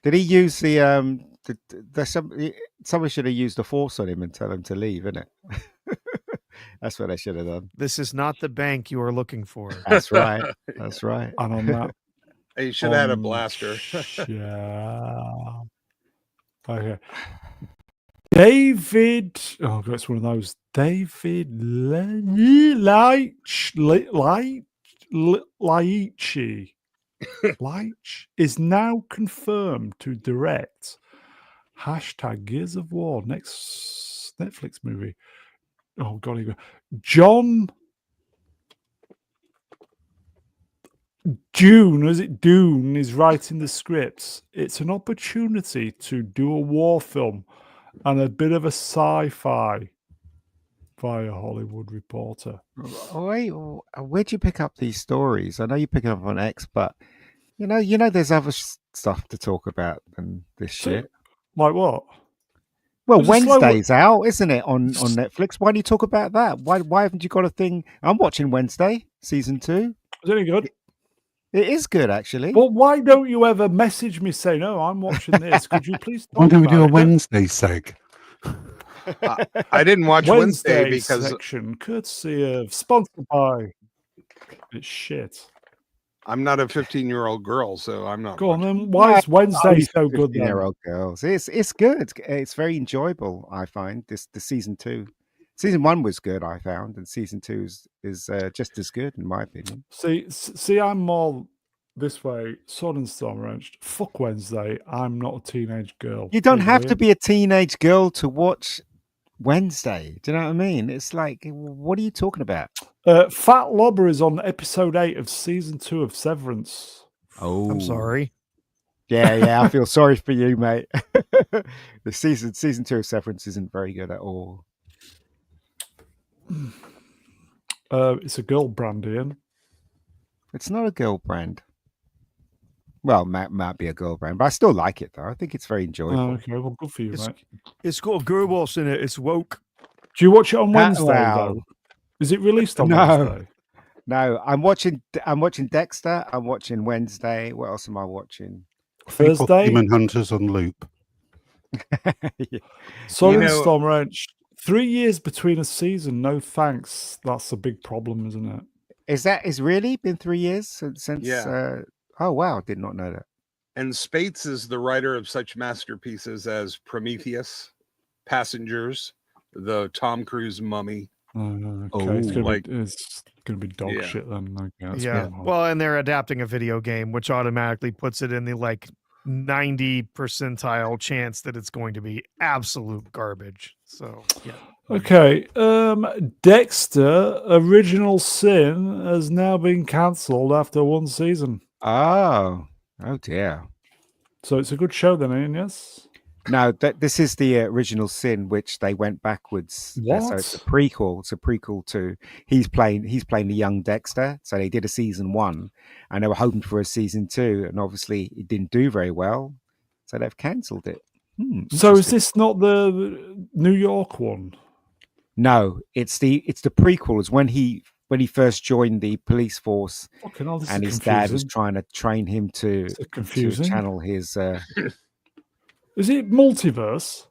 B: Did he use somebody should have used the force on him and tell him to leave, isn't it? That's what they should have done.
D: This is not the bank you are looking for.
B: That's right. That's right.
A: And on that.
C: He should have had a blaster.
A: Yeah. Okay. David. Oh, God, it's one of those. David Leitch is now confirmed to direct #Gears of War next Netflix movie. Oh God, John Dune, is it Dune, is writing the scripts. It's an opportunity to do a war film and a bit of a sci-fi via Hollywood Reporter.
B: Wait, where'd you pick up these stories? I know you pick them up on X, but you know, there's other stuff to talk about than this shit.
A: Like what?
B: Well,
A: There's a slow-
B: Wednesday's out, isn't it, on Netflix? Why do you talk about that? Why haven't you got a thing? I'm watching Wednesday, season 2.
A: Is it any good?
B: It is good, actually.
A: Well, why don't you ever message me saying, "No, I'm watching this"? Could you please?
E: Why don't we do a
A: talk about it?
E: Wednesday seg?
C: I didn't watch Wednesday
A: Wednesday
C: because
A: section, courtesy of sponsored by. It's shit.
C: I'm not a 15-year-old girl, so I'm not.
A: Go on
C: watching.
A: then. Why is Wednesday so good then?
B: 15-year-old girls. It's good. It's very enjoyable. I find the season 2. Season 1 was good, I found, and season 2 is just as good in my opinion.
A: See, I'm more this way. Sword and Storm Wrenched. Fuck Wednesday. I'm not a teenage girl.
B: You don't
A: Is
B: have
A: it?
B: to be a teenage girl to watch Wednesday. Do you know what I mean? It's like, what are you talking about?
A: Fat Lobber is on episode 8 of season 2 of Severance.
B: Oh,
D: I'm sorry.
B: Yeah, I feel sorry for you, mate. The season 2 of Severance isn't very good at all.
A: It's a girl brand, Ian.
B: It's not a girl brand. Well, might be a girl brand, but I still like it though. I think it's very enjoyable.
A: Oh, okay, well, good for you,
D: It's-
A: mate.
D: It's got a girl boss in it. It's woke.
A: Do you watch it on Wednesday
B: wow.
A: though? Is it released on
B: No.
A: Wednesday?
B: No, I'm watching Dexter. I'm watching Wednesday. What else am I watching?
E: Faithful
A: Thursday?
E: Demon Hunters on loop.
A: Sword
C: You
A: and
C: know-
A: Storm Wrench. 3 years between a season. No thanks. That's a big problem, isn't it?
B: Is really been 3 years since?
C: Yeah.
B: Oh wow, did not know that.
C: And Spates is the writer of such masterpieces as Prometheus, Passengers, the Tom Cruise Mummy.
A: Okay,
B: Oh,
A: it's gonna
C: like-
A: be it's gonna be dog
C: Yeah.
A: shit then. Okay, that's
D: Yeah.
A: fine.
D: Well, and they're adapting a video game, which automatically puts it in the like 90 percentile chance that it's going to be absolute garbage. So yeah.
A: Okay, Dexter Original Sin has now been cancelled after one season.
B: Oh dear.
A: So it's a good show then, Ian, yes?
B: No, this is the original Sin, which they went backwards. So it's a
A: What?
B: prequel. It's a prequel to he's playing the young Dexter. So they did a season 1, and they were hoping for a season 2, and obviously it didn't do very well, so they've cancelled it.
A: So is
B: Interesting.
A: this not the New York one?
B: No, it's the prequel. It's when he first joined the police force,
A: Fucking hell, this
B: and
A: is
B: his dad was
A: confusing.
B: trying to train him to
A: This is confusing.
B: channel his.
A: Is it multiverse?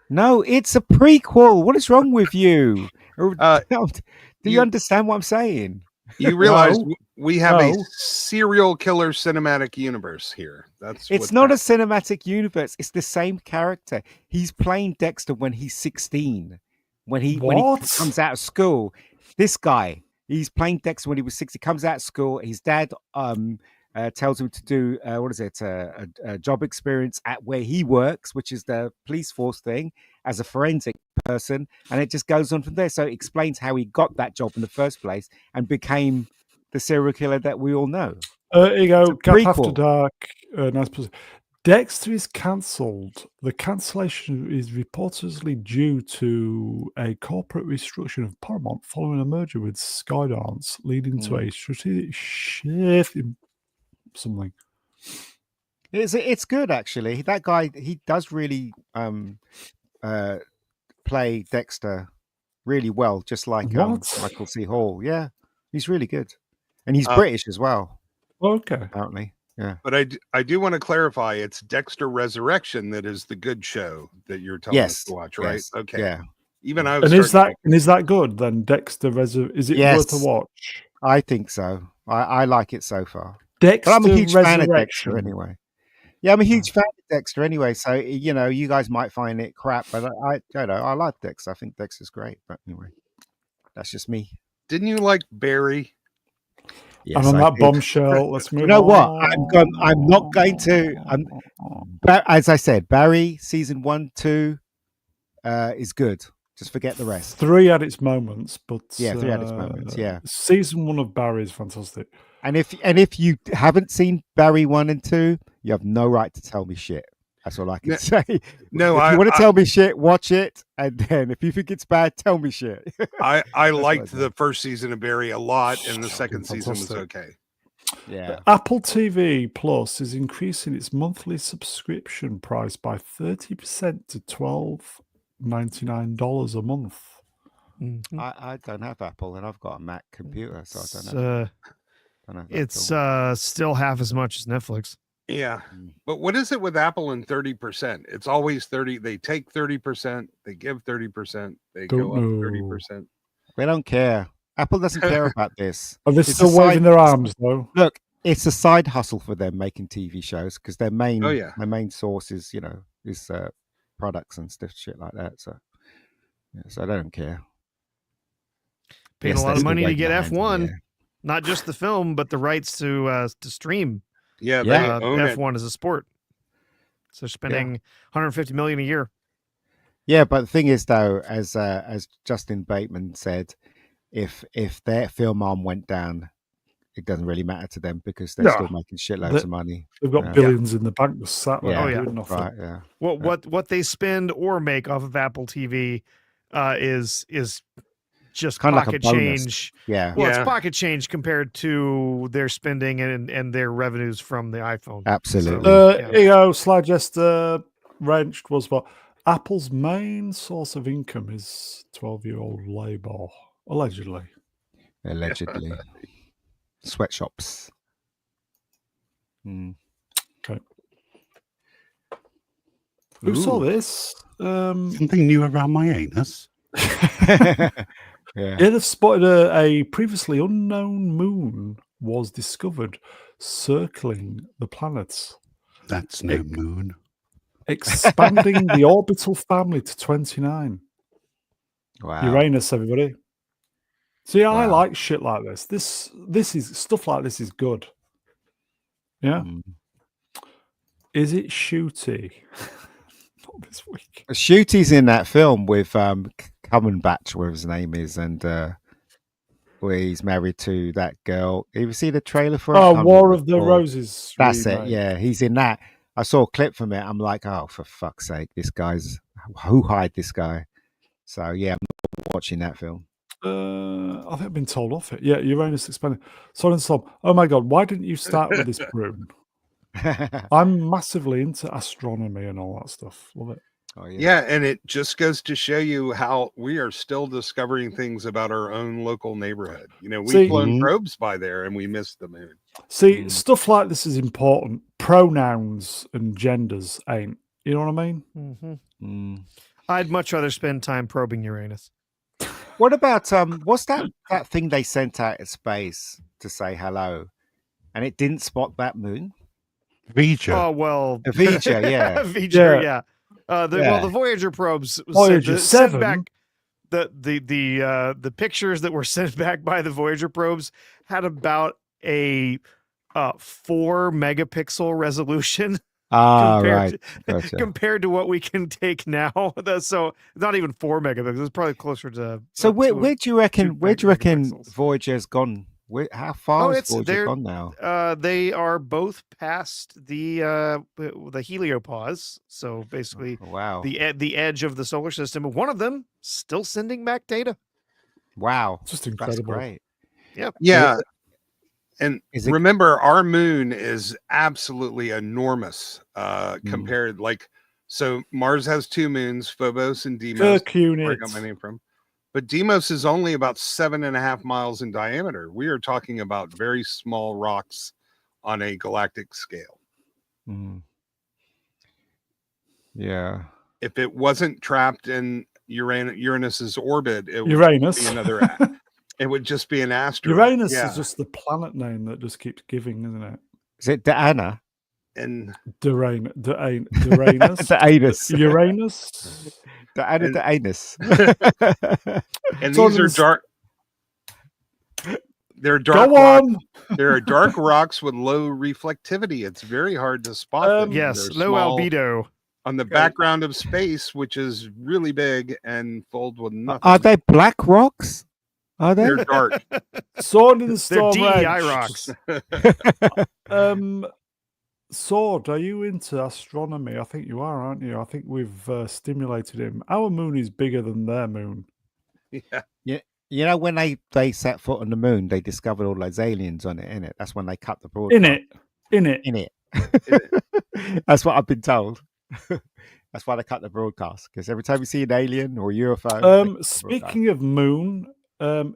B: No, it's a prequel. What is wrong with you? Do you
C: you-
B: understand what I'm saying?
C: You realize
A: No.
C: we have a
A: No.
C: serial killer cinematic universe here. That's
B: It's
C: what's
B: not a
C: happening.
B: cinematic universe. It's the same character. He's playing Dexter when he's 16. When he
A: What?
B: comes out of school, this guy, he's playing Dexter when he was 60. Comes out of school. His dad tells him to do a job experience at where he works, which is the police force thing, as a forensic person, and it just goes on from there. So it explains how he got that job in the first place and became the serial killer that we all know.
A: Here you go.
B: It's a
A: Gap After
B: prequel.
A: Dark. Nice person. Dexter is cancelled. The cancellation is reportedly due to a corporate restructuring of Paramount following a merger with Skydance, leading to a strategic shift in something.
B: It's good actually. That guy, he does really play Dexter really well, just like
A: What?
B: Michael C. Hall. Yeah, he's really good, and he's
C: Uh,
B: British as well,
A: Okay.
B: apparently. Yeah.
C: But I do want to clarify, it's Dexter Resurrection that is the good show that you're telling us
B: Yes.
C: to watch, right?
B: yes,
C: Okay.
B: Yeah.
C: Even I was
A: And
C: starting
A: is that good then? Dexter Is it worth a
B: Yes.
A: watch?
B: I think so. I like it so far.
A: Dexter
B: But I'm a huge fan of
A: Resurrection.
B: Dexter anyway. Yeah, I'm a huge fan of Dexter anyway. So you guys might find it crap, but I don't know. I like Dexter. I think Dexter's great. But anyway, that's just me.
C: Didn't you like Barry?
B: Yes,
A: And on
B: I
A: that
B: did.
A: bombshell, let's move
B: You know what?
A: on.
B: I'm not going to. As I said, Barry season 1, 2 is good. Just forget the rest.
A: 3 had its moments, but
B: Yeah, 3 had its moments. Yeah.
A: season 1 of Barry is fantastic.
B: And if you haven't seen Barry 1 and 2, you have no right to tell me shit. That's all I can say.
C: No,
B: if you want to tell me shit, watch it, and then if you think it's bad, tell me shit.
C: I
B: what
C: liked
B: I
C: the first season of Barry a lot, and the second season was
A: Fantastic.
C: okay.
B: Yeah.
A: Apple TV Plus is increasing its monthly subscription price by 30% to $12.99 a month.
D: Mhm.
B: I don't have Apple, and I've got a Mac computer, so I
D: It's,
B: don't know.
D: it's still half as much as Netflix.
C: Yeah.
B: Mm.
C: But what is it with Apple and 30%? It's always 30. They take 30%, they give 30%, they
A: Don't
C: go up
A: know.
C: 30%.
B: They don't care. Apple doesn't care about this.
A: Are they
B: It's a
A: still waving
B: side-
A: their arms, though?
B: Look, it's a side hustle for them making TV shows because their main
C: Oh, yeah.
B: their main source is is products and stuff shit like that. So so they don't care.
D: Paying
B: Yes,
D: a lot
B: they're
D: of
B: still
D: money to
B: waving
D: get
B: their hands in the
D: F1,
B: air.
D: not just the film, but the rights to stream
C: Yeah, they
B: Yeah.
C: own it.
D: F1 as a sport. So they're spending $150 million a year.
B: Yeah, but the thing is, though, as Justin Bateman said, if their film arm went down, it doesn't really matter to them because they're
A: No.
B: still making shitloads
A: The-
B: of money.
A: They've got
B: Yeah.
A: billions in the bank just sat there
B: Yeah.
D: Oh, yeah.
A: doing nothing.
B: Right? Yeah.
D: What they spend or make off of Apple TV is just
B: Kind of like a
D: pocket
B: bonus.
D: change.
B: Yeah.
D: Well,
C: Yeah.
D: it's pocket change compared to their spending and their revenues from the iPhone.
B: Absolutely.
D: Yeah.
A: Here you go, Slide Jester Wrenched was what? Apple's main source of income is 12-year-old labor, allegedly.
B: Allegedly. Sweatshops. Mm.
A: Who saw
B: Ooh.
A: this?
E: Something new around my anus.
B: Yeah.
A: Yeah, they've spotted a previously unknown moon was discovered circling the planets,
E: That's no moon.
A: expanding the orbital family to 29.
B: Wow.
A: Uranus, everybody. See, I
B: Wow.
A: like shit like this. This is stuff like this is good. Yeah.
B: Mm.
A: Is it shooty? Not this week.
B: Shooty's in that film with Cumberbatch, whatever his name is, and where he's married to that girl. Have you seen the trailer for it?
A: Oh,
B: Can't
A: War
B: remember
A: of the
B: what-
A: Roses.
B: That's it.
A: remake.
B: Yeah, he's in that. I saw a clip from it. I'm like, oh, for fuck's sake, this guy's who hired this guy? So yeah, I'm not watching that film.
A: I think I've been told off it. Yeah, Uranus expanding. Sorry, Tom. Oh my God, why didn't you start with this broom? I'm massively into astronomy and all that stuff. Love it.
B: Oh
C: Yeah, and it just goes to show you how we are still discovering things about our own local neighborhood. You know, we've
A: See-
C: flown
E: Mhm.
C: probes by there and we missed the moon.
A: See,
B: Mm.
A: stuff like this is important. Pronouns and genders ain't. You know what I mean?
D: Mm-hmm.
B: Mm.
D: I'd much rather spend time probing Uranus.
B: What about what's that thing they sent out at space to say hello, and it didn't spot that moon?
E: Vija.
D: Oh well,
B: A Vija, yeah.
D: Vija,
A: Yeah.
D: yeah.
B: Yeah.
D: The Voyager probes
A: Voyager
D: sent
A: 7?
D: back the pictures that were sent back by the Voyager probes had about a 4 megapixel resolution
B: Ah,
D: compared
B: right.
D: to,
B: Gotcha.
D: compared to what we can take now. So not even 4 megapixels. It's probably closer to.
B: So
D: two-
B: where do you reckon?
D: 2
B: Where do you reckon
D: megapixels.
B: Voyager's gone? How far has Voyager
D: they're-
B: gone now?
D: They are both past the heliopause. So basically,
B: Oh, wow!
D: the edge of the solar system. One of them still sending back data.
B: Wow,
A: Just
B: that's
A: incredible.
B: great.
C: Yeah. And
B: Is it-
C: remember, our moon is absolutely enormous
B: Mm.
C: compared. Like, so Mars has 2 moons, Phobos and Deimos, where I
A: Hercules.
C: got my name from. But Deimos is only about 7.5 miles in diameter. We are talking about very small rocks on a galactic scale.
B: Mm. Yeah.
C: If it wasn't trapped in Uranus's orbit, it would
A: Uranus.
C: be another. It would just be an asteroid.
A: Uranus
C: Yeah.
A: is just the planet name that just keeps giving, isn't it?
B: Is it Diana?
C: And
A: Uranus.
B: The anus.
A: Uranus.
B: Diana
C: And-
B: the anus.
C: and
A: So
C: these are
A: there's-
C: dark. They're dark.
A: Go
C: rocks.
A: on.
C: There are dark rocks with low reflectivity. It's very hard to spot them.
D: Yes,
C: They're
D: low
C: small.
D: albedo.
C: on the
D: Okay.
C: background of space, which is really big and filled with nothing.
B: Are they black rocks? Are they?
C: They're dark.
A: Sword in the
D: They're
A: Storm
D: DEI
A: Edge.
D: rocks.
A: Sword, are you into astronomy? I think you are, aren't you? I think we've stimulated him. Our moon is bigger than their moon.
C: Yeah.
B: You know, when they set foot on the moon, they discovered all those aliens on it. In it, that's when they cut the broadcast.
A: In it.
B: In it. That's what I've been told. That's why they cut the broadcast, because every time you see an alien or a UFO. they cut the broadcast.
A: Speaking of moon,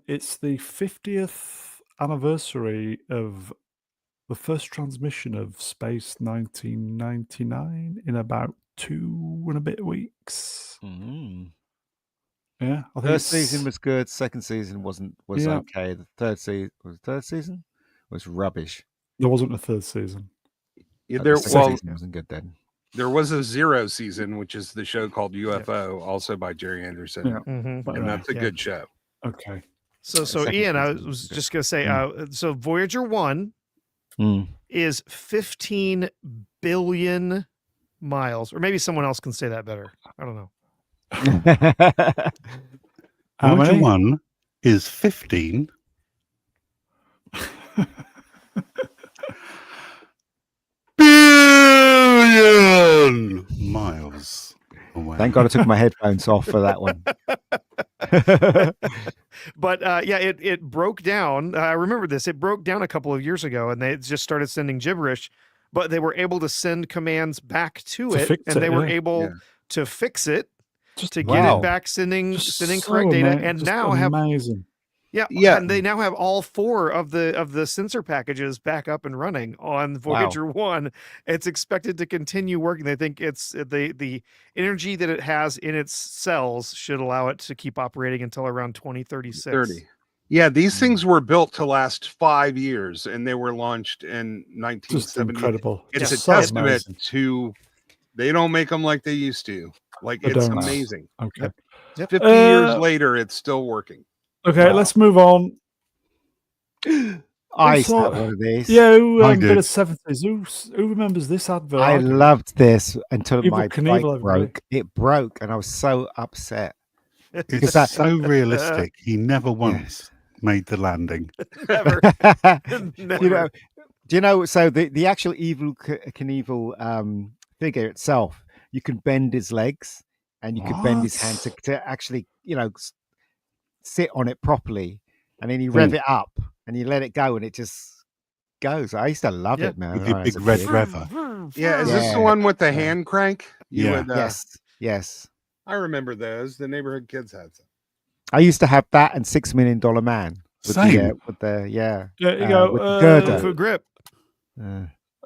A: it's the 50th anniversary of the first transmission of Space 1999 in about 2 and a bit weeks.
B: Mm.
A: Yeah, I think
B: First season was good. Second season was
A: Yeah.
B: okay. The third season was rubbish.
A: there wasn't a third season.
C: Yeah,
B: The second
C: well,
B: season wasn't good then.
C: there was a Zero season, which is the show called UFO, also by Jerry Anderson,
A: Yeah.
D: Mhm.
A: But
C: and
A: anyway,
C: that's a
D: yeah.
C: good show.
A: okay.
D: So
B: second
D: Ian, I
B: season
D: was
B: was good.
D: just gonna say, so Voyager 1 is 15 billion miles, or maybe someone else can say that better. I don't know.
A: How
E: Voyager
A: many?
E: 1 is 15 billion miles away.
B: Thank God I took my headphones off for that one.
D: But yeah, it broke down. I remember this. It broke down a couple of years ago, and they just started sending gibberish. But they were able to send commands back to it,
A: fix
D: and
A: it,
D: they were
A: yeah.
D: able
C: Yeah.
D: to fix it,
A: Just
D: to get
B: Wow.
D: it back, sending
A: Just
D: correct
A: so
D: data,
A: ama-
D: and
A: just
D: now have
A: amazing.
D: yeah,
C: Yeah.
D: and they now have all 4 of the sensor packages back up and running on Voyager 1. It's expected to continue working. They think it's the energy that it has in its cells should allow it to keep operating until around 2036.
C: 30. Yeah, these things were built to last 5 years, and they were launched in
A: Just
C: 1970.
A: incredible.
C: It's
A: Just
C: a
A: so
C: testament
A: amazing.
C: to they don't make them like they used to. Like,
A: They
C: it's
A: don't.
C: amazing.
A: Okay.
C: 50 years
A: Uh,
C: later, it's still working.
A: Okay,
B: Wow.
A: let's move on.
B: I used to
A: Also-
B: have one of these.
A: Yeah, who
E: I
A: bit
E: did.
A: of 70s? Who remembers this advert?
B: I
A: do.
B: loved this until
A: Evel
B: my
A: Knievel,
B: bike
A: everybody.
B: broke. It broke, and I was so upset.
E: It's
B: that-
E: so realistic. He never once made the landing.
D: Never.
B: you
D: Never.
B: know, do you know? So the actual Evel Knievel figure itself, you can bend his legs and you can bend his hand to actually, sit on it properly, and then you rev it up and you let it go, and it just goes. I used to love
D: Yeah.
B: it, man.
E: With
B: when
E: your
B: I was
E: big
B: a
E: red
B: kid.
E: rever.
C: Yeah, is this the
B: Yeah.
C: one with the hand crank? You
E: Yeah.
C: would,
B: Yes.
C: I remember those. The neighborhood kids had some.
B: I used to have that and $6 Million Man.
E: Same.
B: With the
A: There you go.
B: with the
D: Kung
B: girder.
D: Fu grip.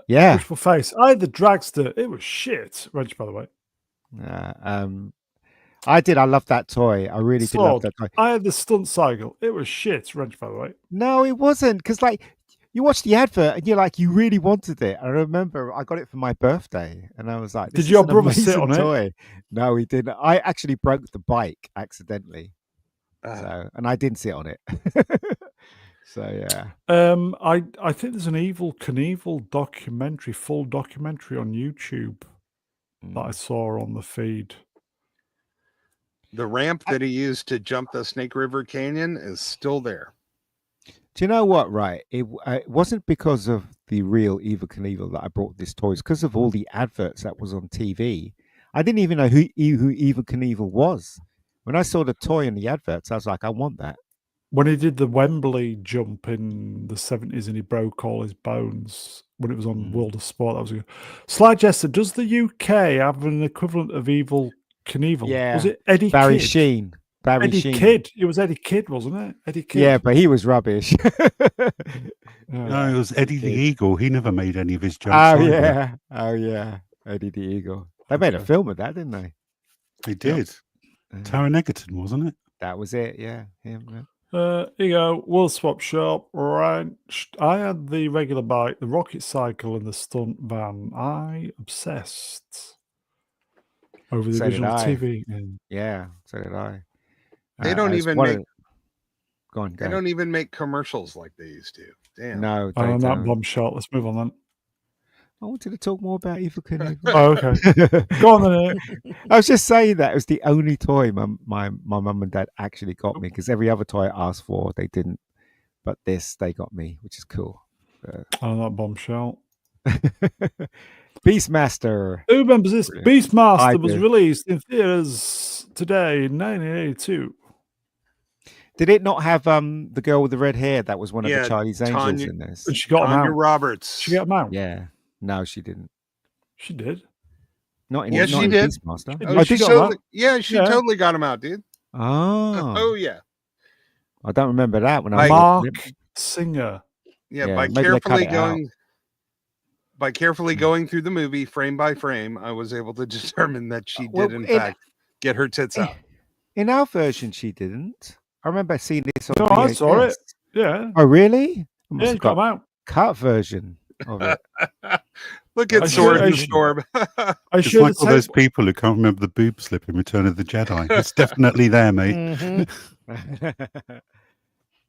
B: Yeah.
A: Wishful face. I had the dragster. It was shit. Wrench, by the way.
B: I did. I loved that toy. I really did love
A: Sword.
B: that toy.
A: I had the stunt cycle. It was shit. Wrench, by the way.
B: No, it wasn't. Because, you watch the advert and you're like, you really wanted it. I remember I got it for my birthday and I was like, this
A: Did your
B: is an
A: brother sit
B: amazing
A: on it?
B: toy. No, he didn't. I actually broke the bike accidentally. And I didn't sit on it. So, yeah.
A: I think there's an Evel Knievel documentary, full documentary on YouTube that I saw on the feed.
C: The ramp that he used to jump the Snake River Canyon is still there.
B: Do you know what? Right, it wasn't because of the real Evel Knievel that I brought this toy. It's because of all the adverts that was on TV. I didn't even know who Evel Knievel was. When I saw the toy in the adverts, I was like, I want that.
A: When he did the Wembley jump in the 70s and he broke all his bones when it was on World of Sport, that was good. Sly Jester, does the UK have an equivalent of Evel Knievel?
B: Yeah.
A: Was it Eddie
B: Barry
A: Kidd?
B: Sheen.
A: Eddie Kidd. It was Eddie Kidd, wasn't it? Eddie Kidd.
B: Yeah, but he was rubbish.
E: No, it was Eddie the Eagle. He never made any of his jumps.
B: Oh
E: either.
B: yeah. Oh yeah. Eddie the Eagle. They made a film of that, didn't they?
E: They did. Taron Egerton, wasn't it?
B: That was it, yeah. Him, yeah.
A: Here you go. We'll swap shop. Wrench. I had the regular bike, the rocket cycle, and the stunt van. I obsessed over the
B: So did
A: original
B: I.
A: TV. And
B: Yeah, so did I.
C: They don't
B: it's
C: even
B: one
C: make.
B: of- Go on,
C: They
B: go.
C: don't even make commercials like they used to. Damn.
B: No, they
A: on that
B: don't.
A: bombshot, let's move on then.
B: I wanted to talk more about Evil Knievel.
A: Oh, okay. Go on then.
B: I was just saying that it was the only toy my mum and dad actually got me, because every other toy I asked for, they didn't. But this, they got me, which is cool.
A: Oh, that bombshell.
B: Beastmaster.
A: Who remembers this?
B: Brilliant.
A: Beastmaster
B: I
A: was
B: do.
A: released in theaters today in 1982.
B: Did it not have the girl with the red hair that was one of
C: Yeah,
B: the Charlie's Angels
C: Tanya-
B: in this?
A: And she got him
C: Tanya
A: out.
C: Roberts.
A: She got him out.
B: Yeah. No, she didn't.
A: She did.
B: Not in,
C: Yes,
B: not
C: she
B: in
C: did.
B: Beastmaster.
A: She
C: Oh,
A: did.
C: she
A: She got him
C: totally,
A: out.
C: yeah, she
A: Yeah.
C: totally got him out, dude.
B: Oh,
C: Oh yeah,
B: I don't remember that when I was
A: Mark
B: watching it.
A: Singer.
C: yeah.
B: Yeah,
C: by
B: maybe they cut
C: carefully
B: it out.
C: going, by carefully going through the movie frame by frame, I was able to determine that she
B: Well,
C: did in
B: in-
C: fact get her tits out.
B: In our version, she didn't. I remember seeing this on
A: No,
B: VHS.
A: I saw it. Yeah.
B: Oh, really? I
A: Yeah,
B: must
A: she
B: have
A: got him
B: got
A: out.
B: cut version of it.
C: Look at
A: I
C: Sword
A: should-
C: and
A: I should-
C: Storm.
A: I
E: It's
A: showed
E: like
A: the
E: all those
A: tape.
E: people who can't remember the boob slip in Return of the Jedi. It's definitely there, mate.
D: Mhm.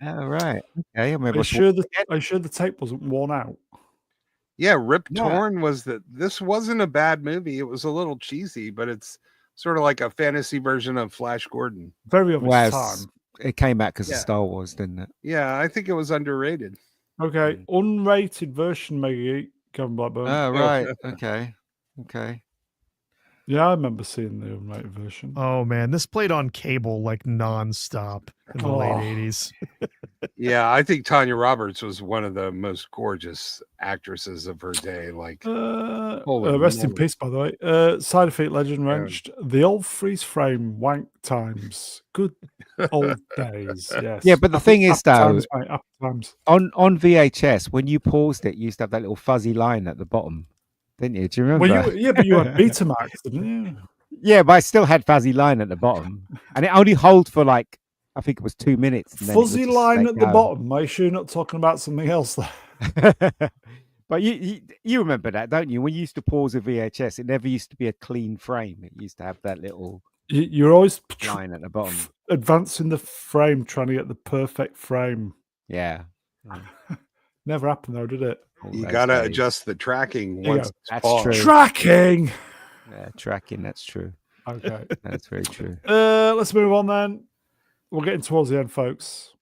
B: Oh, right. Okay. I remember
A: I showed the tape wasn't worn out.
C: Yeah, Rip
B: No.
C: Torn was that. This wasn't a bad movie. It was a little cheesy, but it's sort of like a fantasy version of Flash Gordon.
A: Very of its
B: Well,
A: time.
B: it came out because
C: Yeah.
B: of Star Wars, didn't it?
C: Yeah, I think it was underrated.
A: Okay. Unrated version, Maggie. Kevin Blackburn.
B: Oh, right. Okay. Okay.
A: Yeah, I remember seeing the unrated version.
D: Oh man, this played on cable like nonstop in the late
A: Oh.
D: 80s.
C: Yeah, I think Tanya Roberts was one of the most gorgeous actresses of her day. Like, Holy
A: rest in
C: moly.
A: peace, by the way. Side Effect Legend
C: Yeah.
A: wrenched. The old freeze frame wank times. Good old days. Yes.
B: Yeah, but the thing is,
A: happy
B: though,
A: times, mate, happy times.
B: on VHS, when you paused it, you used to have that little fuzzy line at the bottom, didn't you? Do you remember?
A: Well, but you had Betamax, didn't you?
B: Yeah, but I still had fuzzy line at the bottom, and it only held for like, I think it was 2 minutes. and then it would
A: Fuzzy
B: just
A: line
B: let
A: at the
B: go.
A: bottom. Are you sure you're not talking about something else there?
B: But you remember that, don't you? When you used to pause a VHS, it never used to be a clean frame. It used to have that little
A: You're always
B: line at the bottom.
A: advancing the frame, trying to get the perfect frame.
B: Yeah.
A: Never happened though, did it?
B: all
C: you
B: those
C: got to
B: days.
C: adjust the tracking
A: There you
C: once
A: go.
C: it's
B: That's
C: paused.
B: true.
A: Tracking.
B: Yeah, tracking. That's true.
A: Okay.
B: That's very true.
A: Let's move on then. We're getting towards the end, folks.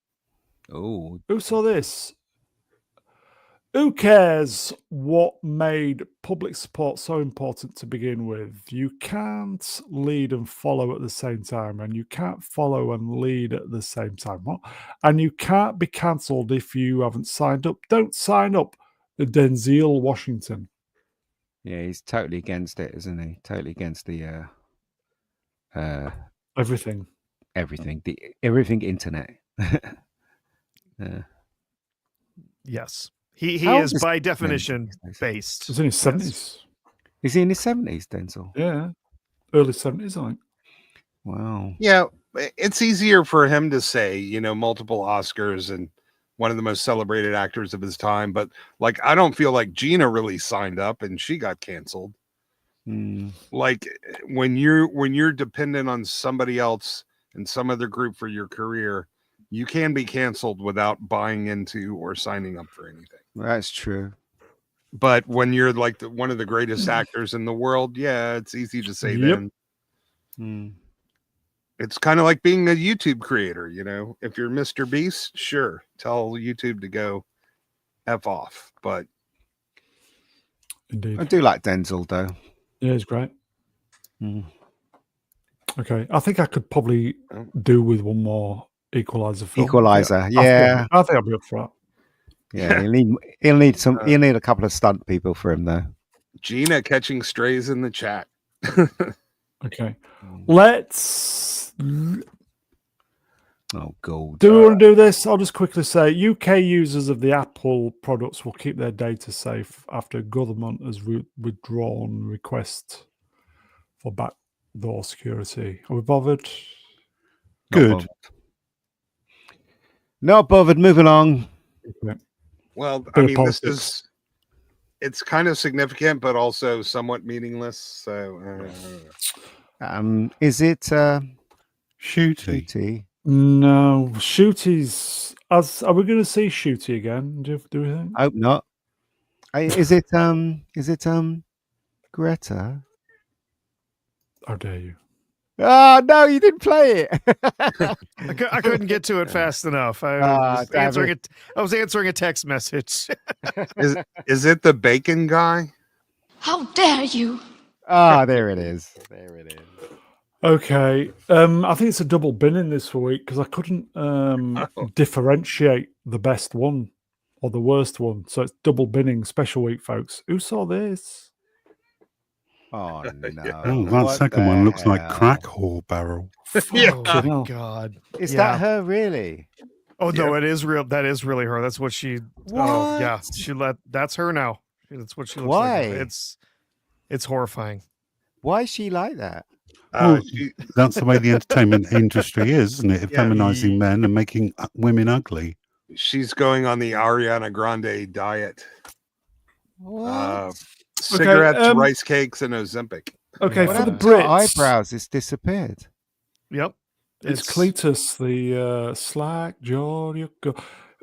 B: Oh,
A: Who saw this? Who cares what made public support so important to begin with? You can't lead and follow at the same time, and you can't follow and lead at the same time. What? And you can't be cancelled if you haven't signed up. Don't sign up. Denzel Washington.
B: yeah. He's totally against it, isn't he? Totally against the
A: Everything.
B: everything, the everything internet.
D: Yes. He
B: How
D: is
B: old is
D: by
B: Denzel
D: definition
B: these days?
D: based.
A: He's in his 70s.
B: Is he in his 70s, Denzel?
A: Yeah. Early 70s, I think.
B: Wow.
C: Yeah, it's easier for him to say, multiple Oscars and one of the most celebrated actors of his time. But like, I don't feel like Gina really signed up and she got canceled.
B: Hmm.
C: Like when you're dependent on somebody else and some other group for your career, you can be canceled without buying into or signing up for anything.
B: That's true.
C: But when you're like one of the greatest actors in the world, yeah, it's easy to say
A: Yep.
C: then.
B: Hmm.
C: It's kind of like being a YouTube creator, If you're Mr. Beast, sure, tell YouTube to go F off. But
A: Indeed.
B: I do like Denzel, though.
A: Yeah, he's great.
B: Hmm.
A: Okay. I think I could probably do with one more Equalizer film.
B: Equalizer, yeah.
A: I think I'll be up for that.
B: Yeah, he'll need some. He'll need a couple of stunt people for him, though.
C: Gina catching strays in the chat.
A: Okay. Let's.
B: Oh, gold.
A: Do we want to do this? I'll just quickly say UK users of the Apple products will keep their data safe after government has withdrawn request for backdoor security. Are we bothered?
B: Not
E: Good.
B: bothered. Not bothered. Moving on.
A: Yeah.
C: Well,
A: Bit
C: I
A: of
C: mean,
A: politics.
C: it's kind of significant, but also somewhat meaningless. So,
B: Is it
E: Shooty.
B: Shooty?
A: No, Shooty's. Are we going to see Shooty again? Do we think?
B: Hope not. Is it Greta?
A: How dare you?
B: Oh no, you didn't play it.
D: I couldn't get to it fast enough. I was
B: damn
D: answering
B: it.
D: I was answering a text message.
C: Is it the bacon guy?
F: How dare you?
B: There it is. There it is.
A: Okay, I think it's a double binning this week because I couldn't differentiate the best one or the worst one. So it's double binning special week, folks. Who saw this?
B: Oh no.
E: Oh, that
B: What
E: second
B: the
E: one looks like
B: hell?
E: crack whore barrel.
C: Yeah.
D: Oh
A: Fucking
D: my
A: hell.
D: god.
B: Is
D: Yeah.
B: that her really?
D: Oh no, it is real. That is really her. That's what she. Oh yeah,
B: What?
D: That's her now. That's what she looks
B: Why?
D: like. It's horrifying.
B: Why is she like that?
E: Well, that's the way the entertainment industry is, isn't it?
C: Yeah.
E: Feminizing men and making women ugly.
C: She's going on the Ariana Grande diet.
B: What?
C: Cigarettes, rice cakes, and Ozempic.
A: Okay,
B: What
A: for the
B: happened to her
A: Brits,
B: eyebrows? It's disappeared.
D: Yep.
A: it's Cletus, the slack jaw.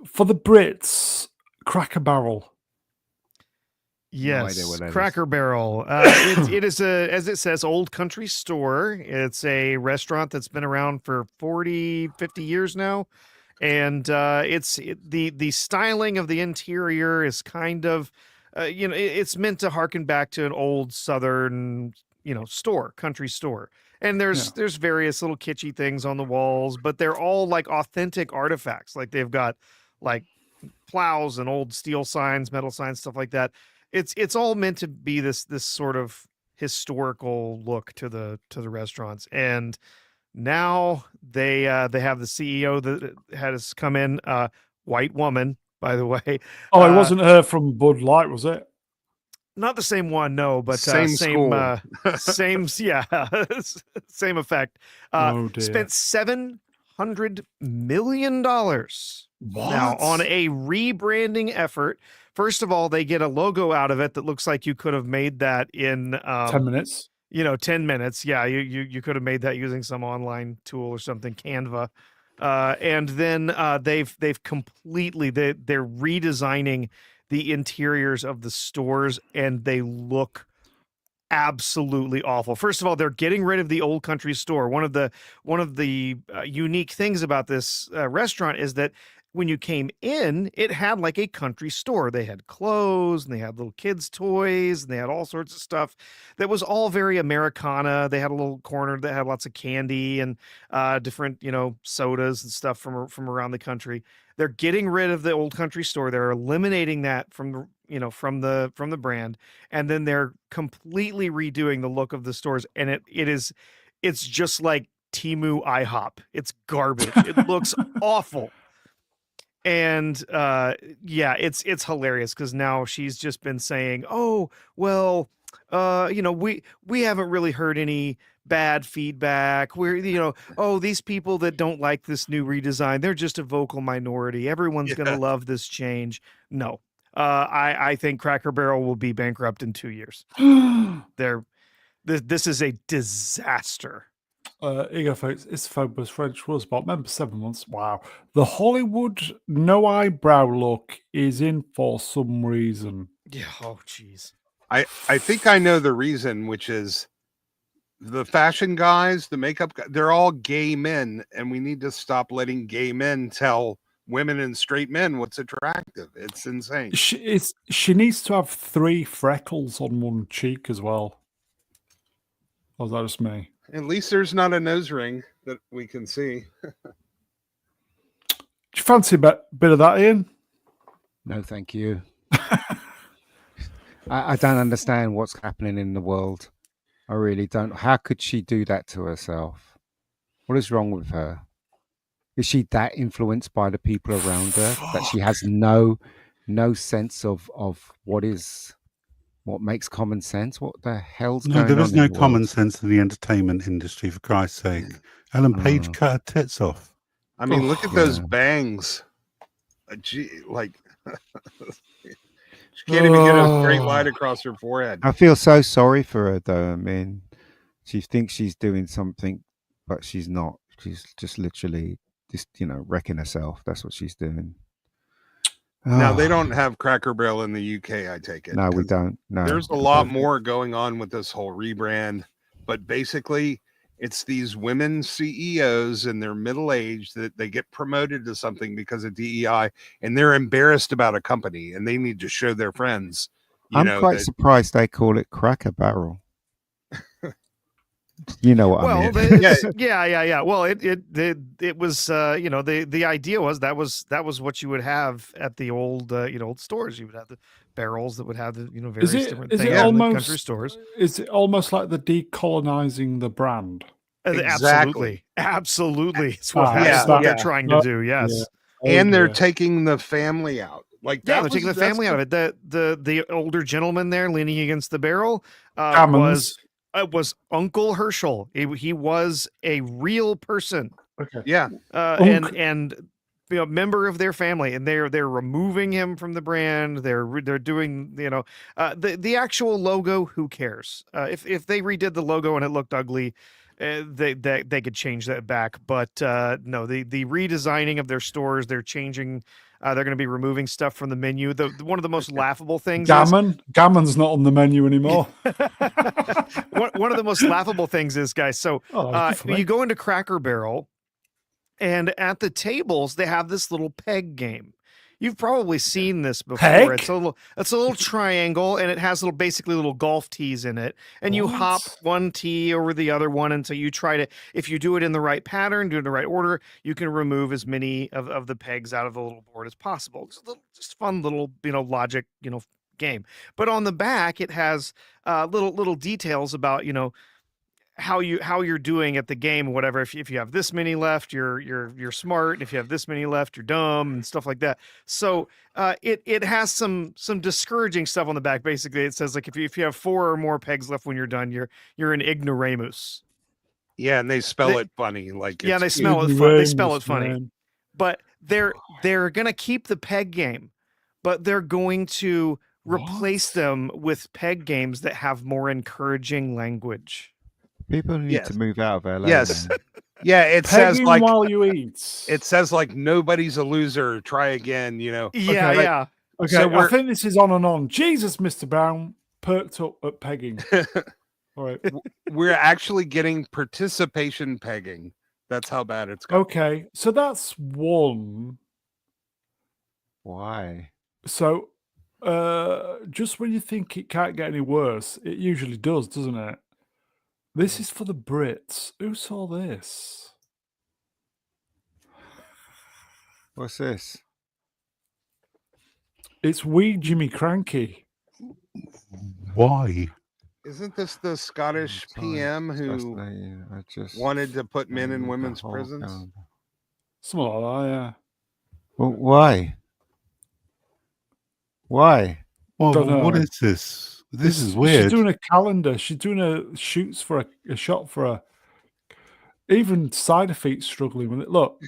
A: For the Brits, Cracker Barrel.
B: idea
D: Yes,
B: what that is.
D: Cracker Barrel. It is a, as it says, old country store. It's a restaurant that's been around for 40, 50 years now. And the styling of the interior is kind of, it's meant to harken back to an old Southern, store, country store. And there's various little kitschy things on the walls, but they're all like authentic artifacts. Like they've got like plows and old steel signs, metal signs, stuff like that. It's all meant to be this sort of historical look to the restaurants. And now they have the CEO that has come in, white woman, by the way.
A: Oh, it wasn't her from Bud Light, was it?
D: Not the same one, no, but
C: Same school.
D: same, yeah, same effect.
A: Oh, dear.
D: Spent $700 million now on a rebranding effort. First of all, they get a logo out of it that looks like you could have made that in
A: 10 minutes.
D: 10 minutes. Yeah, you could have made that using some online tool or something, Canva. And then they've completely they're redesigning the interiors of the stores, and they look absolutely awful. First of all, they're getting rid of the old country store. One of the unique things about this restaurant is that when you came in, it had like a country store. They had clothes and they had little kids' toys and they had all sorts of stuff that was all very Americana. They had a little corner that had lots of candy and different, sodas and stuff from around the country. They're getting rid of the old country store. They're eliminating that from the brand, and then they're completely redoing the look of the stores. And it's just like Temu IHOP. It's garbage. It looks awful. And it's hilarious because now she's just been saying, oh, well, we haven't really heard any bad feedback. We're, these people that don't like this new redesign, they're just a vocal minority. Everyone's going to love this change. No, I think Cracker Barrel will be bankrupt in 2 years. This is a disaster.
A: Ego folks, it's Phobos French was about member 7 months. Wow. The Hollywood no eyebrow look is in for some reason.
D: Yeah. Oh, jeez.
C: I think I know the reason, which is the fashion guys, the makeup guys, they're all gay men, and we need to stop letting gay men tell women and straight men what's attractive. It's insane.
A: She needs to have 3 freckles on one cheek as well. Or is that just me?
C: At least there's not a nose ring that we can see.
A: Do you fancy a bit of that, Ian?
B: No, thank you. I don't understand what's happening in the world. I really don't. How could she do that to herself? What is wrong with her? Is she that influenced by the people around her that she has no sense of what makes common sense? What the hell's going on?
E: No, there is
B: in
E: no
B: the
E: common
B: world?
E: sense in the entertainment industry, for Christ's sake. Ellen Page cut her tits off.
C: I mean, look at those bangs. Gee, like she can't even get a straight line across her forehead.
B: I feel so sorry for her, though. I mean, she thinks she's doing something, but she's not. She's just literally wrecking herself. That's what she's doing.
C: Now they don't have Cracker Barrel in the UK, I take it.
B: No, we
C: 'cause
B: don't. No.
C: There's a lot more going on with this whole rebrand, but basically it's these women CEOs in their middle age that they get promoted to something because of DEI, and they're embarrassed about a company and they need to show their friends.
B: I'm quite surprised they call it Cracker Barrel. You know what I mean?
D: Yeah. Well, it was the idea was that was what you would have at the old old stores. You would have the barrels that would have the various different things in the country stores.
A: Is it almost like the decolonizing the brand?
C: Exactly.
D: Absolutely. It's what they're trying to do. Yes.
A: Yeah.
C: And they're taking the family out. Like
D: they're taking the family out of it. The older gentleman there leaning against the barrel was Uncle Herschel. He was a real person.
A: Okay.
C: Yeah.
D: And member of their family, and they're removing him from the brand. They're doing the actual logo. Who cares? If they redid the logo and it looked ugly, they could change that back. But no, the redesigning of their stores, they're changing. They're going to be removing stuff from the menu. One of the most laughable things.
A: Gammon's not on the menu anymore.
D: One of the most laughable things is, guys. So you go into Cracker Barrel, and at the tables they have this little peg game. You've probably seen this before.
A: Peg?
D: It's a little triangle, and it has basically little golf tees in it. And you hop one tee over the other one until you try to. If you do it in the right pattern, do it in the right order, you can remove as many of the pegs out of the little board as possible. It's a just fun little logic game. But on the back, it has little details about how you're doing at the game or whatever. If you have this many left, you're smart, and if you have this many left, you're dumb, and stuff like that. So it has some discouraging stuff on the back. Basically, it says like if you have 4 or more pegs left when you're done, you're an ignoramus.
C: Yeah, and they spell it funny. Like
D: they spell it funny. Man. But they're gonna keep the peg game, but they're going to replace them with peg games that have more encouraging language.
B: People need to move out of LA.
C: Yes. Yeah, it
A: Pegging
C: says like
A: while you eat.
C: It says like nobody's a loser. Try again.
D: Yeah,
A: okay,
D: yeah.
A: Okay, so I think this is on and on. Jesus, Mr. Brown perked up at pegging. All right.
C: We're actually getting participation pegging. That's how bad it's going.
A: Okay, so that's one.
B: Why?
A: So, just when you think it can't get any worse, it usually does, doesn't it? This is for the Brits. Who saw this?
B: What's this?
A: It's We Jimmy Cranky.
E: Why?
C: Isn't this the Scottish PM who wanted to put men in women's prisons?
A: Something like that, yeah.
B: Well, why? Why?
E: Well, what is this? This is weird.
A: She's doing a calendar. She's doing shoots for a shot for a. Even Side Effect's struggling with it. Look.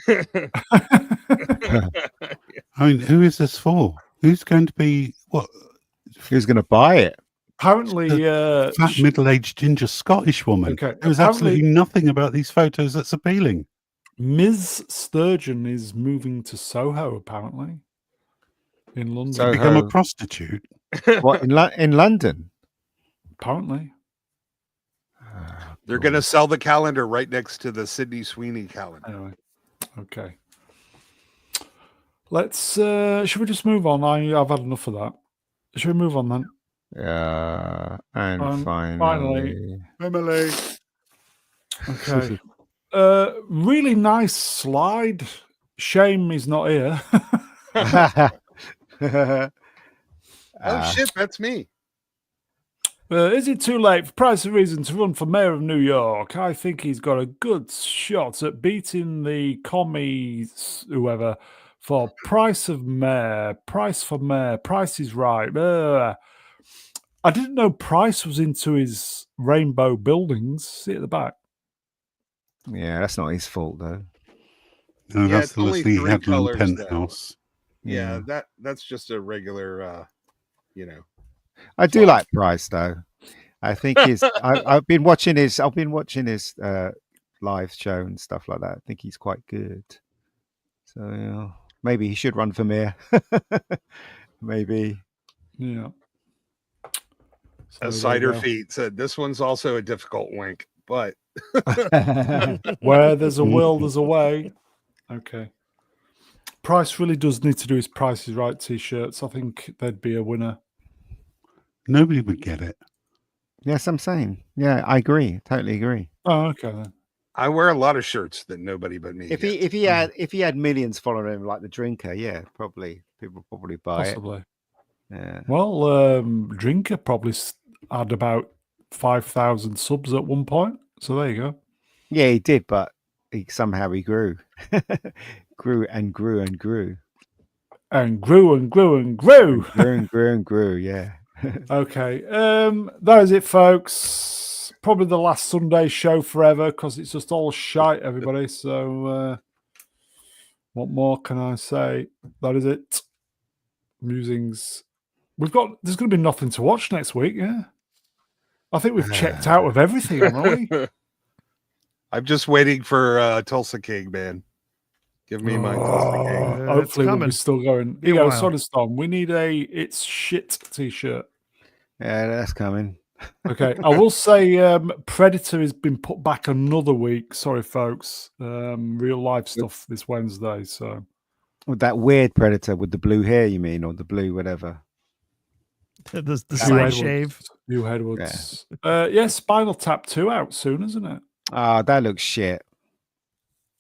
E: I mean, who is this for? Who's going to be what?
B: Who's going to buy it?
A: Apparently,
E: fat middle-aged ginger Scottish woman.
A: Okay.
E: There's absolutely nothing about these photos that's appealing.
A: Ms. Sturgeon is moving to Soho, apparently, in London.
E: To become a prostitute.
B: What, in London?
A: Apparently.
C: They're going to sell the calendar right next to the Sydney Sweeney calendar.
A: Anyway, okay. Let's. Should we just move on? I've had enough of that. Should we move on then?
B: Yeah, and
A: finally, Emily. Okay. Really nice slide. Shame he's not here.
C: Oh shit, that's me.
A: Is it too late for Price of Reason to run for mayor of New York? I think he's got a good shot at beating the commies, whoever, for Price of Mayor. Price for Mayor. Price is right. I didn't know Price was into his rainbow buildings. See at the back.
B: Yeah, that's not his fault though.
E: No, that's the Leslie Hedlund penthouse.
C: Yeah, that's just a regular,
B: I do like Price though. I think I've been watching his live show and stuff like that. I think he's quite good. So yeah. Maybe he should run for mayor. Maybe.
A: Yeah. So
C: A
A: there
C: cider
A: you go.
C: feet said this one's also a difficult wink, but
A: Where there's a will, there's a way. Okay. Price really does need to do his Price is Right t-shirts. I think they'd be a winner.
E: Nobody would get it.
B: Yes, I'm saying. Yeah, I agree. Totally agree.
A: Oh, okay then.
C: I wear a lot of shirts that nobody but me
B: If
C: gets.
B: he had millions following him like the drinker, yeah, probably people probably buy
A: Possibly.
B: it. Yeah.
A: Well, Drinker probably had about 5,000 subs at one point. So there you go.
B: Yeah, he did, but somehow he grew. Grew and grew and grew.
A: And grew and grew and grew.
B: Grew and grew and grew, yeah.
A: Okay. That is it, folks. Probably the last Sunday show forever because it's just all shite, everybody. So what more can I say? That is it. Musings. There's going to be nothing to watch next week, yeah? I think we've checked out of everything, haven't we?
C: I'm just waiting for Tulsa King, man. Give me my Tulsa King.
A: Oh,
D: It's
A: hopefully we'll be
D: coming.
A: still going.
D: Be a
A: You know,
D: while.
A: Sod of Storm, we need a It's Shit t-shirt.
B: Yeah, that's coming.
A: Okay. I will say Predator has been put back another week. Sorry, folks. Real life stuff this Wednesday. So
B: With that weird predator with the blue hair, you mean, or the blue whatever.
D: The
A: Hugh
D: side
A: Edwards-
D: shave.
A: Hugh Edwards. Yeah, Spinal Tap 2 out soon, isn't it?
B: Ah, that looks shit.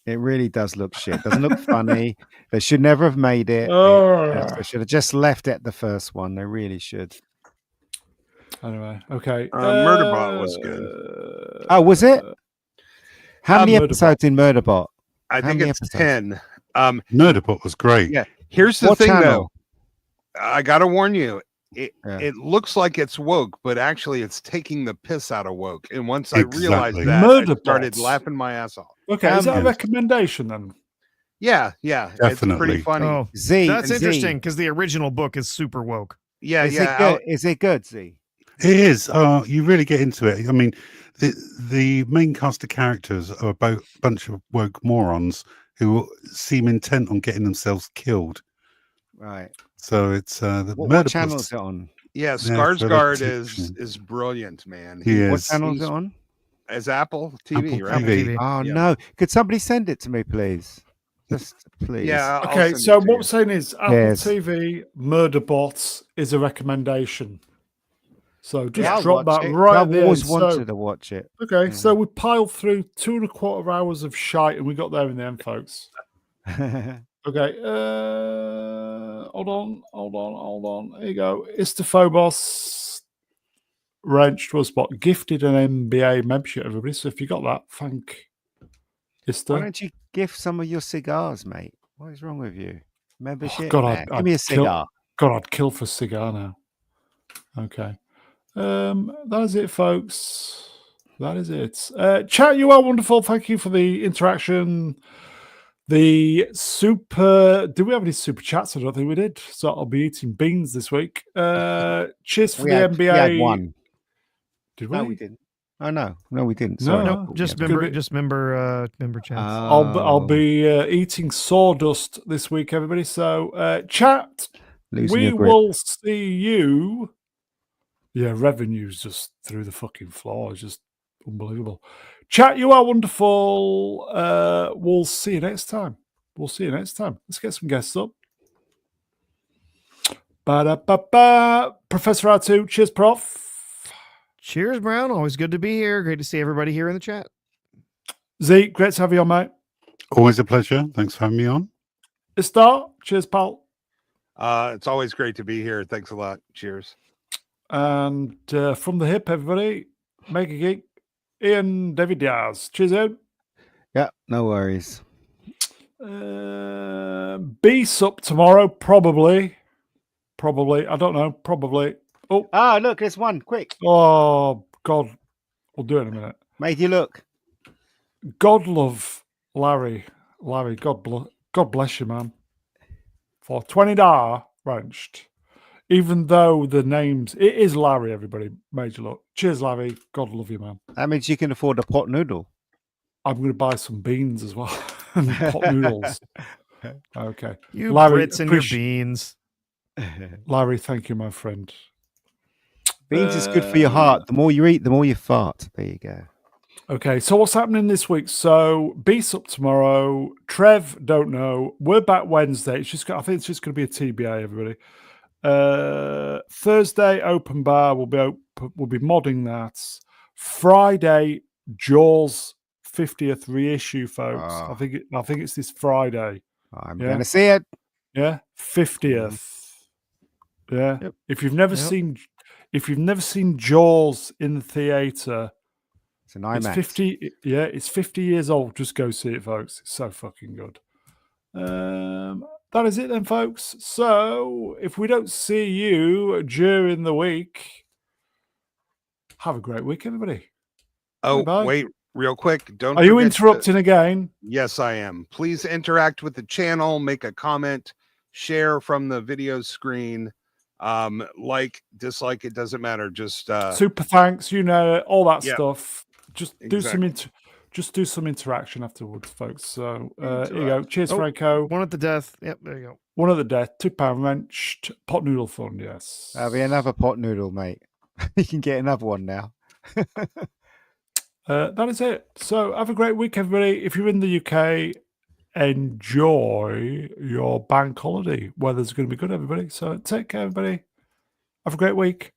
B: It really does look shit. Doesn't look funny. They should never have made it. They should have just left it the first one. They really should.
A: Anyway, okay.
C: Murderbot was good.
B: Oh, was it? How many
A: Murderbot.
B: episodes in Murderbot?
C: I
B: How
C: think
B: many
C: it's
B: episodes?
C: 10.
E: Nerdapot was great.
C: Yeah. Here's the
B: What
C: thing,
B: channel?
C: though. I got to warn you.
B: Yeah.
C: It looks like it's woke, but actually it's taking the piss out of woke. And once I realized
E: Exactly.
C: that, I
A: Murderbots.
C: started laughing my ass off.
A: Okay, is that a
E: Yes.
A: recommendation then?
C: Yeah, it's pretty
E: Definitely.
C: funny.
D: Oh,
B: Z.
D: that's
B: Z.
D: interesting because the original book is super woke.
C: Yeah,
B: Is
C: yeah.
B: it good? Is it good, Z?
E: It is. You really get into it. I mean, the main cast of characters are a bunch of woke morons who seem intent on getting themselves killed.
B: Right.
E: So it's the
B: What channel is it on?
C: Yeah,
E: for the
C: Skarsgård
E: television.
C: is brilliant, man.
E: He
B: What
E: is.
B: channel is it on?
C: As Apple TV,
E: Apple
C: right?
E: TV.
B: Oh
C: Yeah.
B: no! Could somebody send it to me, please? Just please.
C: Yeah. I'll
A: Okay,
C: send
A: so
C: it to
A: what
C: you.
A: we're saying is Apple
B: Yes.
A: TV Murderbots is a recommendation. So just
B: Yeah, I'll
A: drop
B: watch
A: that
B: it.
A: right
B: I've
A: there.
B: always
A: So,
B: wanted to watch it.
A: okay,
B: Yeah.
A: so we piled through 2.25 hours of shite and we got there in the end, folks. Okay, hold on. There you go. Istophobos Wrenched was what gifted an MBA membership, everybody. So if you got that, thank
B: Why
A: Isto.
B: don't you gift some of your cigars, mate? What is wrong with you? Membership?
A: God,
B: Nah, give me a cigar.
A: God, I'd kill for a cigar now. Okay. That is it, folks. That is it. Chat, you are wonderful. Thank you for the interaction. The super. Do we have any super chats? I don't think we did. So I'll be eating beans this week. Cheers for
B: We
A: the
B: had,
A: NBA.
B: we had one.
A: Did we?
B: No, we didn't. Oh no, we didn't.
A: No,
B: Sorry.
A: no,
B: we
D: Just
B: haven't.
D: member chats.
A: I'll
B: Oh,
A: be eating sawdust this week, everybody. So chat.
B: losing
A: We
B: your grip.
A: will see you. Yeah, revenue's just through the fucking floor. It's just unbelievable. Chat, you are wonderful. We'll see you next time. Let's get some guests up. Ba-da-ba-ba. Professor R2, cheers, Prof.
D: Cheers, Brown. Always good to be here. Great to see everybody here in the chat.
A: Z, great to have you on, mate.
E: Always a pleasure. Thanks for having me on.
A: Istar, cheers, pal.
C: It's always great to be here. Thanks a lot. Cheers.
A: And from the hip, everybody, Mega Geek, Ian David Diaz. Cheers, Ian.
B: Yeah, no worries.
A: Beast up tomorrow, probably. I don't know. Probably. Oh,
B: Ah, look, there's one. Quick,
A: oh, God. We'll do it in a minute.
B: made you look.
A: God love Larry. God bless you, man. For $20 wrenched. Even though the names, it is Larry, everybody. Major look. Cheers, Larry. God love you, man.
B: That means you can afford a pot noodle.
A: I'm going to buy some beans as well. And pot noodles. Okay.
D: You
A: Larry,
D: Brits and your beans.
A: Larry, thank you, my friend.
B: Beans is good for your heart. The more you eat, the more you fart. There you go.
A: Okay, so what's happening this week? So Beast up tomorrow. Trev, don't know. We're back Wednesday. I think it's just going to be a TBA, everybody. Thursday open bar. We'll be modding that. Friday Jaws 50th reissue, folks.
B: Oh.
A: I think it's this Friday.
B: I'm
A: Yeah.
B: going to see it.
A: Yeah, 50th. Yeah.
D: Yep.
A: If you've never seen Jaws in the theater,
B: It's an IMAX.
A: it's 50. Yeah, it's 50 years old. Just go see it, folks. It's so fucking good. That is it then, folks. So if we don't see you during the week, have a great week, everybody.
C: Oh,
A: Bye-bye.
C: wait, real quick. Don't
A: Are you
C: forget
A: interrupting again?
C: Yes, I am. Please interact with the channel, make a comment, share from the video screen. Like, dislike, it doesn't matter. Just
A: Super thanks, all that
C: Yeah.
A: stuff. Just do some interaction afterwards, folks. So here you go. Cheers,
D: Oh,
A: Franco.
D: One at the death. Yep, there you go.
A: One at the death. £2 wrenched. Pot noodle fund. Yes.
B: That'll be another pot noodle, mate. You can get another one now.
A: That is it. So have a great week, everybody. If you're in the UK, enjoy your bank holiday. Weather's going to be good, everybody. So take care, everybody. Have a great week.